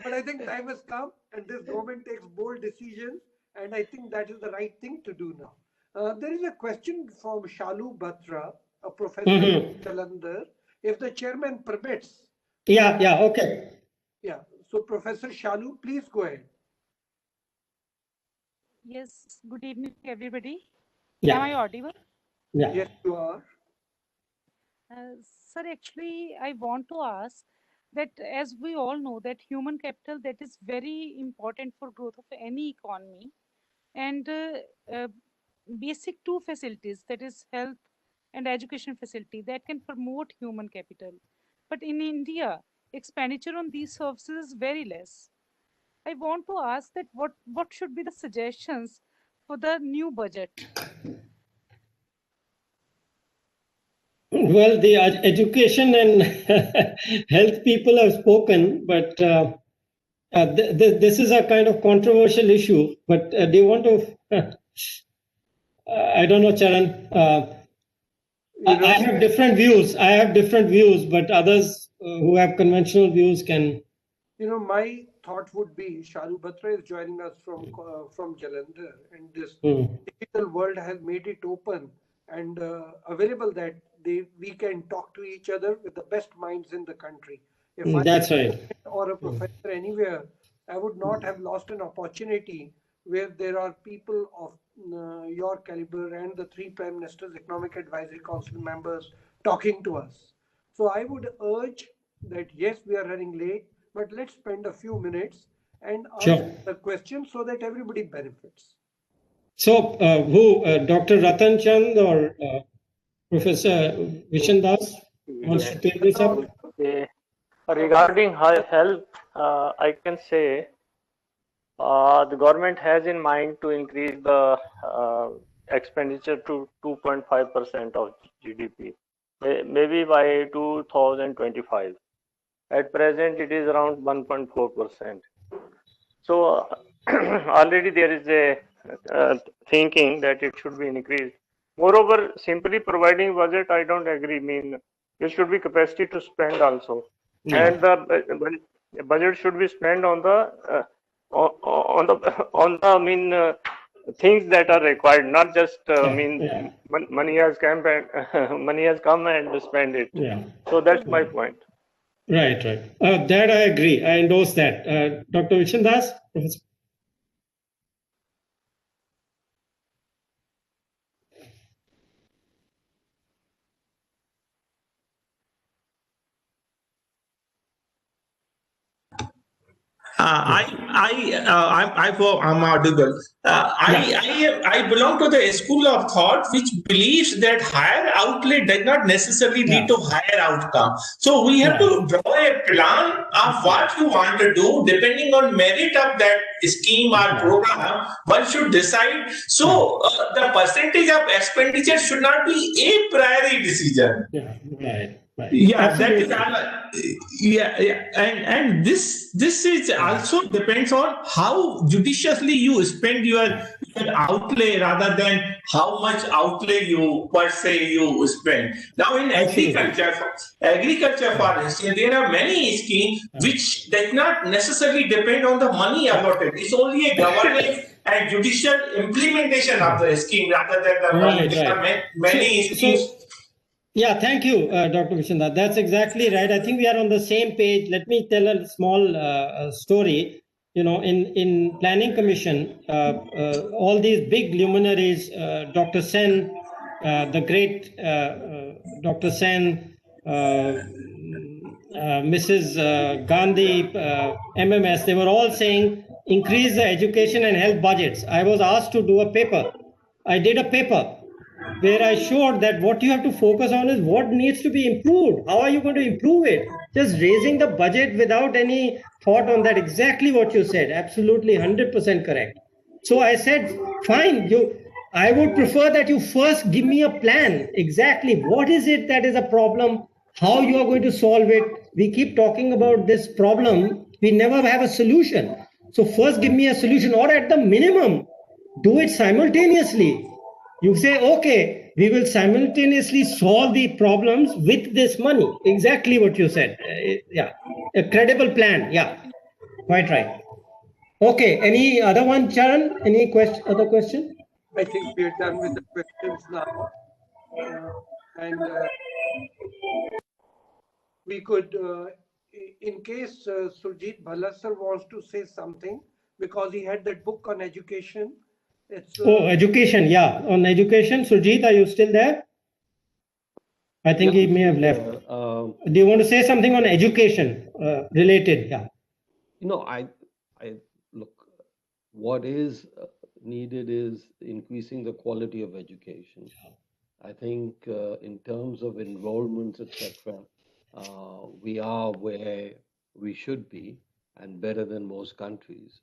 But I think time has come and this government takes bold decisions, and I think that is the right thing to do now. There is a question from Shalu Batra, a professor in Jalandhar, if the chairman permits. Okay. Yeah, so Professor Shalu, please go ahead. Yes, good evening, everybody. Yeah. Am I audible? Yeah. Yes, you are. Sir, actually, I want to ask that as we all know that human capital, that is very important for growth of any economy, and basic two facilities, that is health and education facility, that can promote human capital. But in India, expenditure on these services is very less. I want to ask that what should be the suggestions for the new budget? Well, the education and health people have spoken, but this is a kind of controversial issue. But do you want to? I don't know, Charan. I have different views. But others who have conventional views can. My thought would be Shalu Batra is joining us from Jalandhar, and this digital world has made it open and available that we can talk to each other with the best minds in the country. If That's right. Or a professor anywhere, I would not have lost an opportunity where there are people of your caliber and the three Prime Minister's Economic Advisory Council members talking to us. So I would urge that yes, we are running late, but let's spend a few minutes and answer the question so that everybody benefits. So who, Dr. Ratan Chand or Professor Vishen Das wants to take this up? Okay. Regarding health, I can say the government has in mind to increase the expenditure to 2.5% of GDP, maybe by 2025. At present, it is around 1.4%. So already there is a thinking that it should be increased. Moreover, simply providing budget, I don't agree. I mean, there should be capacity to spend also, and the budget should be spent on the things that are required, not just money has come and spend it. So that's my point. Right. That I agree. I endorse that. Dr. Vishen Das? I'm audible. I belong to the school of thought which believes that higher outlay does not necessarily lead to higher outcome. So we have to draw a plan of what you want to do depending on merit of that scheme or program. One should decide. So the percentage of expenditure should not be a priori decision. Yeah, that is and this is also depends on how judiciously you spend your outlay rather than how much outlay you per se you spend. Now in agriculture, for instance, there are many schemes which does not necessarily depend on the money allotted. It's only a governance and judicial implementation of the scheme rather than the money. There are many schemes. Yeah, thank you, Dr. Vishwanath. That's exactly right. I think we are on the same page. Let me tell a small story. You know, in Planning Commission, all these big luminaries, Dr. Sen, the great Dr. Sen, Mrs. Gandhi, MMS, they were all saying, increase the education and health budgets. I was asked to do a paper. I did a paper where I showed that what you have to focus on is what needs to be improved. How are you going to improve it? Just raising the budget without any thought on that. Exactly what you said. Absolutely 100% correct. So I said, fine, I would prefer that you first give me a plan. Exactly what is it that is a problem? How you are going to solve it? We keep talking about this problem. We never have a solution. So first give me a solution, or at the minimum, do it simultaneously. You say, okay, we will simultaneously solve the problems with this money. Exactly what you said. Yeah, a credible plan. Yeah, quite right. Okay, any other one, Charan? Any other question? I think we are done with the questions now. We could, in case Surjit Bhalasar wants to say something, because he had that book on education. Education, yeah. On education, Surjit, are you still there? I think he may have left. Do you want to say something on education related? Yeah. I look, what is needed is increasing the quality of education. I think in terms of enrollments, etc., we are where we should be and better than most countries.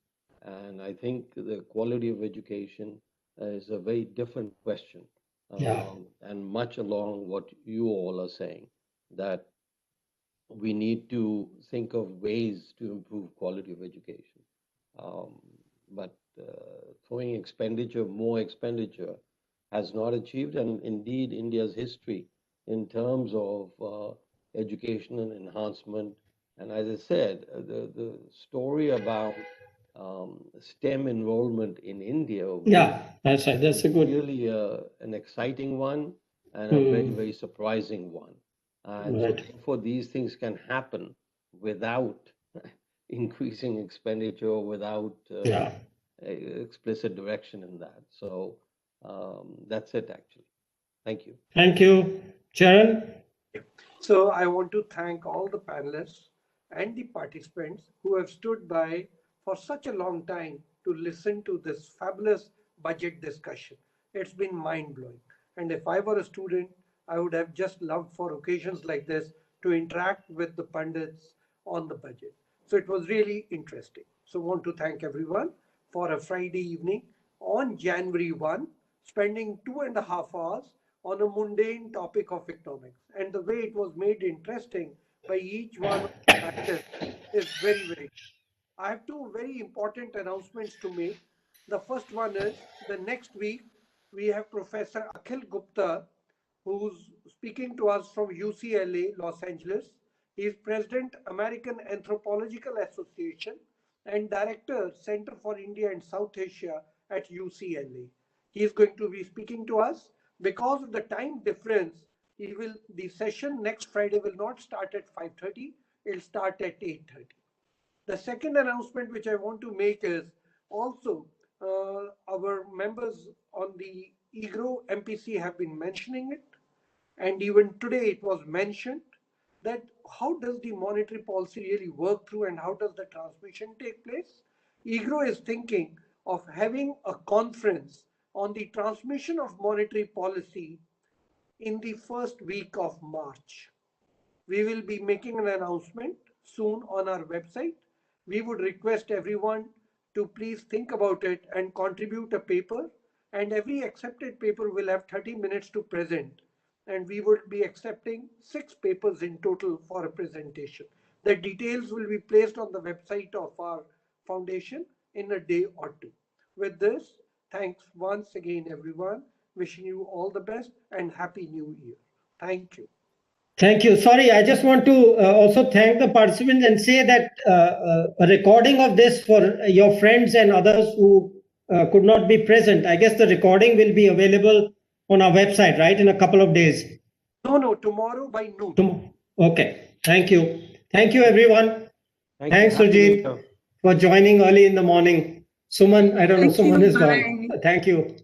And I think the quality of education is a very different question. And much along what you all are saying, that we need to think of ways to improve quality of education. But throwing more expenditure has not achieved, and indeed India's history in terms of education and enhancement. And as I said, the story about STEM enrollment in India. That's right. That's a good. Really an exciting one and a very, very surprising one. And so therefore these things can happen without increasing expenditure, without explicit direction in that. So that's it, actually. Thank you. Thank you. Charan? So I want to thank all the panelists and the participants who have stood by for such a long time to listen to this fabulous budget discussion. It's been mind-blowing. And if I were a student, I would have just loved for occasions like this to interact with the pundits on the budget. So it was really interesting. So I want to thank everyone for a Friday evening on January 1, spending 2.5 hours on a mundane topic of economics. And the way it was made interesting by each one of the panelists is very, very good. I have two very important announcements to make. The first one is the next week we have Professor Akhil Gupta, who's speaking to us from UCLA, Los Angeles. He is President, American Anthropological Association and Director, Center for India and South Asia at UCLA. He is going to be speaking to us. Because of the time difference, the session next Friday will not start at 5:30, it'll start at 8:30. The second announcement which I want to make is also our members on the EGROW MPC have been mentioning it, and even today it was mentioned that how does the monetary policy really work through and how does the transmission take place? EGROW is thinking of having a conference on the transmission of monetary policy in the first week of March. We will be making an announcement soon on our website. We would request everyone to please think about it and contribute a paper, and every accepted paper will have 30 minutes to present, and we would be accepting 6 papers in total for a presentation. The details will be placed on the website of our foundation in a day or two. With this, thanks once again everyone. Wishing you all the best and Happy New Year. Thank you. Thank you. Sorry, I just want to also thank the participants and say that a recording of this for your friends and others who could not be present, I guess the recording will be available on our website, right, in a couple of days? No, tomorrow by noon. Okay, thank you. Thank you, everyone. Thanks, Happy New Sujit, Year. for joining early in the morning. Suman, I don't know, Suman is gone. Thank you.